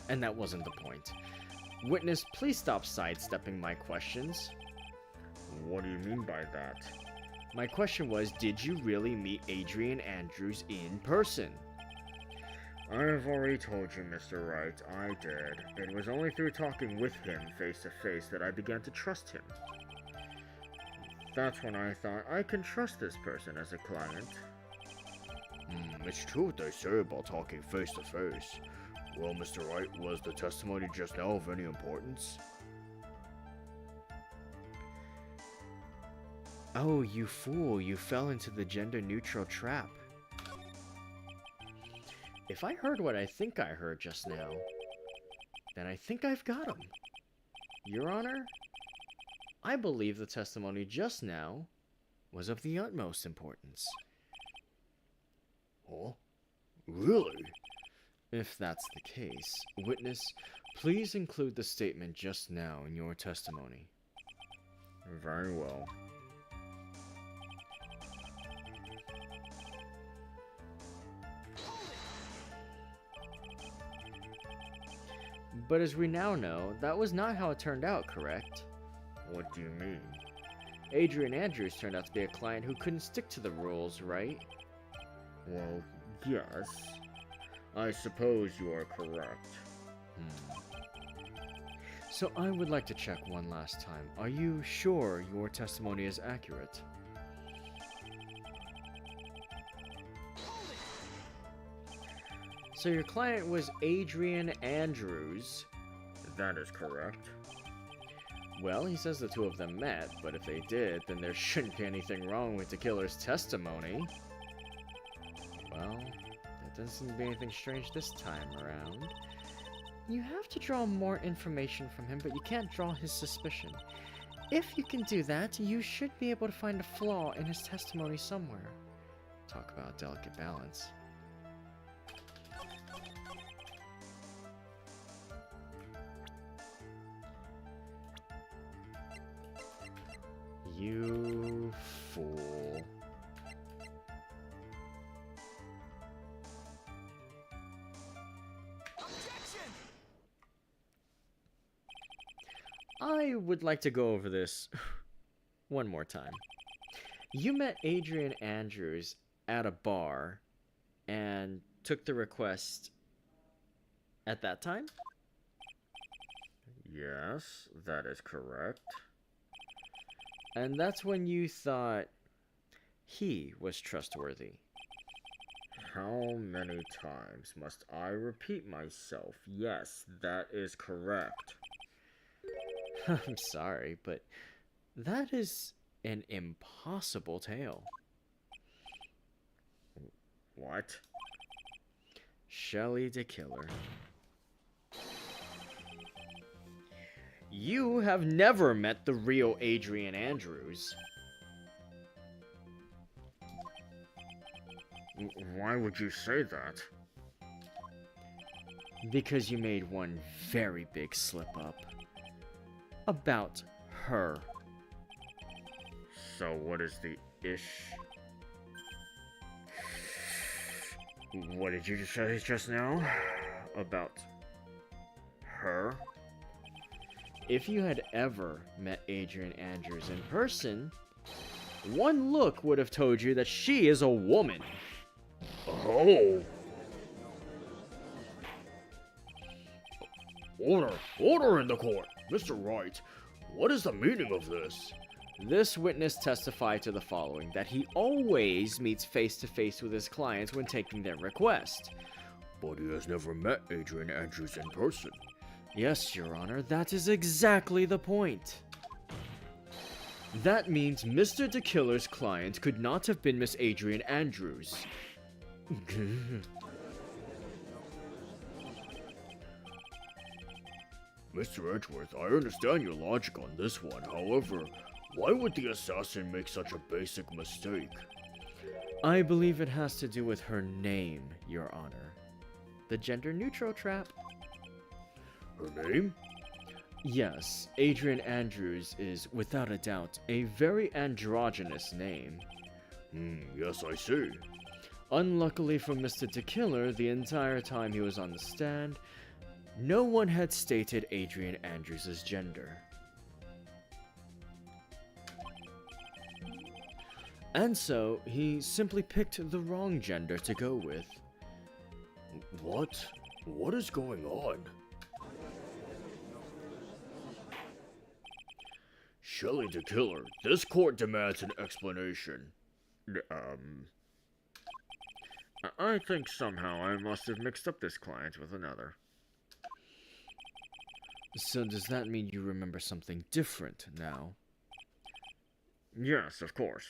and that wasn't the point. Witness, please stop sidestepping my questions. What do you mean by that? My question was, did you really meet Adrian Andrews in person? I've already told you, Mr. Wright, I did. It was only through talking with him face to face that I began to trust him. That's when I thought I can trust this person as a client. It's true what they say about talking face to face. Well, Mr. Wright, was the testimony just now of any importance? Oh, you fool, you fell into the gender-neutral trap. If I heard what I think I heard just now, then I think I've got him. Your Honor, I believe the testimony just now was of the utmost importance. Huh? Really? If that's the case, witness, please include the statement just now in your testimony. Very well. But as we now know, that was not how it turned out, correct? What do you mean? Adrian Andrews turned out to be a client who couldn't stick to the rules, right? Well, yes. I suppose you are correct. So I would like to check one last time. Are you sure your testimony is accurate? So your client was Adrian Andrews. That is correct. Well, he says the two of them met, but if they did, then there shouldn't be anything wrong with the killer's testimony. Well, there doesn't seem to be anything strange this time around. You have to draw more information from him, but you can't draw his suspicion. If you can do that, you should be able to find a flaw in his testimony somewhere. Talk about a delicate balance. You fool. I would like to go over this one more time. You met Adrian Andrews at a bar and took the request at that time? Yes, that is correct. And that's when you thought he was trustworthy. How many times must I repeat myself? Yes, that is correct. I'm sorry, but that is an impossible tale. What? Shelley the Killer. You have never met the real Adrian Andrews. Why would you say that? Because you made one very big slip-up. About her. So what is the ish? What did you say just now? About her? If you had ever met Adrian Andrews in person, One look would have told you that she is a woman. Oh! Order! Order in the court! Mr. Wright, what is the meaning of this? This witness testified to the following, that he always meets face-to-face with his clients when taking their request. But he has never met Adrian Andrews in person. Yes, Your Honor, that is exactly the point. That means Mr. DeKiller's client could not have been Miss Adrian Andrews. Mr. Edgeworth, I understand your logic on this one. However, why would the assassin make such a basic mistake? I believe it has to do with her name, Your Honor. The gender-neutral trap. Her name? Yes, Adrian Andrews is, without a doubt, a very androgynous name. Yes, I see. Unluckily for Mr. DeKiller, the entire time he was on the stand, no one had stated Adrian Andrews' gender. And so, he simply picked the wrong gender to go with. What? What is going on? Shelley DeKiller, this court demands an explanation. I think somehow I must have mixed up this client with another. So does that mean you remember something different now? Yes, of course.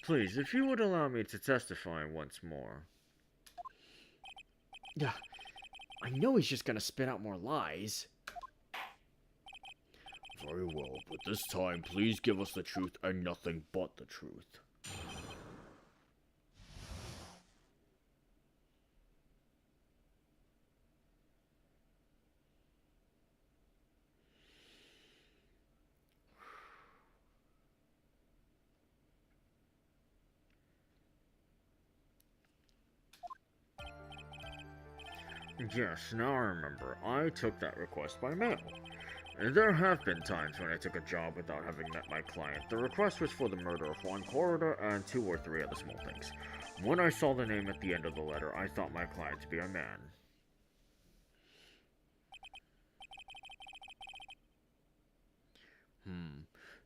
Please, if you would allow me to testify once more. Yeah, I know he's just gonna spit out more lies. Very well, but this time, please give us the truth and nothing but the truth. Yes, now I remember. I took that request by mail. There have been times when I took a job without having met my client. The request was for the murder of one corridor and 2 or 3 other small things. When I saw the name at the end of the letter, I thought my client to be a man.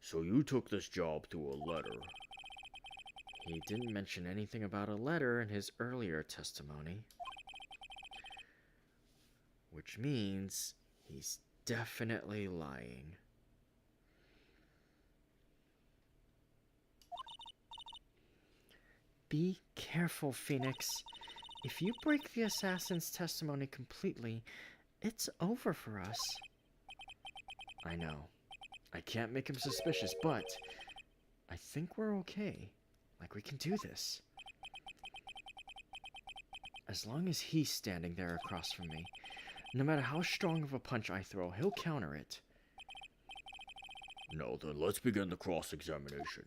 So you took this job through a letter. He didn't mention anything about a letter in his earlier testimony. Which means he's definitely lying. Be careful, Phoenix. If you break the assassin's testimony completely, it's over for us. I know. I can't make him suspicious, but I think we're okay. Like, we can do this. As long as he's standing there across from me, no matter how strong of a punch I throw, he'll counter it. No, then let's begin the cross-examination.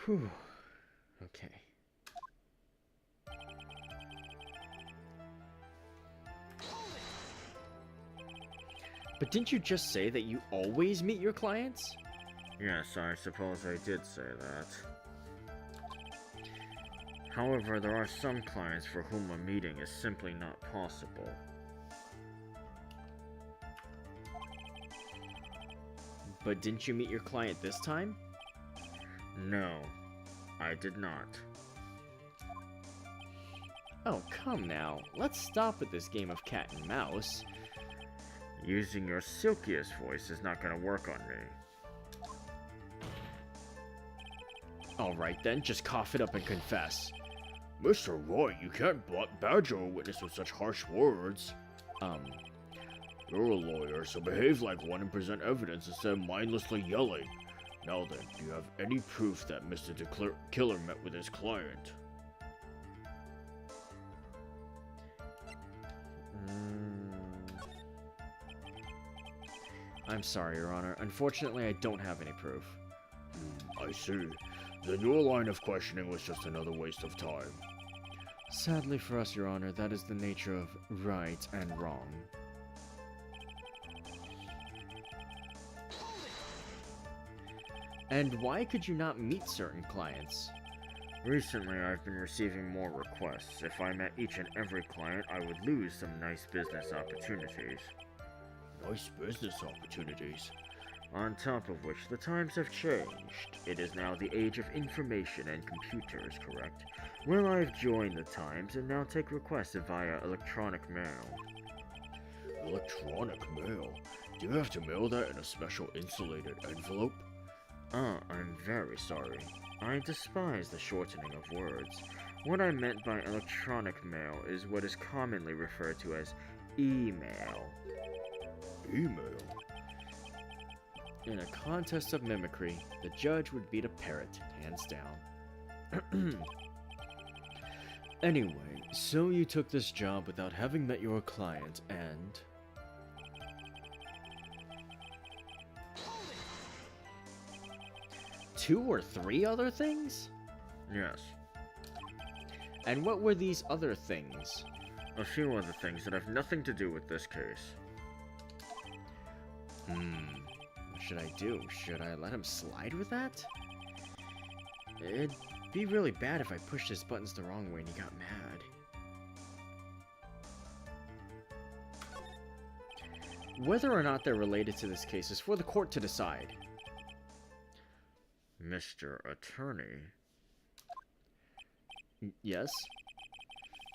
Whew. Okay. But didn't you just say that you always meet your clients? Yes, I suppose I did say that. However, there are some clients for whom a meeting is simply not possible. But didn't you meet your client this time? No, I did not. Oh, come now. Let's stop with this game of cat and mouse. Using your silkiest voice is not gonna work on me. Alright then, just cough it up and confess. Mr. Roy, you can't badger a witness with such harsh words. You're a lawyer, so behave like one and present evidence instead of mindlessly yelling. Now then, do you have any proof that Mr. DeKiller met with his client? I'm sorry, Your Honor. Unfortunately, I don't have any proof. I see. Then your line of questioning was just another waste of time. Sadly for us, Your Honor, that is the nature of right and wrong. And why could you not meet certain clients? Recently, I've been receiving more requests. If I met each and every client, I would lose some nice business opportunities. Nice business opportunities. On top of which, the times have changed. It is now the age of information and computers, correct? Well, I've joined the times and now take requests via electronic mail. Electronic mail? Do you have to mail that in a special insulated envelope? I'm very sorry. I despise the shortening of words. What I meant by electronic mail is what is commonly referred to as email. Email? In a contest of mimicry, the judge would beat a parrot, hands down. Anyway, so you took this job without having met your client, and... two or three other things? Yes. And what were these other things? A few other things that have nothing to do with this case. What should I do? Should I let him slide with that? It'd be really bad if I pushed his buttons the wrong way and he got mad. Whether or not they're related to this case is for the court to decide. Mr. Attorney. Yes?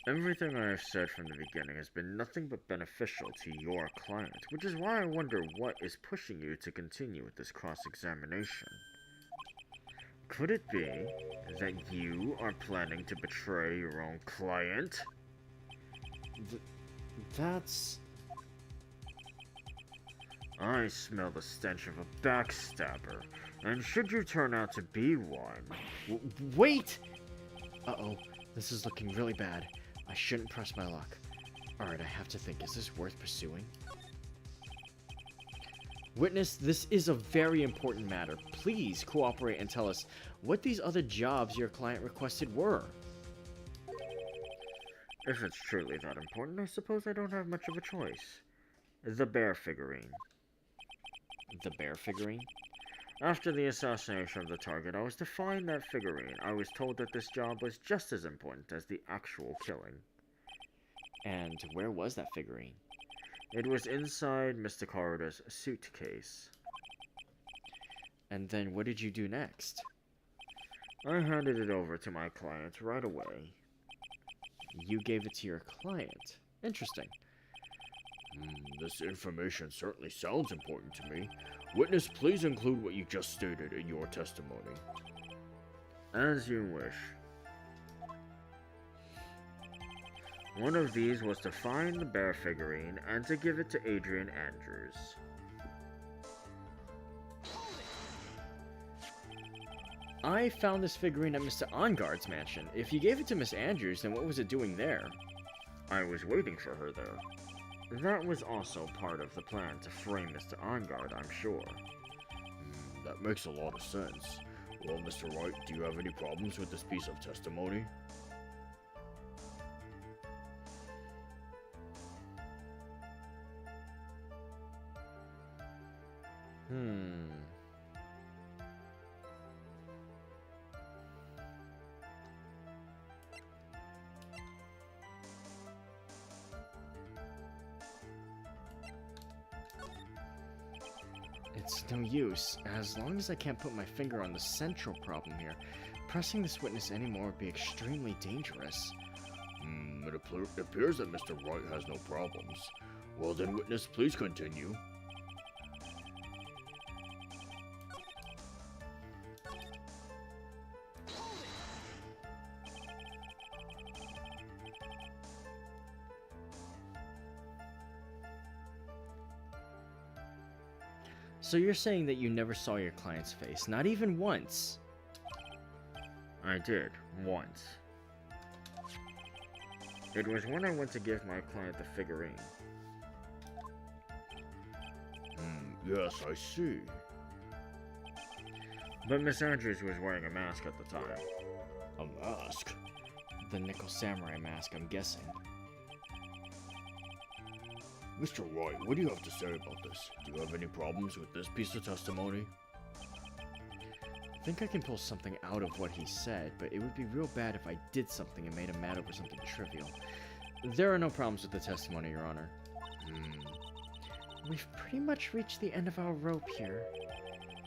Everything I have said from the beginning has been nothing but beneficial to your client, which is why I wonder what is pushing you to continue with this cross-examination. Could it be that you are planning to betray your own client? That's... I smell the stench of a backstabber, and should you turn out to be one... Wait! Uh-oh, this is looking really bad. I shouldn't press my luck. Alright, I have to think, is this worth pursuing? Witness, this is a very important matter. Please cooperate and tell us what these other jobs your client requested were. If it's truly that important, I suppose I don't have much of a choice. The bear figurine. The bear figurine? After the assassination of the target, I was to find that figurine. I was told that this job was just as important as the actual killing. And where was that figurine? It was inside Mr. Corrida's suitcase. And then what did you do next? I handed it over to my client right away. You gave it to your client. Interesting. This information certainly sounds important to me. Witness, please include what you just stated in your testimony. As you wish. One of these was to find the bear figurine and to give it to Adrian Andrews. I found this figurine at Mr. Onguard's mansion. If you gave it to Miss Andrews, then what was it doing there? I was waiting for her there. That was also part of the plan to frame Mr. Onguard, I'm sure. That makes a lot of sense. Well, Mr. Wright, do you have any problems with this piece of testimony? It's no use. As long as I can't put my finger on the central problem here, pressing this witness anymore would be extremely dangerous. It appears that Mr. Wright has no problems. Well then, witness, please continue. So you're saying that you never saw your client's face, not even once? I did, once. It was when I went to give my client the figurine. Yes, I see. But Miss Andrews was wearing a mask at the time. A mask? The nickel samurai mask, I'm guessing. Mr. Wright, what do you have to say about this? Do you have any problems with this piece of testimony? I think I can pull something out of what he said, but it would be real bad if I did something and made him mad over something trivial. There are no problems with the testimony, Your Honor. We've pretty much reached the end of our rope here.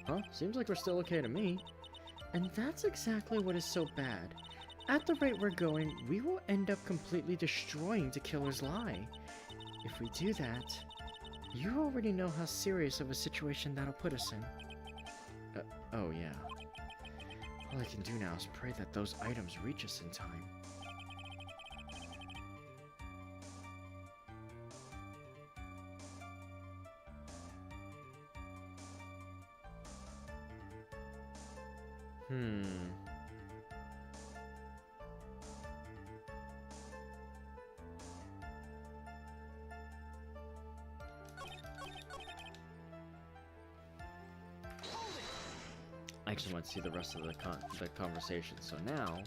Huh? Seems like we're still okay to me. And that's exactly what is so bad. At the rate we're going, we will end up completely destroying the killer's lie. If we do that, you already know how serious of a situation that'll put us in. Oh yeah. All I can do now is pray that those items reach us in time. I just want to see the rest of the conversation, so now...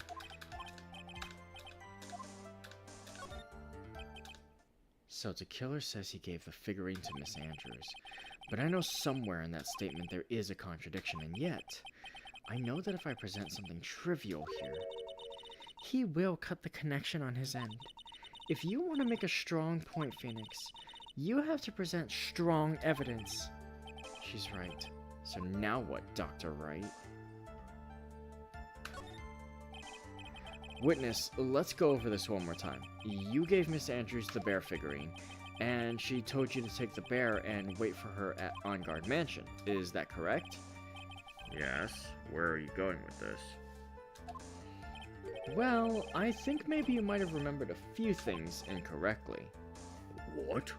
So the killer says he gave the figurine to Miss Andrews, but I know somewhere in that statement there is a contradiction, and yet, I know that if I present something trivial here, he will cut the connection on his end. If you want to make a strong point, Phoenix, you have to present strong evidence. She's right. So now what, Dr. Wright? Witness, let's go over this one more time. You gave Miss Andrews the bear figurine, and she told you to take the bear and wait for her at On Guard Mansion. Is that correct? Yes. Where are you going with this? Well, I think maybe you might have remembered a few things incorrectly. What?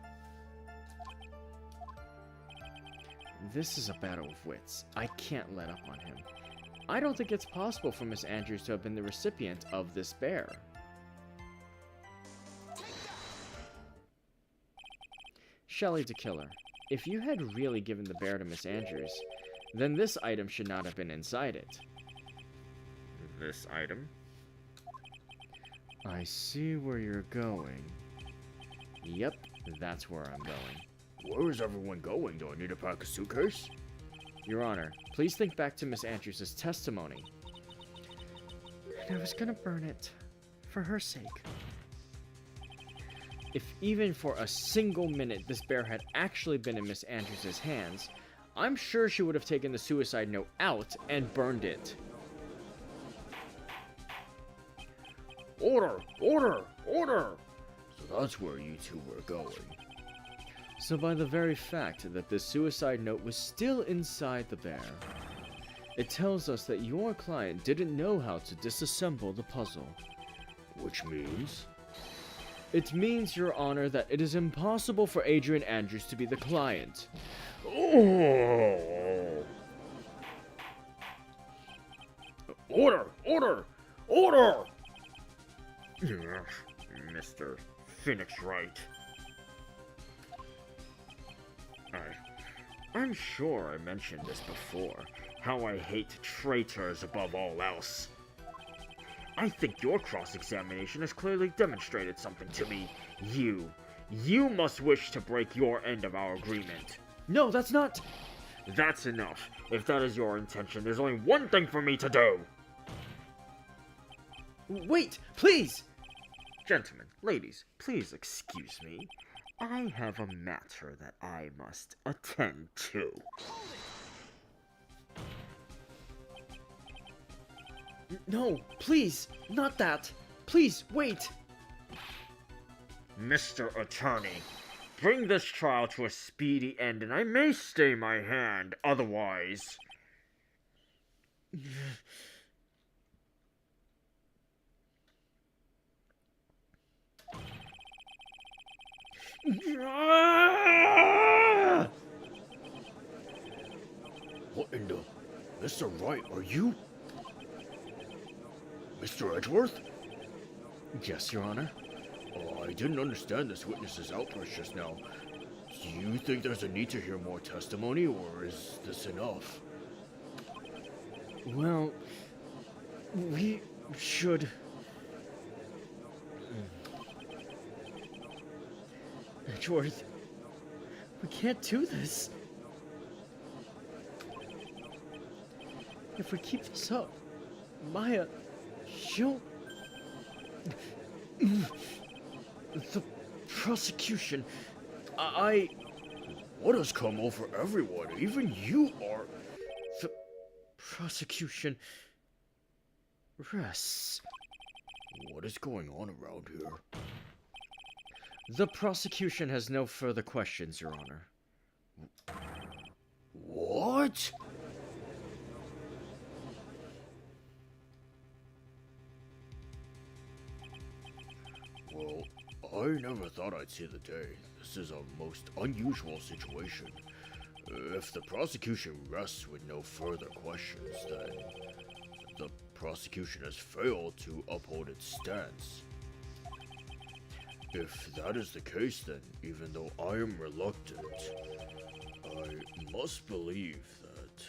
This is a battle of wits. I can't let up on him. I don't think it's possible for Miss Andrews to have been the recipient of this bear. Shelley the killer, if you had really given the bear to Miss Andrews, then this item should not have been inside it. This item? I see where you're going. Yep, that's where I'm going. Where is everyone going? Do I need to pack a suitcase? Your Honor, please think back to Miss Andrews' testimony. And I was gonna burn it, for her sake. If even for a single minute this bear had actually been in Miss Andrews' hands, I'm sure she would have taken the suicide note out and burned it. Order! Order! Order! So that's where you two were going. So by the very fact that this suicide note was still inside the bear, it tells us that your client didn't know how to disassemble the puzzle. Which means? It means, Your Honor, that it is impossible for Adrian Andrews to be the client. Oh! Order! Order! Order! Mr. Phoenix Wright. I'm sure I mentioned this before, how I hate traitors above all else. I think your cross-examination has clearly demonstrated something to me. You must wish to break your end of our agreement. No, that's not... That's enough. If that is your intention, there's only one thing for me to do. Wait, please! Gentlemen, ladies, please excuse me. I have a matter that I must attend to. No, please, not that. Please, wait. Mr. Attorney, bring this trial to a speedy end and I may stay my hand, otherwise... What in the... Mr. Wright, are you... Mr. Edgeworth? Yes, Your Honor. Oh, I didn't understand this witness's outburst just now. Do you think there's a need to hear more testimony, or is this enough? Well, we should... Edgeworth, we can't do this. If we keep this up, Maya, she'll... The prosecution... What has come over everyone? Even you are... The prosecution... rests. What is going on around here? The prosecution has no further questions, Your Honor. What? Well, I never thought I'd see the day. This is a most unusual situation. If the prosecution rests with no further questions, then the prosecution has failed to uphold its stance. If that is the case, then even though I am reluctant, I must believe that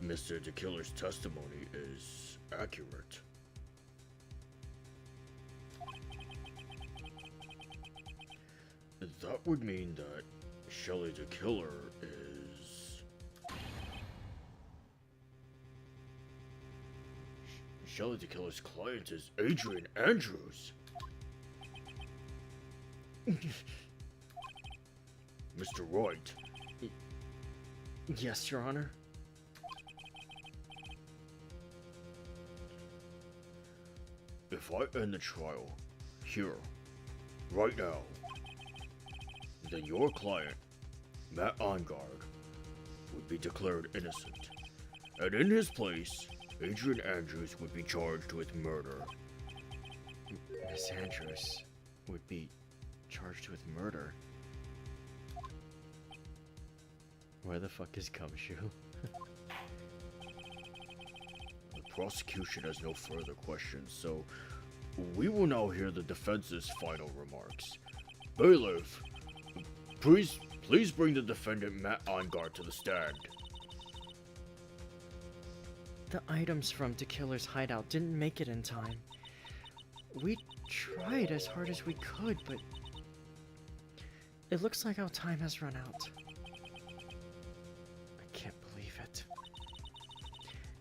Mr. DeKiller's testimony is accurate. That would mean that Shelley DeKiller is... Shelley DeKiller's client is Adrian Andrews. Mr. Wright. Yes, Your Honor. If I end the trial here, right now, then your client, Matt Ongard, would be declared innocent. And in his place, Adrian Andrews would be charged with murder. Miss Andrews would be charged with murder. Where the fuck is Gumshoe? The prosecution has no further questions, so we will now hear the defense's final remarks. Bailiff, please bring the defendant Matt Ongard to the stand. The items from DeKiller's hideout didn't make it in time. We tried as hard as we could, but it looks like our time has run out. I can't believe it.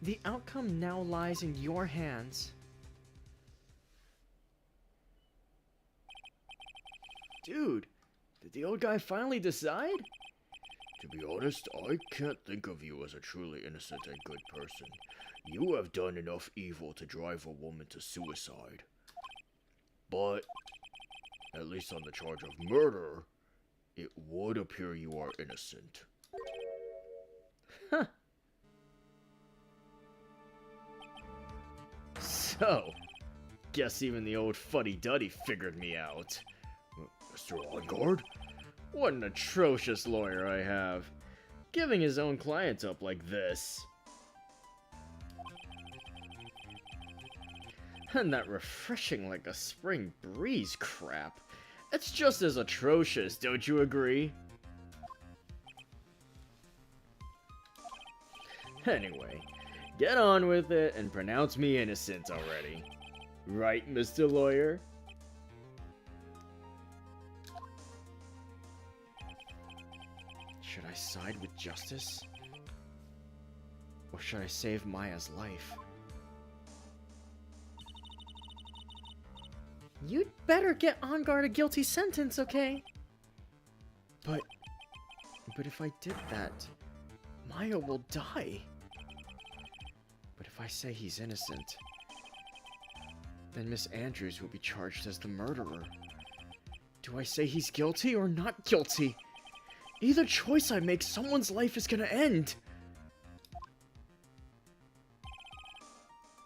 The outcome now lies in your hands. Dude, did the old guy finally decide? To be honest, I can't think of you as a truly innocent and good person. You have done enough evil to drive a woman to suicide. But, at least on the charge of murder, it would appear you are innocent. Huh. So, guess even the old fuddy-duddy figured me out. Mr. Ongard? What an atrocious lawyer I have. Giving his own clients up like this. And that refreshing like a spring breeze crap. It's just as atrocious, don't you agree? Anyway, get on with it and pronounce me innocent already. Right, Mr. Lawyer? Should I side with justice? Or should I save Maya's life? You'd better get Ongard a guilty sentence, okay? But if I did that, Maya will die. But if I say he's innocent, then Miss Andrews will be charged as the murderer. Do I say he's guilty or not guilty? Either choice I make, someone's life is gonna end.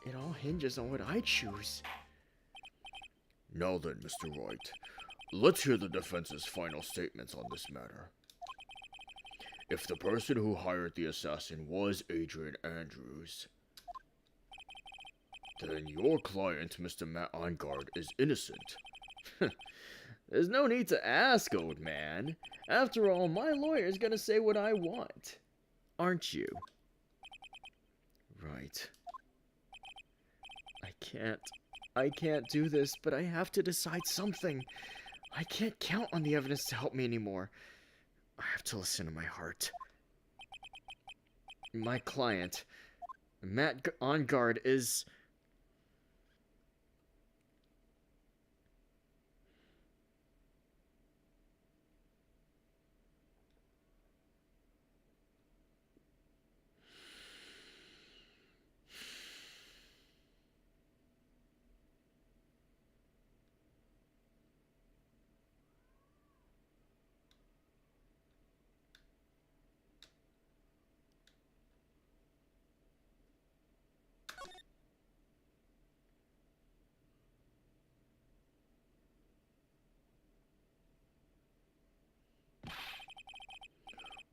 It all hinges on what I choose. Now then, Mr. Wright, let's hear the defense's final statements on this matter. If the person who hired the assassin was Adrian Andrews, then your client, Mr. Matt Ongard, is innocent. There's no need to ask, old man. After all, my lawyer's gonna say what I want. Aren't you? Right. I can't do this, but I have to decide something. I can't count on the evidence to help me anymore. I have to listen to my heart. My client, Matt on guard, is...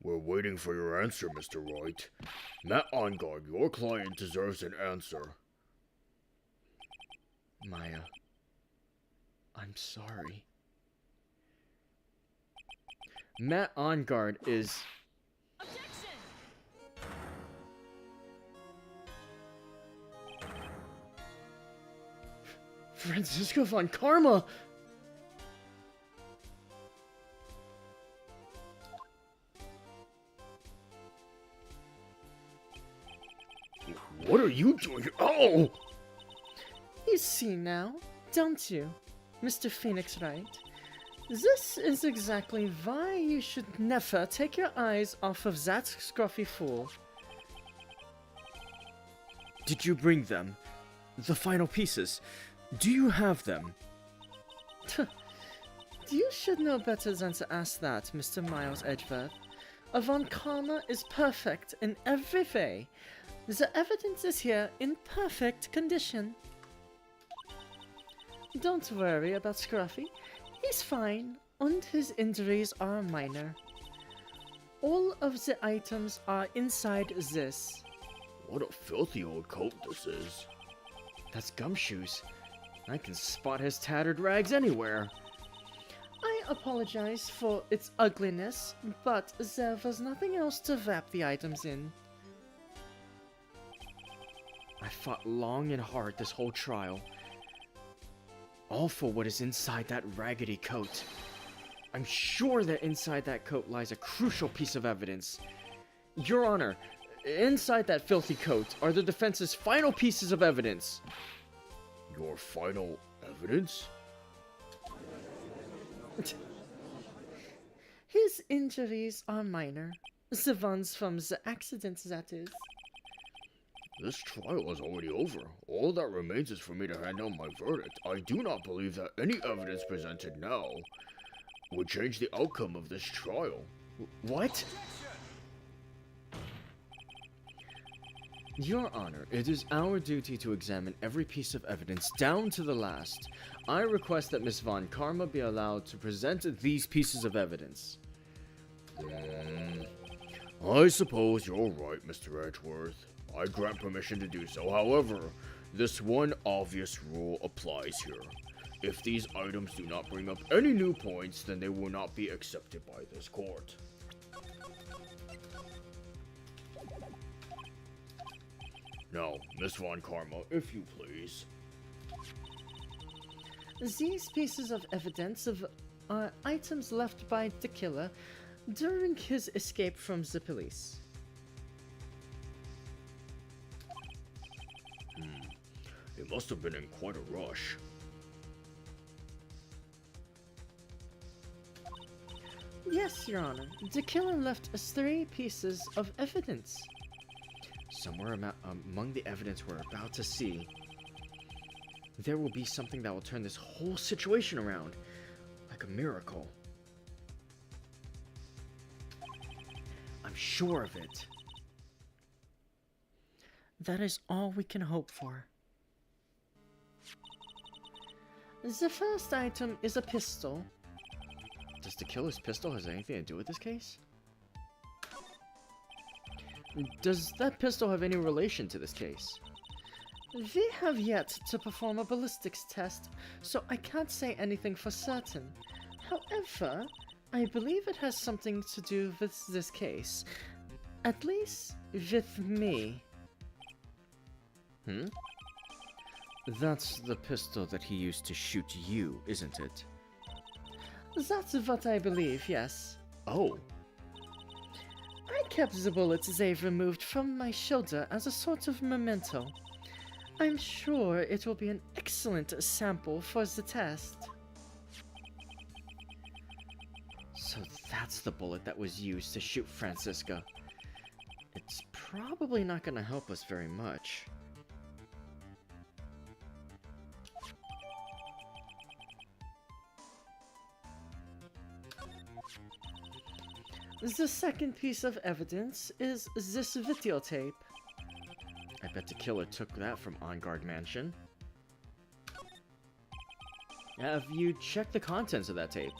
We're waiting for your answer, Mr. Wright. Matt on guard, your client deserves an answer. Maya, I'm sorry. Matt on guard is... Francisco von Karma! What are you doing? Oh! You see now, don't you, Mr. Phoenix Wright? This is exactly why you should never take your eyes off of that scruffy fool. Did you bring them? The final pieces? Do you have them? You should know better than to ask that, Mr. Miles Edgeworth. Von Karma is perfect in every way. The evidence is here in perfect condition. Don't worry about Scruffy. He's fine, and his injuries are minor. All of the items are inside this. What a filthy old coat this is. That's Gumshoes. I can spot his tattered rags anywhere. I apologize for its ugliness, but there was nothing else to wrap the items in. I fought long and hard this whole trial. All for what is inside that raggedy coat. I'm sure that inside that coat lies a crucial piece of evidence. Your Honor, inside that filthy coat are the defense's final pieces of evidence. Your final evidence? His injuries are minor. The ones from the accident, that is. This trial is already over. All that remains is for me to hand down my verdict. I do not believe that any evidence presented now would change the outcome of this trial. What? Your Honor, it is our duty to examine every piece of evidence down to the last. I request that Miss Von Karma be allowed to present these pieces of evidence. I suppose you're right, Mr. Edgeworth. I grant permission to do so. However, this one obvious rule applies here. If these items do not bring up any new points, then they will not be accepted by this court. Now, Miss Von Karma, if you please. These pieces of evidence are items left by the killer during his escape from the police. It must have been in quite a rush. Yes, Your Honor. The killer left us 3 pieces of evidence. Somewhere among the evidence we're about to see, there will be something that will turn this whole situation around, like a miracle. I'm sure of it. That is all we can hope for. The first item is a pistol. Does the killer's pistol have anything to do with this case? Does that pistol have any relation to this case? We have yet to perform a ballistics test, so I can't say anything for certain. However, I believe it has something to do with this case. At least, with me. Hmm? That's the pistol that he used to shoot you, isn't it? That's what I believe, yes. Oh, I kept the bullets they've removed from my shoulder as a sort of memento. I'm sure it will be an excellent sample for the test. so that's the bullet that was used to shoot Francisca. It's probably not gonna help us very much. The second piece of evidence is this videotape. I bet the killer took that from On Guard Mansion. Have you checked the contents of that tape?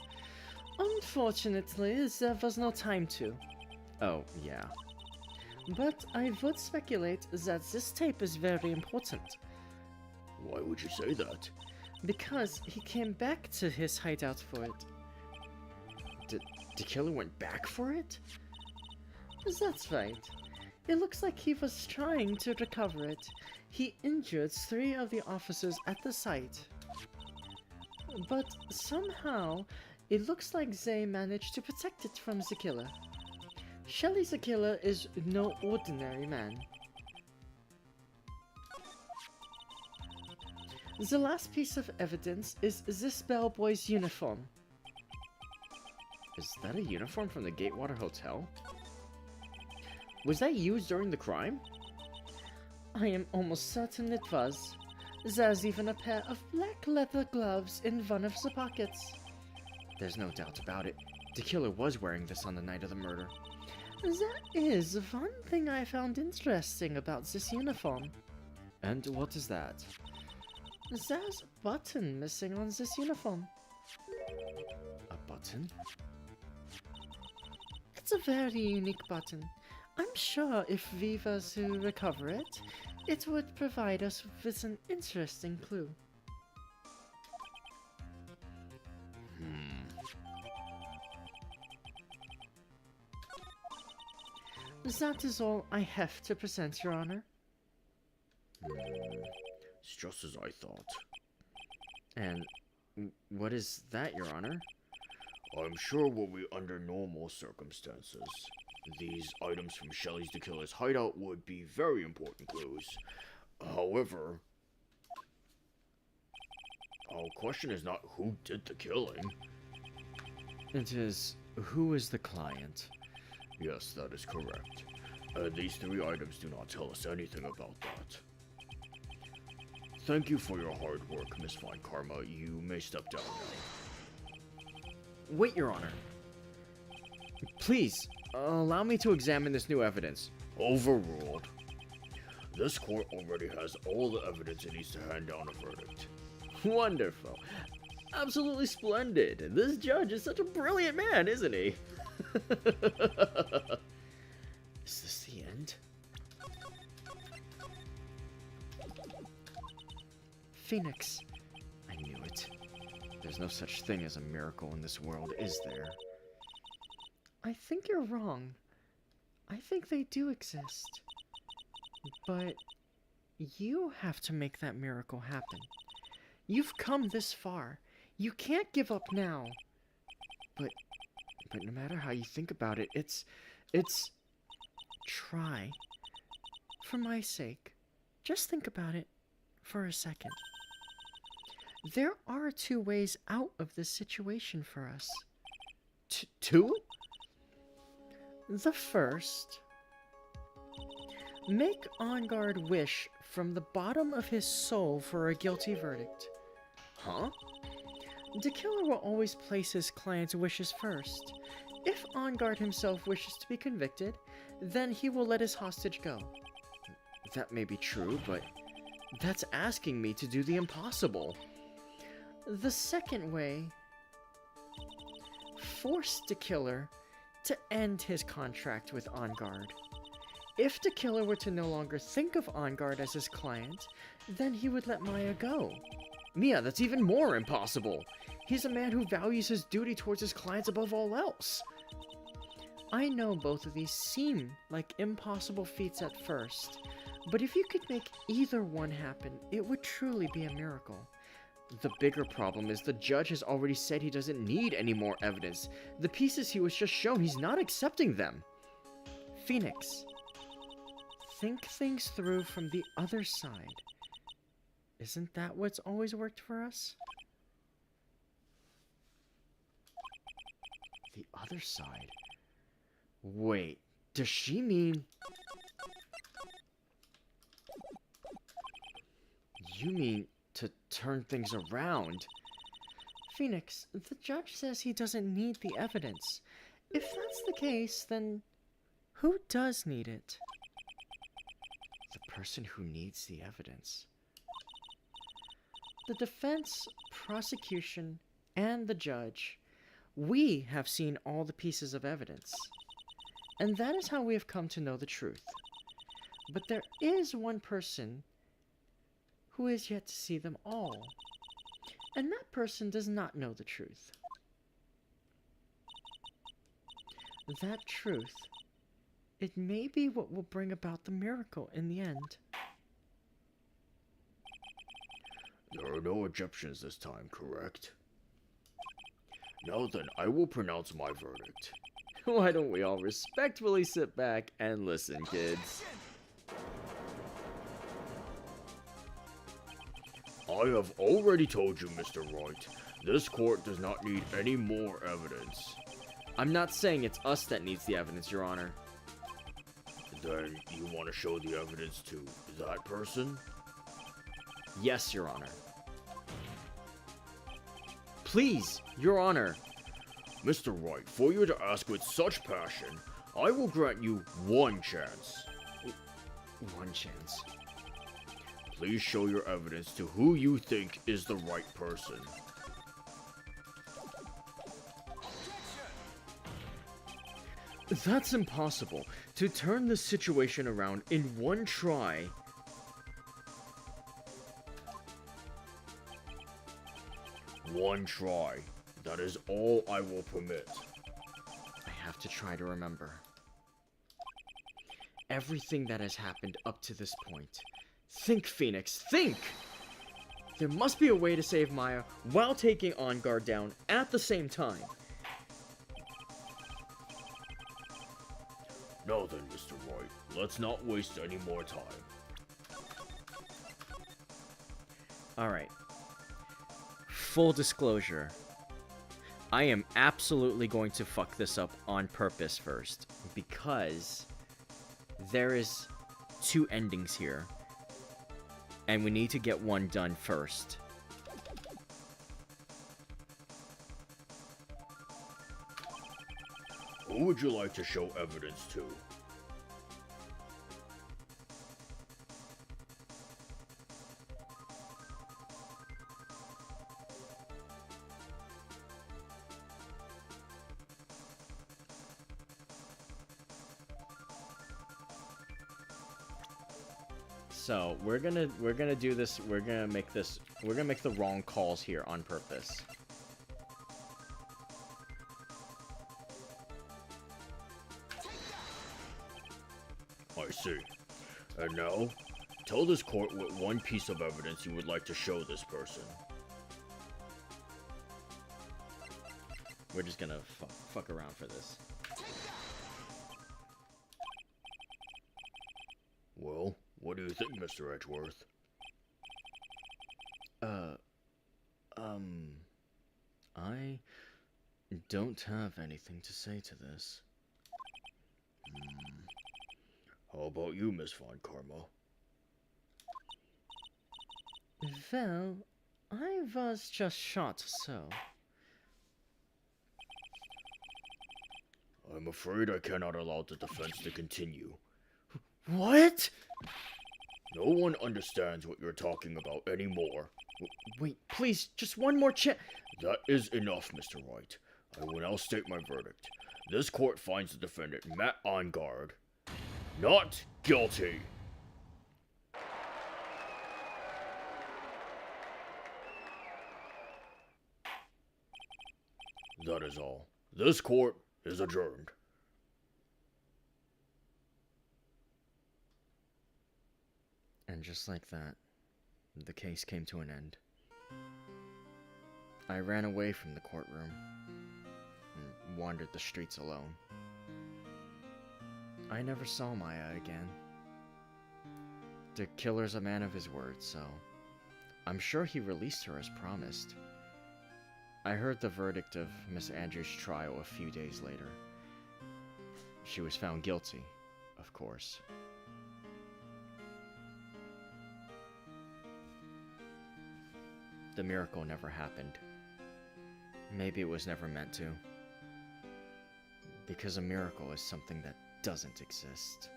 Unfortunately, there was no time to. Oh, yeah. But I would speculate that this tape is very important, Why would you say that? because he came back to his hideout for it. The killer went back for it? That's right. It looks like he was trying to recover it. He injured 3 of the officers at the site. But somehow, it looks like they managed to protect it from the killer. Shelly the killer is no ordinary man. The last piece of evidence is this bellboy's uniform. Is that a uniform from the Gatewater Hotel? Was that used during the crime? I am almost certain it was. There's even a pair of black leather gloves in one of the pockets. There's no doubt about it. The killer was wearing this on the night of the murder. That is one thing I found interesting about this uniform. And what is that? There's a button missing on this uniform. A button? It's a very unique button. I'm sure if we were to recover it, it would provide us with an interesting clue. That is all I have to present, Your Honor. It's just as I thought. And what is that, Your Honor? I'm sure we'll be under normal circumstances. These items from Shelly's the Killer's hideout would be very important clues. However, our question is not who did the killing. It is, who is the client? Yes, that is correct. These 3 items do not tell us anything about that. Thank you for your hard work, Miss Fine Karma. You may step down now. Wait, Your Honor. Please, allow me to examine this new evidence. Overruled. This court already has all the evidence it needs to hand down a verdict. Wonderful. Absolutely splendid. This judge is such a brilliant man, isn't he? Is this the end? Phoenix. I knew it. There's no such thing as a miracle in this world, is there? I think you're wrong. I think they do exist. But you have to make that miracle happen. You've come this far. You can't give up now. But no matter how you think about it, it's... Try. For my sake, just think about it for a second. There are 2 ways out of this situation for us. Two? The first, make On Guard wish from the bottom of his soul for a guilty verdict. Huh? The killer will always place his client's wishes first. If On Guard himself wishes to be convicted, then he will let his hostage go. That may be true, but that's asking me to do the impossible. The second way, force the killer to end his contract with On Guard. If the killer were to no longer think of On Guard as his client, then he would let Maya go. Mia, that's even more impossible. He's a man who values his duty towards his clients above all else. I know both of these seem like impossible feats at first, But if you could make either one happen, it would truly be a miracle. The bigger problem is the judge has already said he doesn't need any more evidence. The pieces he was just shown, he's not accepting them. Phoenix, think things through from the other side. Isn't that what's always worked for us? The other side? Wait, does she mean... You mean to turn things around? Phoenix, the judge says he doesn't need the evidence. If that's the case, then who does need it? The person who needs the evidence. The defense, prosecution, and the judge. We have seen all the pieces of evidence. And that is how we have come to know the truth. But there is one person who is yet to see them all. And that person does not know the truth. That truth, it may be what will bring about the miracle in the end. There are no objections this time, correct? Now then, I will pronounce my verdict. Why don't we all respectfully sit back and listen, kids? I have already told you, Mr. Wright, this court does not need any more evidence. I'm not saying it's us that needs the evidence, Your Honor. Then you want to show the evidence to that person? Yes, Your Honor. Please, Your Honor. Mr. Wright, for you to ask with such passion, I will grant you one chance. One chance. Please show your evidence to who you think is the right person. That's impossible. To turn this situation around in one try... One try. That is all I will permit. I have to try to remember. Everything that has happened up to this point. Think, Phoenix, think! There must be a way to save Maya while taking on GARDE down at the same time. Now then, Mr. Wright, let's not waste any more time. Alright. Full disclosure. I am absolutely going to fuck this up on purpose first. Because there is two endings here. And we need to get one done first. Who would you like to show evidence to? So we're gonna do this. We're gonna make the wrong calls here on purpose. I see. And now, tell this court what one piece of evidence you would like to show this person. We're just gonna fuck around for this. Well, what do you think, Mr. Edgeworth? I don't have anything to say to this. How about you, Miss Von Karma? Well, I was just shot, so... I'm afraid I cannot allow the defense to continue. What? No one understands what you're talking about anymore. Wait, please, just one more chance. That is enough, Mr. Wright. I will now state my verdict. This court finds the defendant, Matt on GARDE, not guilty. That is all. This court is adjourned. And just like that, the case came to an end. I ran away from the courtroom and wandered the streets alone. I never saw Maya again. The killer's a man of his word, so I'm sure he released her as promised. I heard the verdict of Miss Andrews' trial a few days later. She was found guilty, of course. The miracle never happened. Maybe it was never meant to. Because a miracle is something that doesn't exist.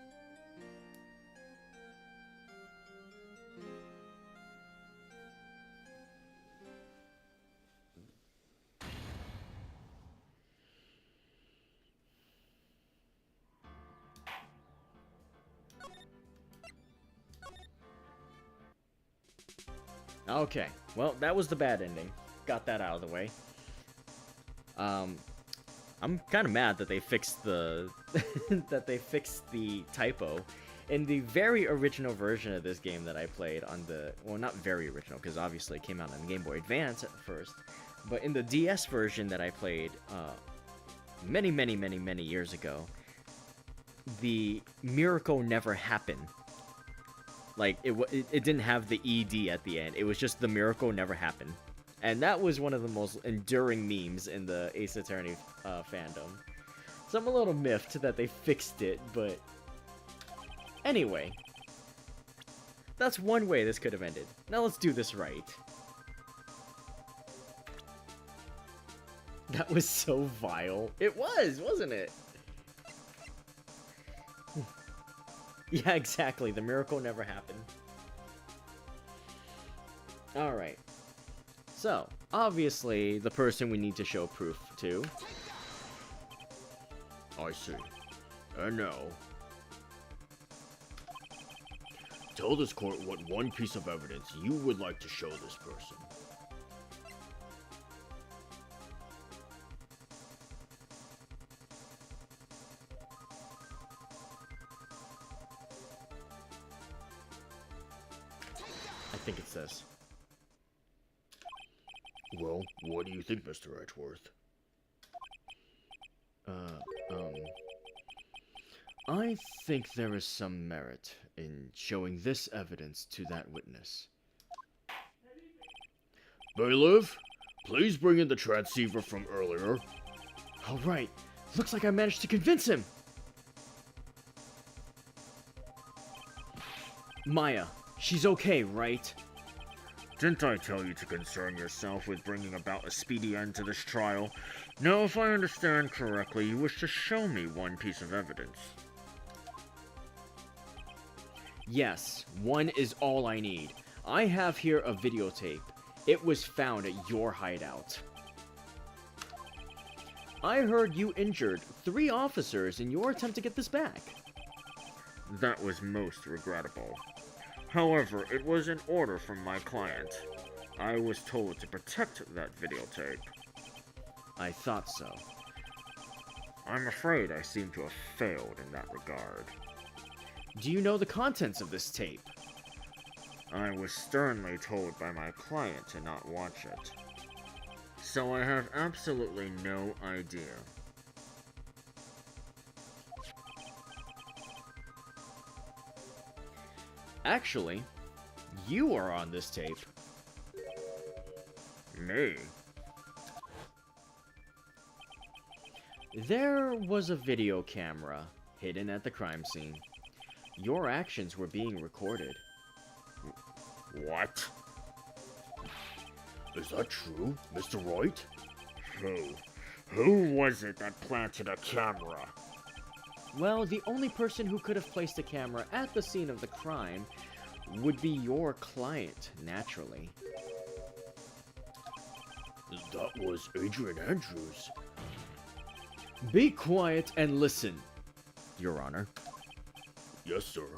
Okay, well, that was the bad ending. Got that out of the way. I'm kind of mad that they fixed the that they fixed the typo. In the very original version of this game that I played on the, well, not very original, because obviously it came out on the Game Boy Advance at first, but in the DS version that I played many years ago, the miracle never happened. Like, it didn't have the ED at the end. It was just the miracle never happened. And that was one of the most enduring memes in the Ace Attorney fandom. So I'm a little miffed that they fixed it, but... Anyway. That's one way this could have ended. Now let's do this right. That was so vile. It was, wasn't it? Yeah, exactly. The miracle never happened. Alright. So, obviously, the person we need to show proof to. I see. And now, tell this court what one piece of evidence you would like to show this person. I think it's this. Well, what do you think, Mr. Edgeworth? I think there is some merit in showing this evidence to that witness. Bailiff, please bring in the transceiver from earlier. Alright, looks like I managed to convince him! Maya, she's okay, right? Didn't I tell you to concern yourself with bringing about a speedy end to this trial? Now, if I understand correctly, you wish to show me one piece of evidence. Yes, one is all I need. I have here a videotape. It was found at your hideout. I heard you injured 3 officers in your attempt to get this back. That was most regrettable. However, it was an order from my client. I was told to protect that videotape. I thought so. I'm afraid I seem to have failed in that regard. Do you know the contents of this tape? I was sternly told by my client to not watch it. So I have absolutely no idea. Actually, you are on this tape. Me? There was a video camera hidden at the crime scene. Your actions were being recorded. What? Is that true, Mr. Wright? Who was it that planted a camera? Well, the only person who could have placed a camera at the scene of the crime would be your client, naturally. That was Adrian Andrews. Be quiet and listen, Your Honor. Yes, sir.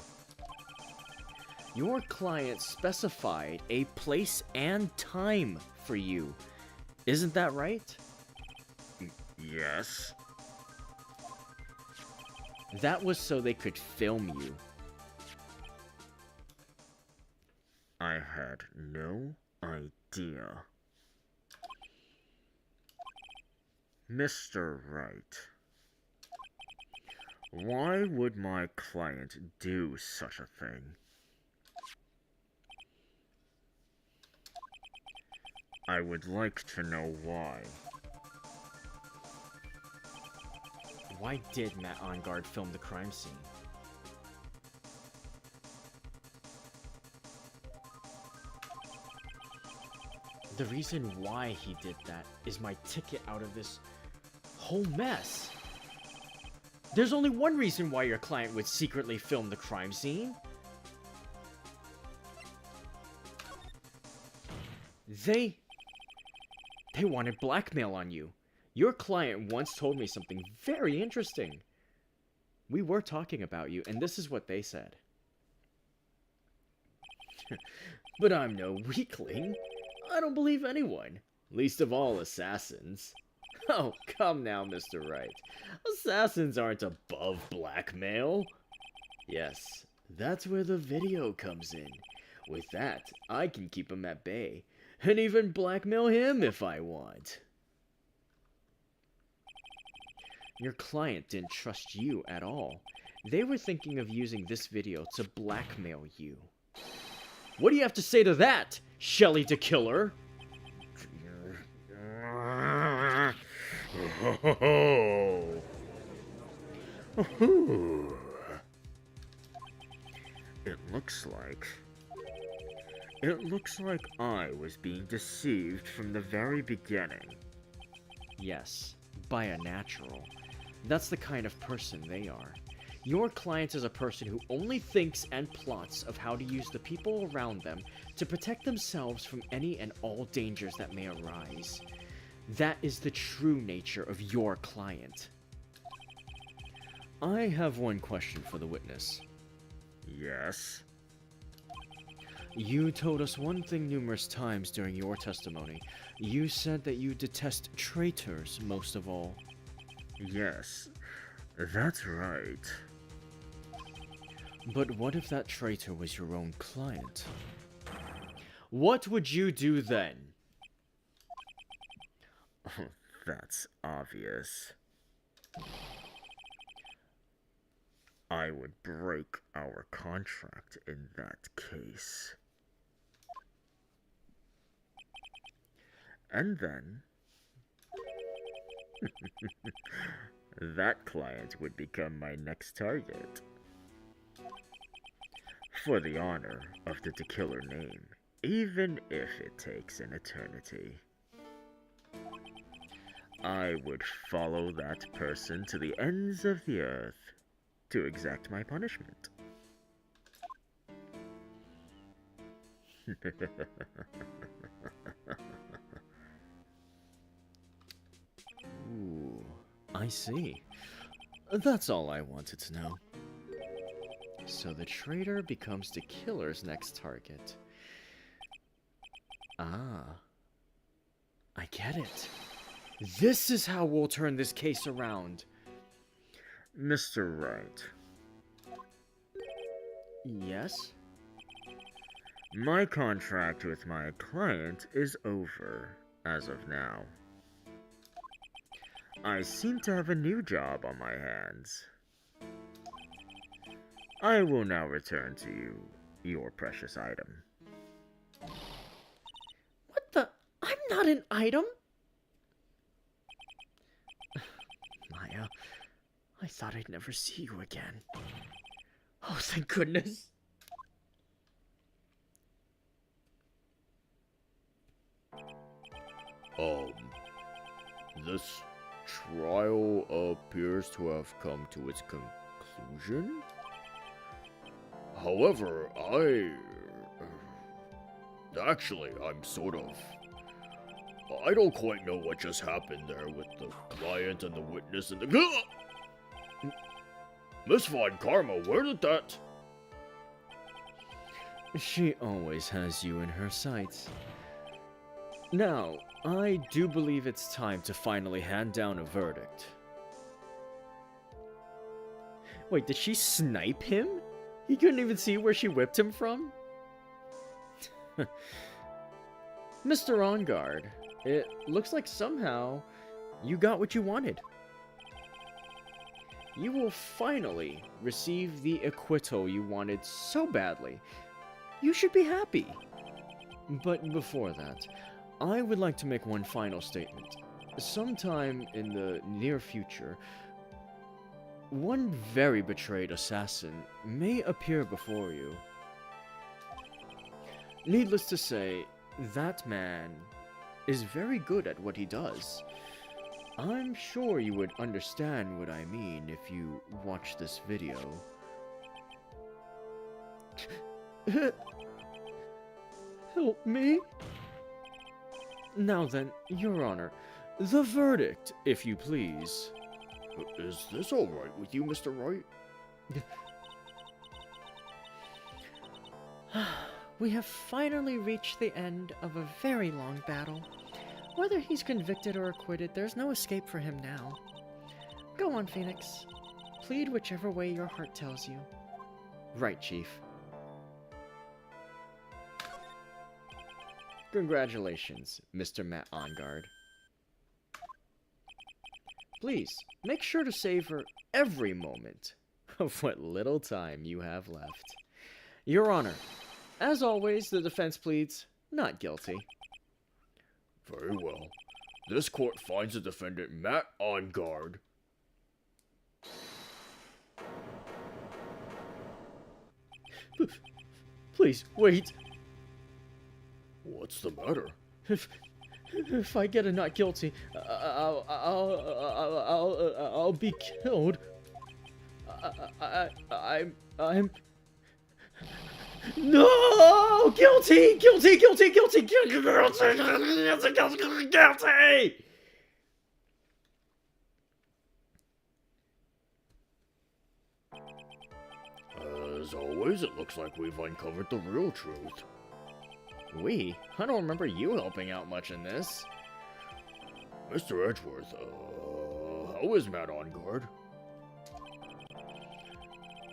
Your client specified a place and time for you. Isn't that right? Yes. That was so they could film you. no idea. Mr. Wright, why would my client do such a thing? I would like to know why. Why did Matt on guard film the crime scene? The reason why he did that is my ticket out of this whole mess. There's only one reason why your client would secretly film the crime scene. They wanted blackmail on you. Your client once told me something very interesting. We were talking about you, and this is what they said. But I'm no weakling. I don't believe anyone, least of all assassins. Oh, come now, Mr. Wright. Assassins aren't above blackmail. Yes, that's where the video comes in. With that, I can keep him at bay, and even blackmail him if I want. Your client didn't trust you at all. They were thinking of using this video to blackmail you. What do you have to say to that, Shelly the Killer? It looks like I was being deceived from the very beginning. Yes, by a natural. That's the kind of person they are. Your client is a person who only thinks and plots of how to use the people around them to protect themselves from any and all dangers that may arise. That is the true nature of your client. I have one question for the witness. Yes? You told us one thing numerous times during your testimony. You said that you detest traitors most of all. Yes, that's right. But what if that traitor was your own client? What would you do then? That's obvious. I would break our contract in that case. And then that client would become my next target. For the honor of the killer name, even if it takes an eternity. I would follow that person to the ends of the earth to exact my punishment. Ooh, I see. That's all I wanted to know. So the traitor becomes the killer's next target. Ah. I get it. This is how we'll turn this case around. Mr. Wright. Yes? My contract with my client is over, as of now. I seem to have a new job on my hands. I will now return to you your precious item. What the? I'm not an item! Maya, I thought I'd never see you again. Oh, thank goodness. This trial appears to have come to its conclusion. However, I'm sort of... I don't quite know what just happened there with the client and the witness and the... Miss Von Karma, where did that... She always has you in her sights. Now, I do believe it's time to finally hand down a verdict. Wait, did she snipe him? He couldn't even see where she whipped him from? Mr. On Guard, it looks like somehow you got what you wanted. You will finally receive the acquittal you wanted so badly. You should be happy. But before that, I would like to make one final statement. Sometime in the near future, one very betrayed assassin may appear before you. Needless to say, that man is very good at what he does. I'm sure you would understand what I mean if you watch this video. Help me? Now then, Your Honor, the verdict, if you please. Is this alright with you, Mr. Wright? We have finally reached the end of a very long battle. Whether he's convicted or acquitted, there's no escape for him now. Go on, Phoenix. Plead whichever way your heart tells you. Right, Chief. Congratulations, Mr. Matt On Guard. Please, make sure to savor every moment of what little time you have left. Your Honor, as always, the defense pleads not guilty. Very well. This court finds the defendant Matt On Guard. Please, wait. What's the matter? If I get a not guilty, I'll be killed. I'm no guilty. As always, it looks like we've uncovered the real truth. I don't remember you helping out much in this. Mr. Edgeworth, how is Matt On Guard?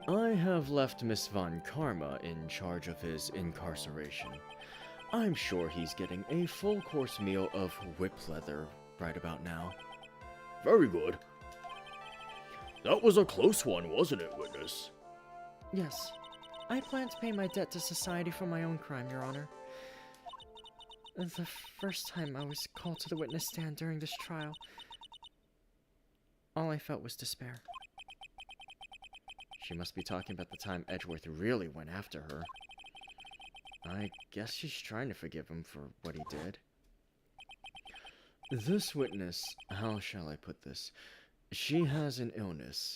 I have left Miss Von Karma in charge of his incarceration. I'm sure he's getting a full course meal of whip leather right about now. Very good. That was a close one, wasn't it, witness? Yes. I plan to pay my debt to society for my own crime, Your Honor. The first time I was called to the witness stand during this trial, all I felt was despair. She must be talking about the time Edgeworth really went after her. I guess she's trying to forgive him for what he did. This witness, how shall I put this? She has an illness.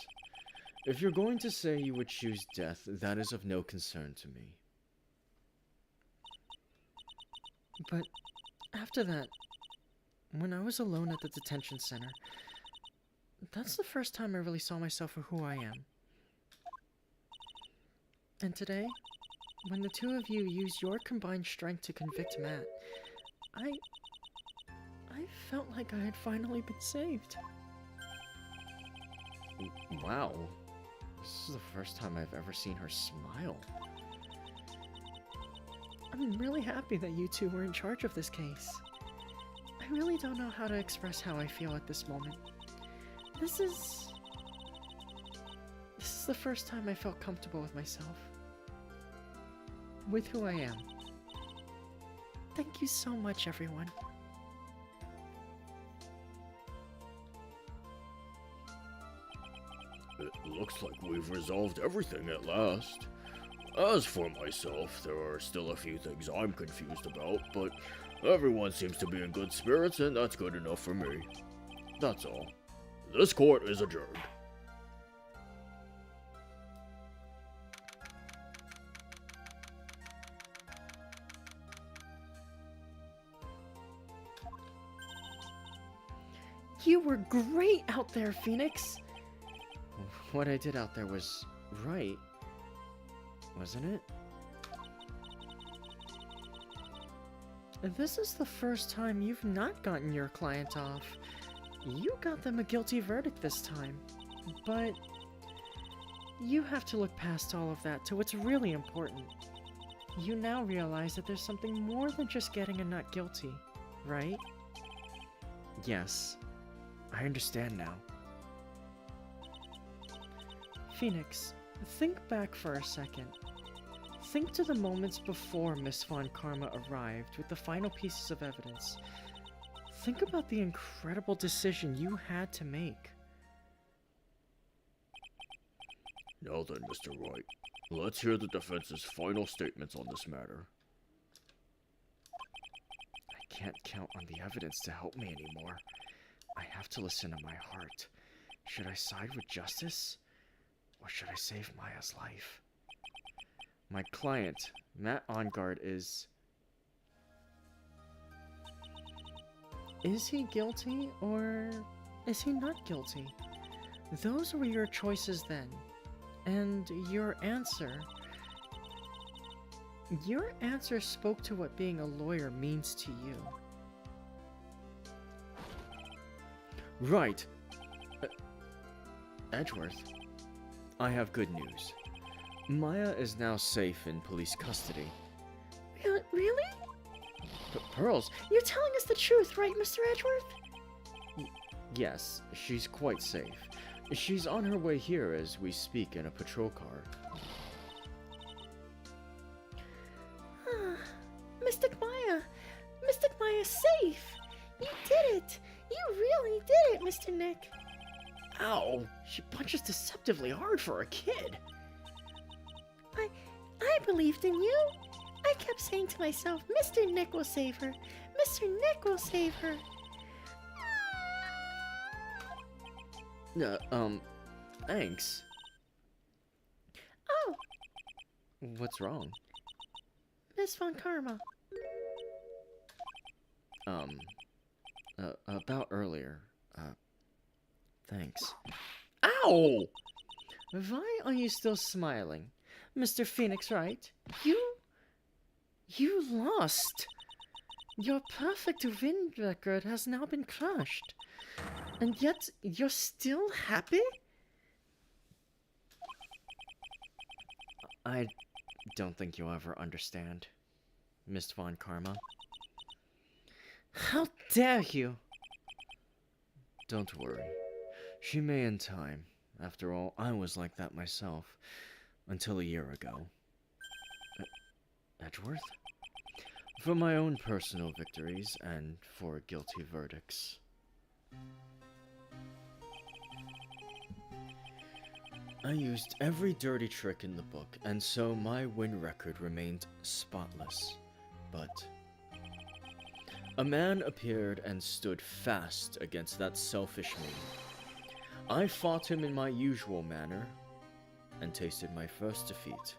If you're going to say you would choose death, that is of no concern to me. But after that, when I was alone at the detention center, that's the first time I really saw myself for who I am. And today, when the two of you used your combined strength to convict Matt, I felt like I had finally been saved. Wow. This is the first time I've ever seen her smile. I'm really happy that you two were in charge of this case. I really don't know how to express how I feel at this moment. This is the first time I felt comfortable with myself. With who I am. Thank you so much, everyone. It looks like we've resolved everything at last. As for myself, there are still a few things I'm confused about, but everyone seems to be in good spirits, and that's good enough for me. That's all. This court is adjourned. You were great out there, Phoenix! What I did out there was right, wasn't it? This is the first time you've not gotten your client off. You got them a guilty verdict this time. But you have to look past all of that to what's really important. you now realize that there's something more than just getting a not guilty, right? Yes, I understand now. Phoenix, think back for a second. Think to the moments before Miss Von Karma arrived with the final pieces of evidence. Think about the incredible decision you had to make. Now then, Mr. Wright, let's hear the defense's final statements on this matter. I can't count on the evidence to help me anymore. I have to listen to my heart. Should I side with justice? Or should I save Maya's life? My client, Matt Ongard, is... Is he guilty or is he not guilty? Those were your choices then. And your answer spoke to what being a lawyer means to you. Right. Edgeworth, I have good news. Maya is now safe in police custody. Really? Pearls, You're telling us the truth, right, Mr. Edgeworth? yes, she's quite safe. She's on her way here as we speak in a patrol car. Mystic Maya! Mystic Maya's safe! You did it! You really did it, Mr. Nick! Ow! She punches deceptively hard for a kid! I believed in you! I kept saying to myself, Mr. Nick will save her! Mr. Nick will save her! Thanks. Oh! What's wrong? Miss Von Karma. About earlier. Thanks. Ow! Why are you still smiling? Mr. Phoenix, right? You lost! Your perfect win record has now been crushed. And yet, you're still happy? I don't think you'll ever understand, Miss Von Karma. How dare you! Don't worry. She may in time. After all, I was like that myself. Until a year ago. Edgeworth? For my own personal victories and for guilty verdicts. I used every dirty trick in the book, and so my win record remained spotless. But a man appeared and stood fast against that selfish me. I fought him in my usual manner, and tasted my first defeat.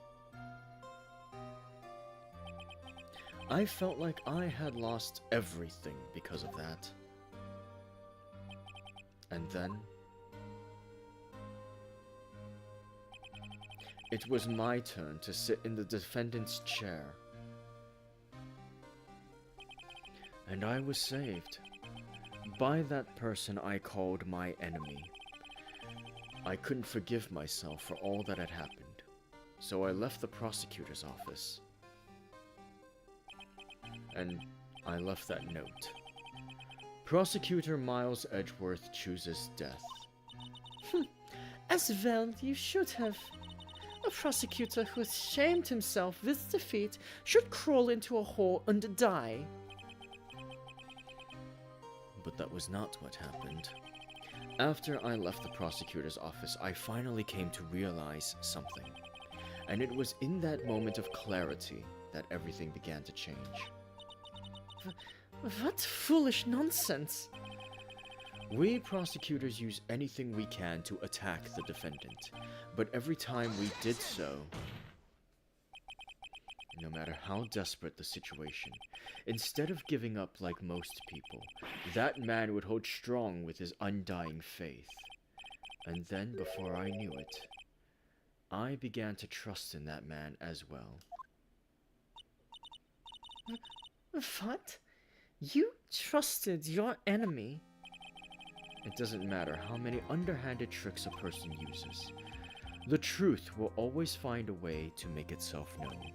I felt like I had lost everything because of that. And then it was my turn to sit in the defendant's chair. And I was saved by that person I called my enemy. I couldn't forgive myself for all that had happened, so I left the prosecutor's office. And I left that note. Prosecutor Miles Edgeworth chooses death. As well, you should have. A prosecutor who has shamed himself with defeat should crawl into a hole and die. But that was not what happened. After I left the prosecutor's office, I finally came to realize something. And it was in that moment of clarity that everything began to change. What foolish nonsense! We prosecutors use anything we can to attack the defendant, but every time we did so, no matter how desperate the situation, instead of giving up like most people, that man would hold strong with his undying faith. And then, before I knew it, I began to trust in that man as well. What? You trusted your enemy? It doesn't matter how many underhanded tricks a person uses. The truth will always find a way to make itself known.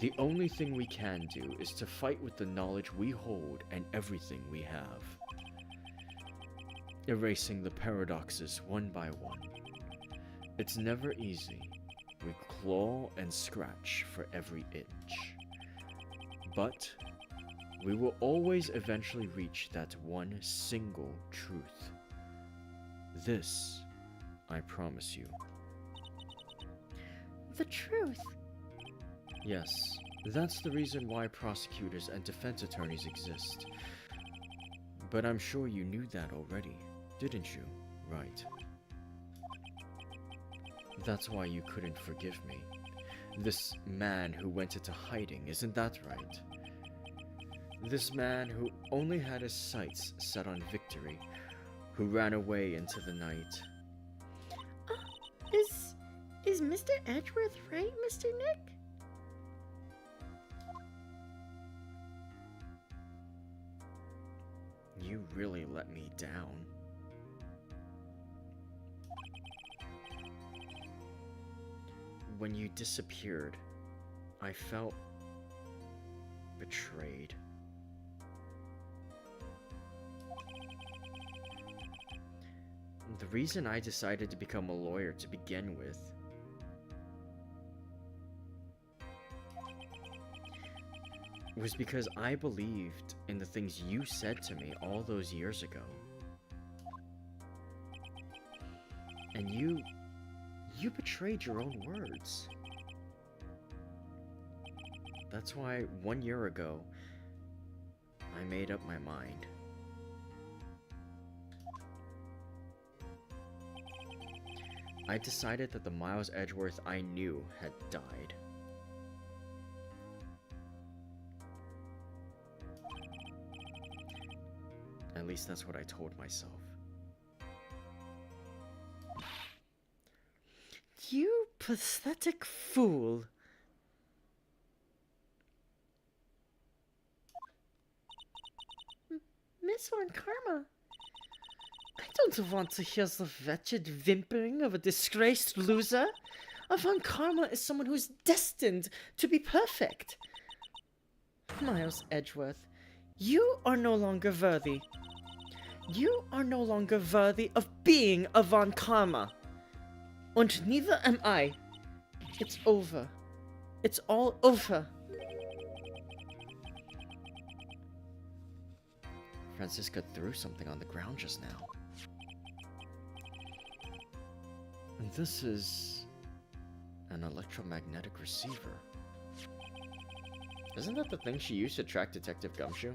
The only thing we can do is to fight with the knowledge we hold and everything we have. Erasing the paradoxes one by one. It's never easy. We claw and scratch for every inch. But we will always eventually reach that one single truth. This, I promise you. The truth. Yes, that's the reason why prosecutors and defense attorneys exist. But I'm sure you knew that already, didn't you? Right. That's why you couldn't forgive me. This man who went into hiding, isn't that right? This man who only had his sights set on victory, who ran away into the night. Is Mr. Edgeworth right, Mr. Nick? You really let me down. When you disappeared, I felt betrayed. The reason I decided to become a lawyer to begin with was because I believed in the things you said to me all those years ago. And you betrayed your own words. That's why 1 year ago, I made up my mind. I decided that the Miles Edgeworth I knew had died. At least that's what I told myself. You pathetic fool. Miss Von Karma, I don't want to hear the wretched whimpering of a disgraced loser. A Von Karma is someone who's destined to be perfect. Miles Edgeworth, you are no longer worthy. You are no longer worthy of being a Von Karma. And neither am I. It's over. It's all over. Francisca threw something on the ground just now. And this is an electromagnetic receiver. Isn't that the thing she used to track Detective Gumshoe?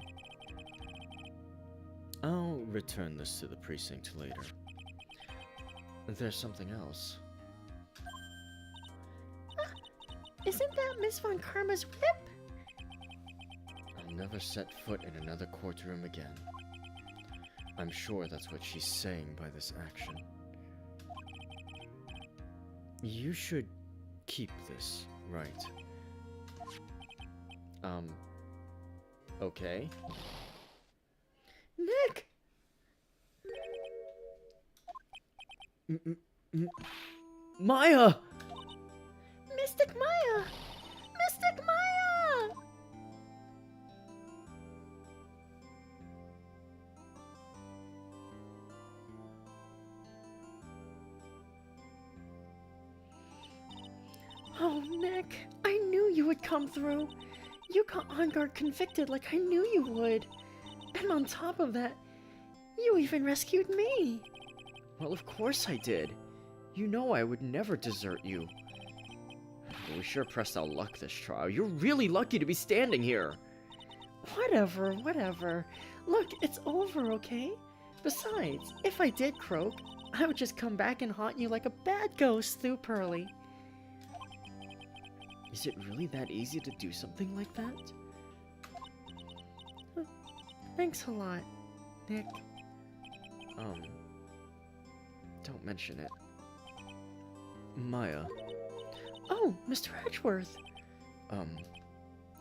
I'll return this to the precinct later. There's something else. Isn't that Miss Von Karma's whip? I'll never set foot in another courtroom again. I'm sure that's what she's saying by this action. You should keep this, right? Okay. Nick! Maya! Mystic Maya! Mystic Maya! Oh, Nick, I knew you would come through. You got on guard convicted like I knew you would. And on top of that, you even rescued me. Well, of course I did. You know I would never desert you. But we sure pressed our luck this trial. You're really lucky to be standing here. Whatever, whatever. Look, it's over, okay? Besides, if I did croak, I would just come back and haunt you like a bad ghost through Pearly. Is it really that easy to do something like that? Thanks a lot, Nick. Don't mention it. Maya. Oh, Mr. Edgeworth.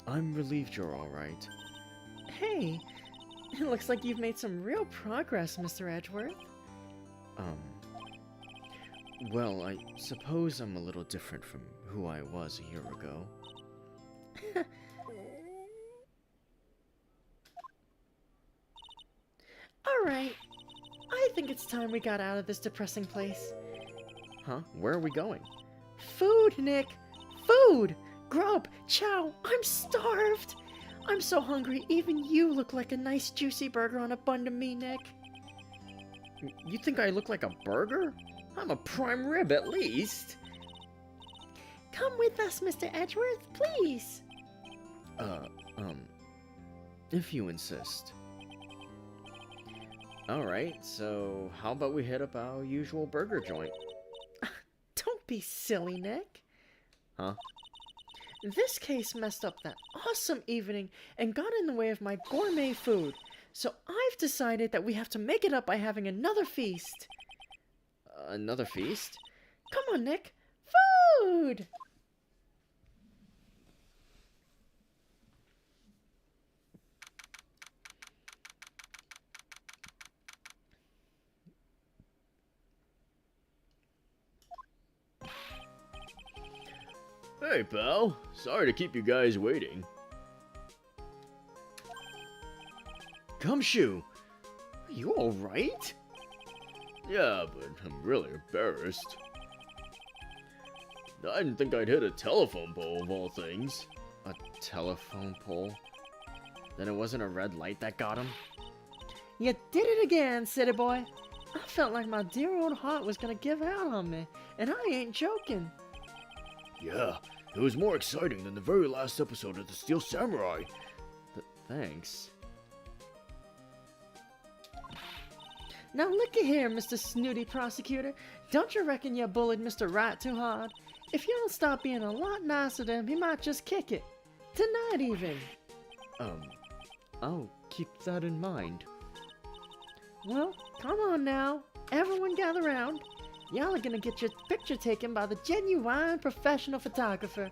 I'm relieved you're alright. Hey, it looks like you've made some real progress, Mr. Edgeworth. Well, I suppose I'm a little different from who I was a year ago. Alright, I think it's time we got out of this depressing place. Huh? Where are we going? Food, Nick! Food! Grub! Chow! I'm starved! I'm so hungry, even you look like a nice juicy burger on a bun to me, Nick. You think I look like a burger? I'm a prime rib at least. Come with us, Mr. Edgeworth, please! If you insist. Alright, so how about we hit up our usual burger joint? Don't be silly, Nick. Huh? This case messed up that awesome evening and got in the way of my gourmet food. So I've decided that we have to make it up by having another feast. Another feast? Come on, Nick. Food! Hey, pal. Sorry to keep you guys waiting. Gumshoe! Are you alright? Yeah, but I'm really embarrassed. I didn't think I'd hit a telephone pole of all things. A telephone pole? Then it wasn't a red light that got him? You did it again, city boy. I felt like my dear old heart was gonna give out on me, and I ain't joking. Yeah, it was more exciting than the very last episode of the Steel Samurai. Thanks. Now looky here, Mr. Snooty Prosecutor. Don't you reckon you bullied Mr. Right too hard? If you don't stop being a lot nicer to him, he might just kick it. Tonight even. I'll keep that in mind. Well, come on now. Everyone gather round. Y'all are gonna get your picture taken by the genuine professional photographer.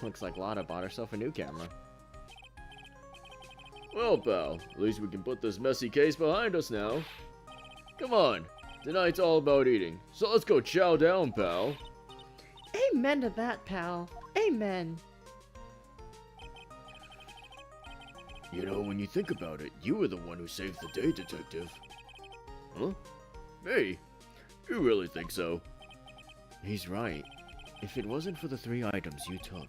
Looks like Lotta bought herself a new camera. Well, pal, at least we can put this messy case behind us now. Come on, tonight's all about eating, so let's go chow down, pal. Amen to that, pal. Amen. You know, when you think about it, you were the one who saved the day, detective. Huh? Me? You really think so? He's right. If it wasn't for the 3 items you took,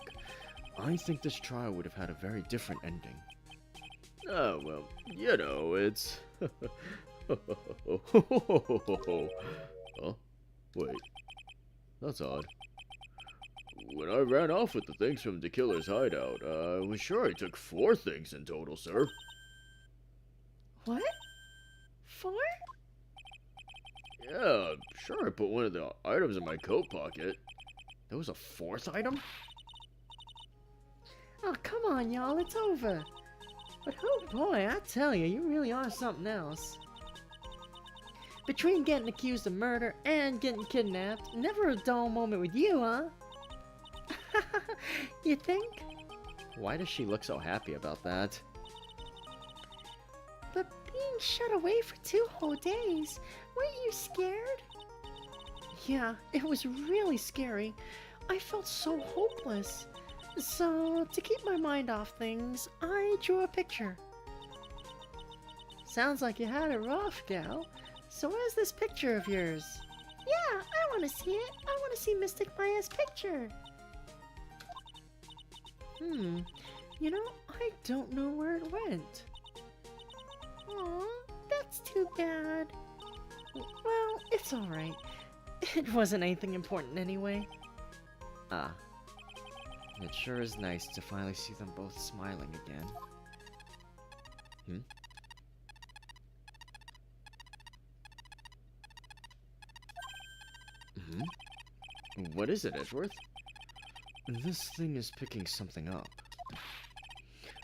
I think this trial would have had a very different ending. Oh, well, you know, it's... Huh? Wait. That's odd. When I ran off with the things from the killer's hideout, I was sure I took 4 things in total, sir. What? 4? Yeah, I'm sure I put one of the items in my coat pocket. There was a 4th item? Oh, come on, y'all. It's over. But oh boy, I tell you, you really are something else. Between getting accused of murder and getting kidnapped, never a dull moment with you, huh? You think? Why does she look so happy about that? But being shut away for 2 whole days, weren't you scared? Yeah, it was really scary. I felt so hopeless. So, to keep my mind off things, I drew a picture. Sounds like you had it rough, gal. So where's this picture of yours? Yeah, I want to see it. I want to see Mystic Maya's picture. You know, I don't know where it went. Aw, that's too bad. Well, it's alright. It wasn't anything important anyway. Ah. It sure is nice to finally see them both smiling again. What is it, Edgeworth? This thing is picking something up.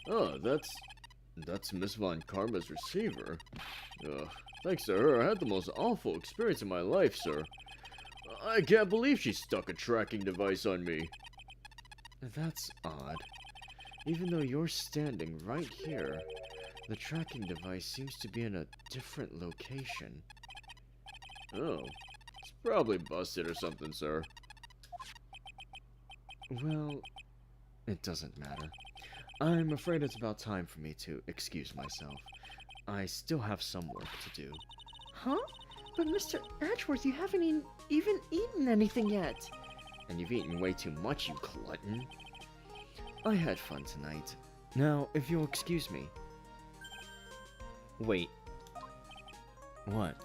Oh, that's Miss Von Karma's receiver. Thanks to her, I had the most awful experience of my life, sir. I can't believe she stuck a tracking device on me. That's odd. Even though you're standing right here, the tracking device seems to be in a different location. Oh, it's probably busted or something, sir. Well, It doesn't matter. I'm afraid it's about time for me to excuse myself. I still have some work to do. Huh? But Mr. Edgeworth, you haven't even eaten anything yet. And you've eaten way too much, you glutton. I had fun tonight. Now, if you'll excuse me. Wait. What?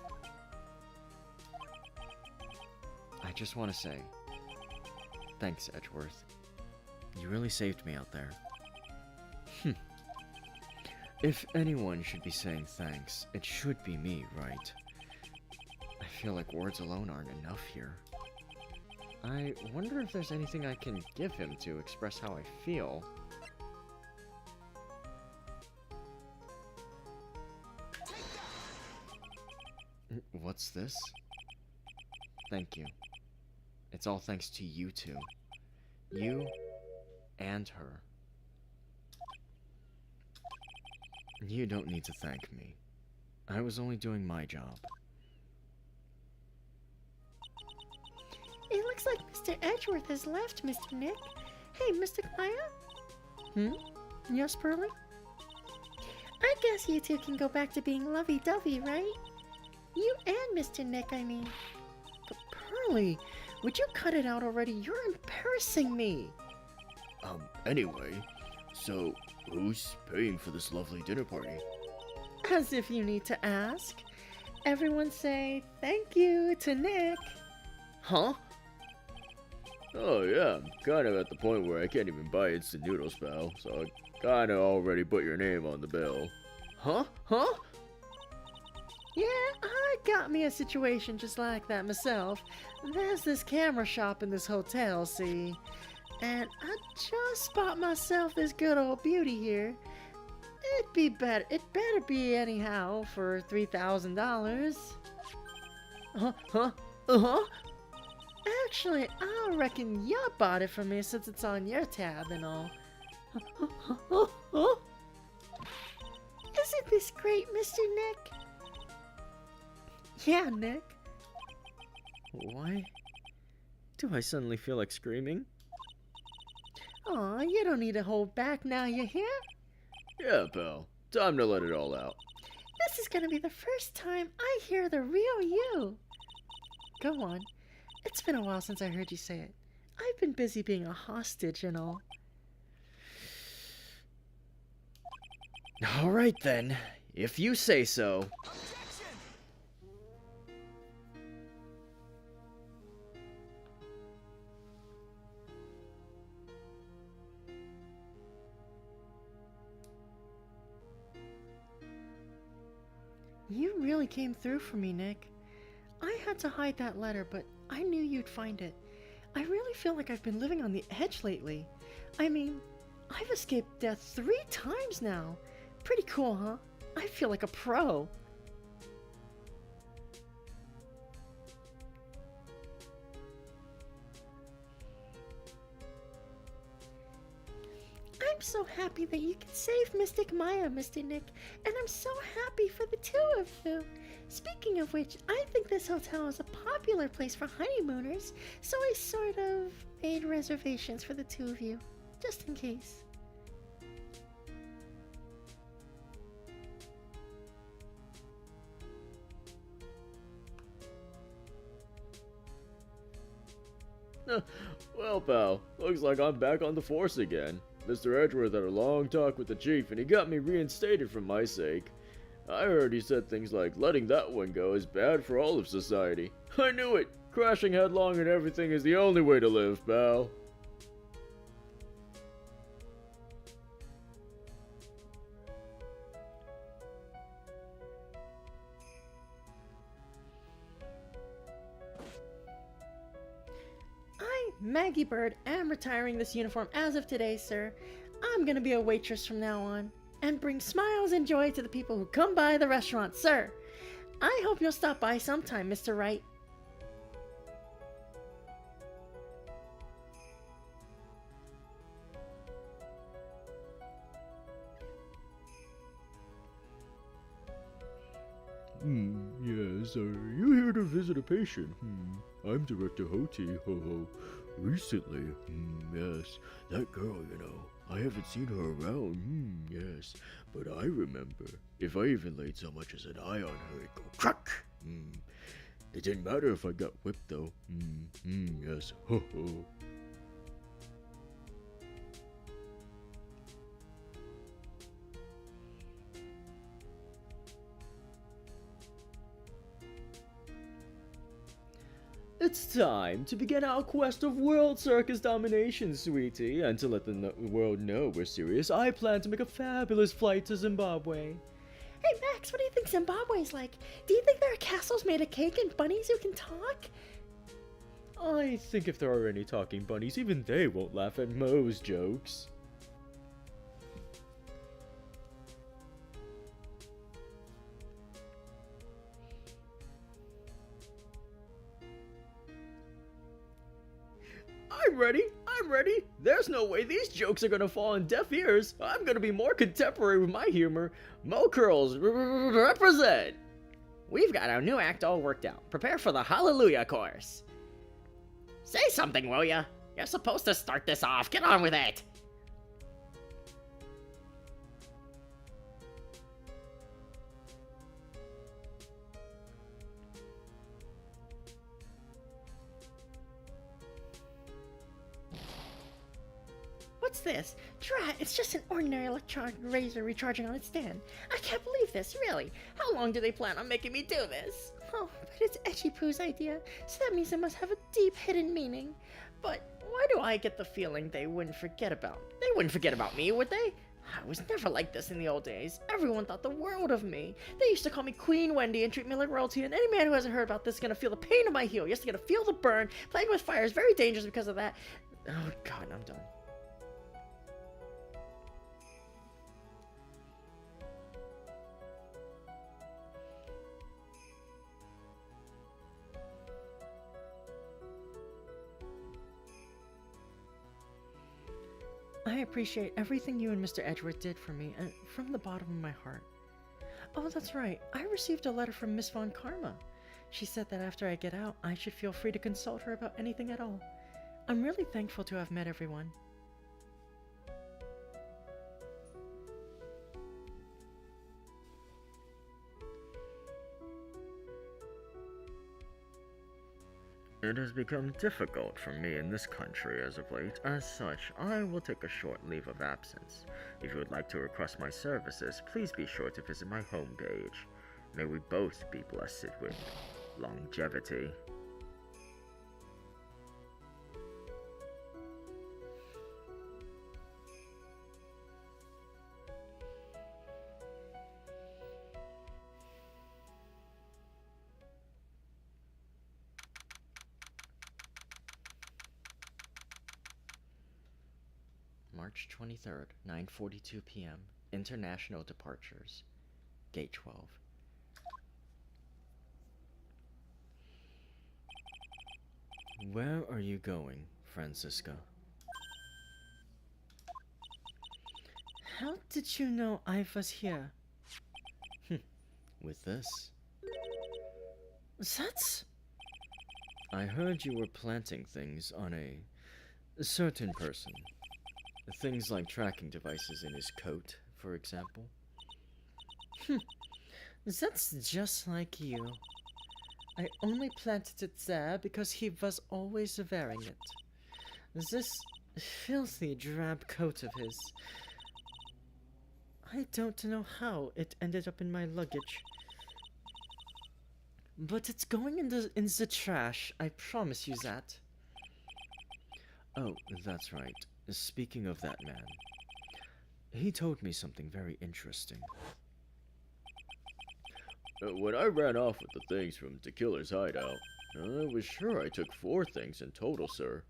I just want to say, thanks, Edgeworth. You really saved me out there. If anyone should be saying thanks, it should be me, right? I feel like words alone aren't enough here. I wonder if there's anything I can give him to express how I feel. What's this? Thank you. It's all thanks to you two. You and her. You don't need to thank me. I was only doing my job. It looks like Mr. Edgeworth has left, Mr. Nick. Hey, Mr. Maya? Yes, Pearly? I guess you two can go back to being lovey-dovey, right? You and Mr. Nick, I mean. But Pearly, would you cut it out already? You're embarrassing me! Anyway, so who's paying for this lovely dinner party? As if you need to ask. Everyone say thank you to Nick. Huh? Oh yeah, I'm kind of at the point where I can't even buy instant noodles, pal, so I kind of already put your name on the bill. Huh? Yeah, I got me a situation just like that myself. There's this camera shop in this hotel, see? And I just bought myself this good old beauty here. It better be anyhow for $3,000. Uh-huh. Actually, I reckon you bought it for me since it's on your tab and all. Isn't this great, Mr. Nick? Yeah, Nick. Why do I suddenly feel like screaming? Aw, you don't need to hold back now you're here. Yeah, pal, time to let it all out. This is gonna be the first time I hear the real you. Go on. It's been a while since I heard you say it. I've been busy being a hostage and all. Alright then, if you say so. You really came through for me, Nick. I had to hide that letter, but I knew you'd find it. I really feel like I've been living on the edge lately. I mean, I've escaped death 3 times now. Pretty cool, huh? I feel like a pro. I'm so happy that you can save Mystic Maya, Mr. Nick, and I'm so happy for the 2 of you. Speaking of which, I think this hotel is a popular place for honeymooners, so I sort of made reservations for the 2 of you, just in case. Well, pal, looks like I'm back on the force again. Mr. Edgeworth had a long talk with the chief and he got me reinstated for my sake. I heard he said things like letting that one go is bad for all of society. I knew it! Crashing headlong and everything is the only way to live, pal. Maggie Bird am retiring this uniform as of today, sir. I'm gonna be a waitress from now on and bring smiles and joy to the people who come by the restaurant, sir. I hope you'll stop by sometime, Mr. Wright. Yes, are you here to visit a patient? I'm Director Hoti, ho ho. Recently? Yes. That girl, you know. I haven't seen her around. Yes. But I remember. If I even laid so much as an eye on her, it'd go crack. It didn't matter if I got whipped, though. Yes. Ho ho. It's time to begin our quest of world circus domination, sweetie. And to let the world know we're serious, I plan to make a fabulous flight to Zimbabwe. Hey Max, what do you think Zimbabwe's like? Do you think there are castles made of cake and bunnies who can talk? I think if there are any talking bunnies, even they won't laugh at Moe's jokes. I'm ready! There's no way these jokes are gonna fall on deaf ears. I'm gonna be more contemporary with my humor. Mo Curls, represent! We've got our new act all worked out. Prepare for the Hallelujah chorus. Say something, will ya? You're supposed to start this off. Get on with it! What's this? Drat, it's just an ordinary electronic razor recharging on its stand. I can't believe this, really. How long do they plan on making me do this? Oh, but it's Etchy Poo's idea, so that means it must have a deep hidden meaning. But why do I get the feeling they wouldn't forget about me? They wouldn't forget about me, would they? I was never like this in the old days. Everyone thought the world of me. They used to call me Queen Wendy and treat me like royalty, and any man who hasn't heard about this is gonna feel the pain of my heel. Yes, gonna feel the burn. Playing with fire is very dangerous because of that. Oh god, I'm done. I appreciate everything you and Mr. Edgeworth did for me, and from the bottom of my heart. Oh, that's right. I received a letter from Miss Von Karma. She said that after I get out, I should feel free to consult her about anything at all. I'm really thankful to have met everyone. It has become difficult for me in this country as of late. As such, I will take a short leave of absence. If you would like to request my services, please be sure to visit my homepage. May we both be blessed with longevity. March 23rd, 9:42 p.m. International departures. Gate 12. Where are you going, Francisca? How did you know I was here? With this? That's... I heard you were planting things on a certain person. Things like tracking devices in his coat, for example. That's just like you. I only planted it there because he was always wearing it. This filthy drab coat of his. I don't know how it ended up in my luggage. But it's going in the trash, I promise you that. Oh, that's right. Speaking of that man, he told me something very interesting. When I ran off with the things from Tequila's hideout, I was sure I took 4 things in total, sir.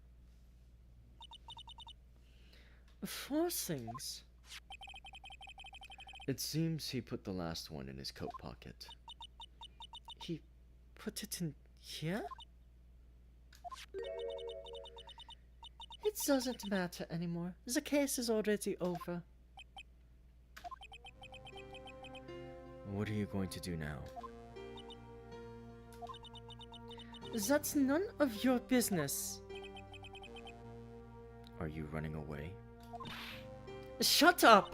4 things? It seems he put the last one in his coat pocket. He put it in here? It doesn't matter anymore. The case is already over. What are you going to do now? That's none of your business. Are you running away? Shut up!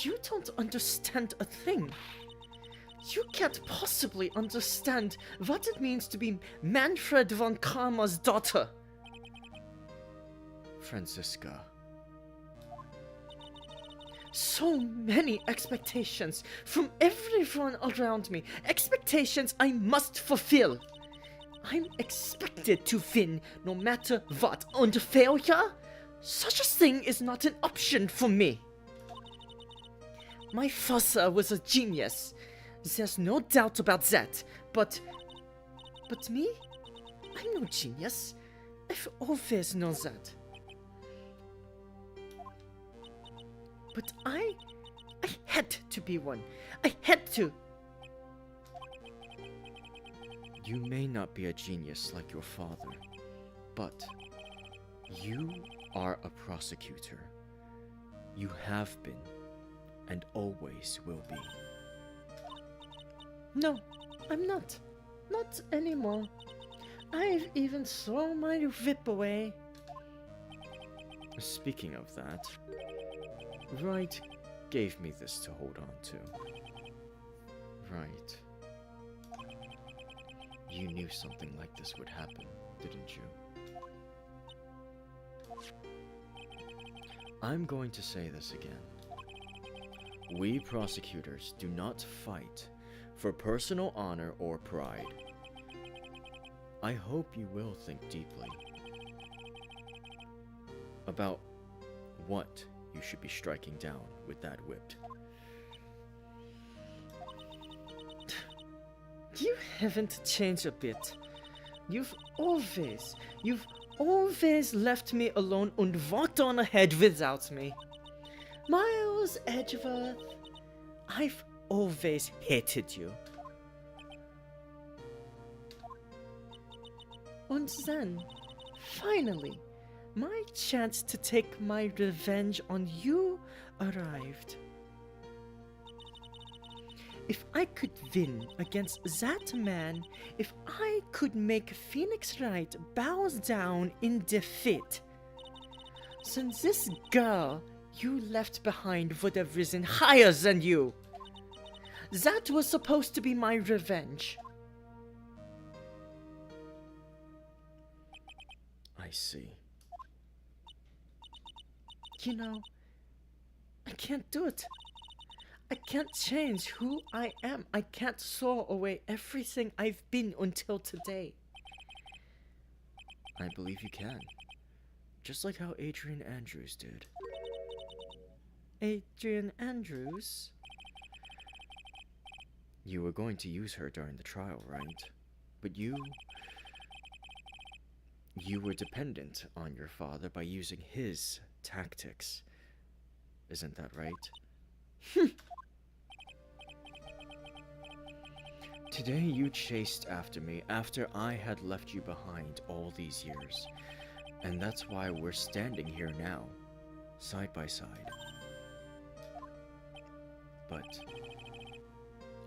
You don't understand a thing. You can't possibly understand what it means to be Manfred von Karma's daughter. Franziska. So many expectations from everyone around me. Expectations I must fulfill. I'm expected to win no matter what. And failure? Such a thing is not an option for me. My father was a genius. There's no doubt about that. But me? I'm no genius. I've always known that. But I had to be one. I had to. You may not be a genius like your father, but you are a prosecutor. You have been, and always will be. No, I'm not. Not anymore. I've even thrown my whip away. Speaking of that, Wright gave me this to hold on to. Right. You knew something like this would happen, didn't you? I'm going to say this again. We prosecutors do not fight for personal honor or pride. I hope you will think deeply about what you should be striking down with that whip. You haven't changed a bit. You've always left me alone and walked on ahead without me. Miles Edgeworth, I've always hated you. And then, finally, my chance to take my revenge on you arrived. If I could win against that man, if I could make Phoenix Wright bow down in defeat, then this girl you left behind would have risen higher than you. That was supposed to be my revenge. I see. You know, I can't do it. I can't change who I am. I can't throw away everything I've been until today. I believe you can. Just like how Adrian Andrews did. Adrian Andrews? You were going to use her during the trial, right? But you were dependent on your father by using his tactics. Isn't that right? Today you chased after me after I had left you behind all these years. And that's why we're standing here now, side by side. But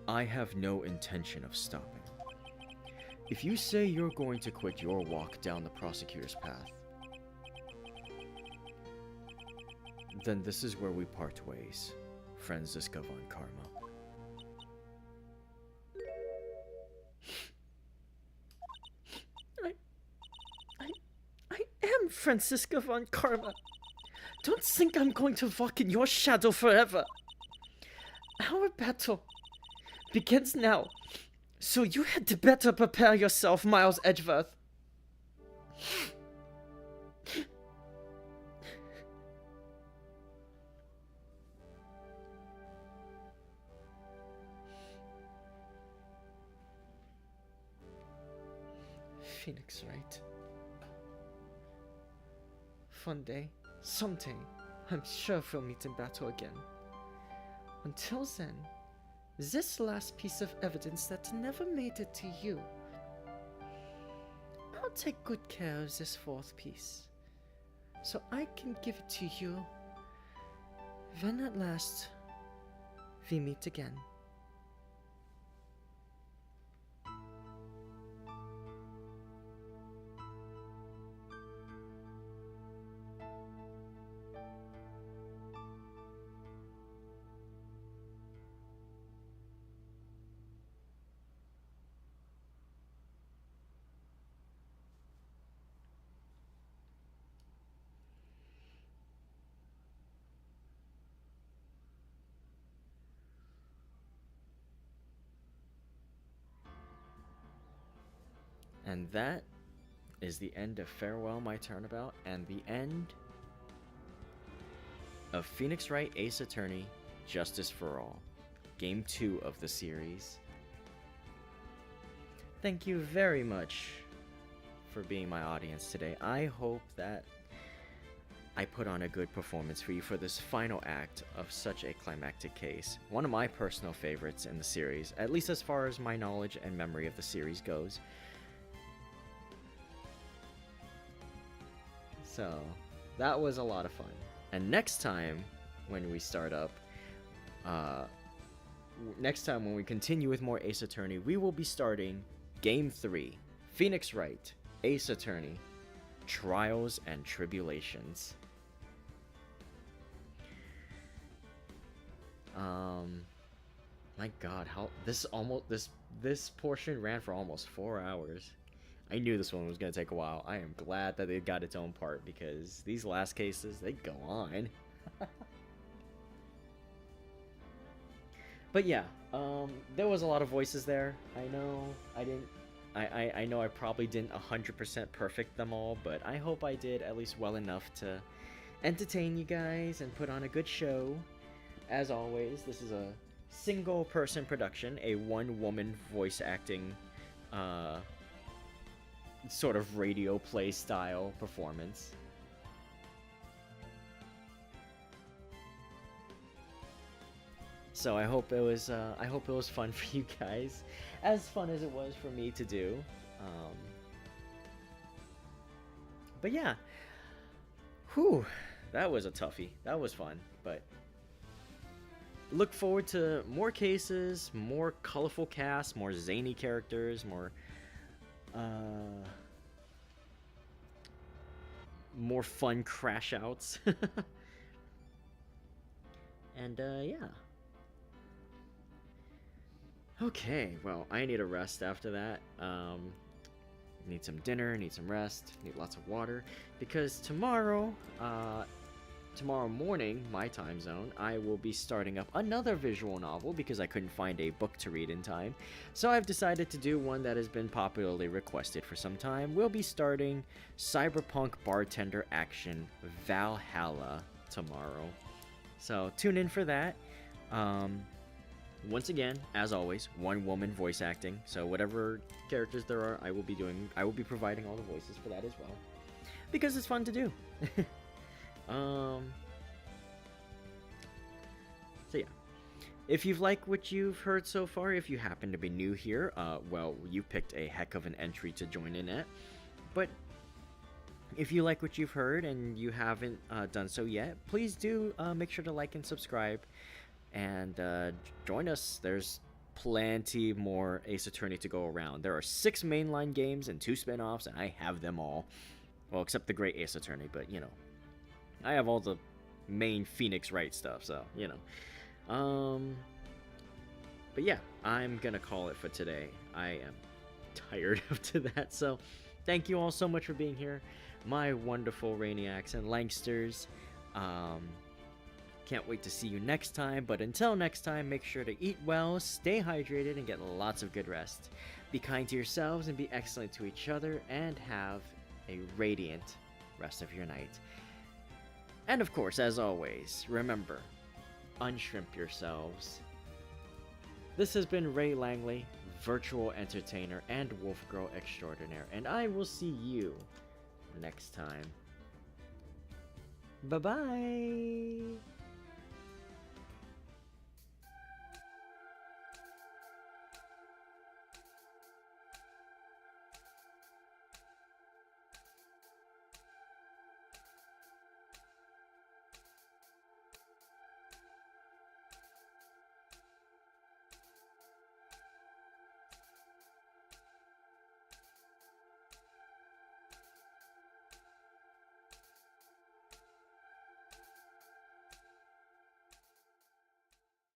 I have no intention of stopping. If you say you're going to quit your walk down the prosecutor's path, then this is where we part ways, Franziska von Karma. I am Franziska von Karma. Don't think I'm going to walk in your shadow forever. Our battle begins now, so you had better prepare yourself, Miles Edgeworth. Phoenix, right? Fun day. Someday, I'm sure we'll meet in battle again. Until then, this last piece of evidence that never made it to you. I'll take good care of this fourth piece, so I can give it to you when at last we meet again. And that is the end of Farewell My Turnabout and the end of Phoenix Wright Ace Attorney Justice for All, Game 2 of the series. Thank you very much for being my audience today. I hope that I put on a good performance for you for this final act of such a climactic case. One of my personal favorites in the series, at least as far as my knowledge and memory of the series goes. So, that was a lot of fun. And next time, when we start up, next time when we continue with more Ace Attorney, we will be starting Game 3, Phoenix Wright, Ace Attorney, Trials and Tribulations. My god, how this portion ran for almost 4 hours. I knew this one was gonna take a while. I am glad that it got its own part, because these last cases, they go on. But yeah, there was a lot of voices there. I know I know I probably didn't 100% perfect them all, but I hope I did at least well enough to entertain you guys and put on a good show. As always, this is a single person production, a one-woman voice acting sort of radio play style performance. So I hope it was fun for you guys, as fun as it was for me to do. But yeah, whew, that was a toughie. That was fun, but look forward to more cases, more colorful casts, more zany characters, more fun crash outs. And yeah. Okay, well, I need a rest after that. Need some dinner, need some rest, need lots of water, because tomorrow morning, my time zone, I will be starting up another visual novel because I couldn't find a book to read in time. So I've decided to do one that has been popularly requested for some time. We'll be starting Cyberpunk Bartender Action Valhalla tomorrow. So tune in for that. Once again, as always, one woman voice acting. So whatever characters there are, I will be providing all the voices for that as well, because it's fun to do. So yeah, if you've liked what you've heard so far, if you happen to be new here, well, you picked a heck of an entry to join in at. But if you like what you've heard and you haven't done so yet, please do make sure to like and subscribe, and join us. There's plenty more Ace Attorney to go around. There are 6 mainline games and 2 spin-offs, and I have them all. Well, except the Great Ace Attorney, but you know, I have all the main Phoenix Wright stuff, so you know. But yeah, I'm gonna call it for today. I am tired after that, so thank you all so much for being here, my wonderful Rainiacs and Langsters. Can't wait to see you next time, but until next time, make sure to eat well, stay hydrated, and get lots of good rest. Be kind to yourselves and be excellent to each other, and have a radiant rest of your night. And of course, as always, remember, unshrimp yourselves. This has been Ray Langley, virtual entertainer and wolf girl extraordinaire, and I will see you next time. Bye-bye!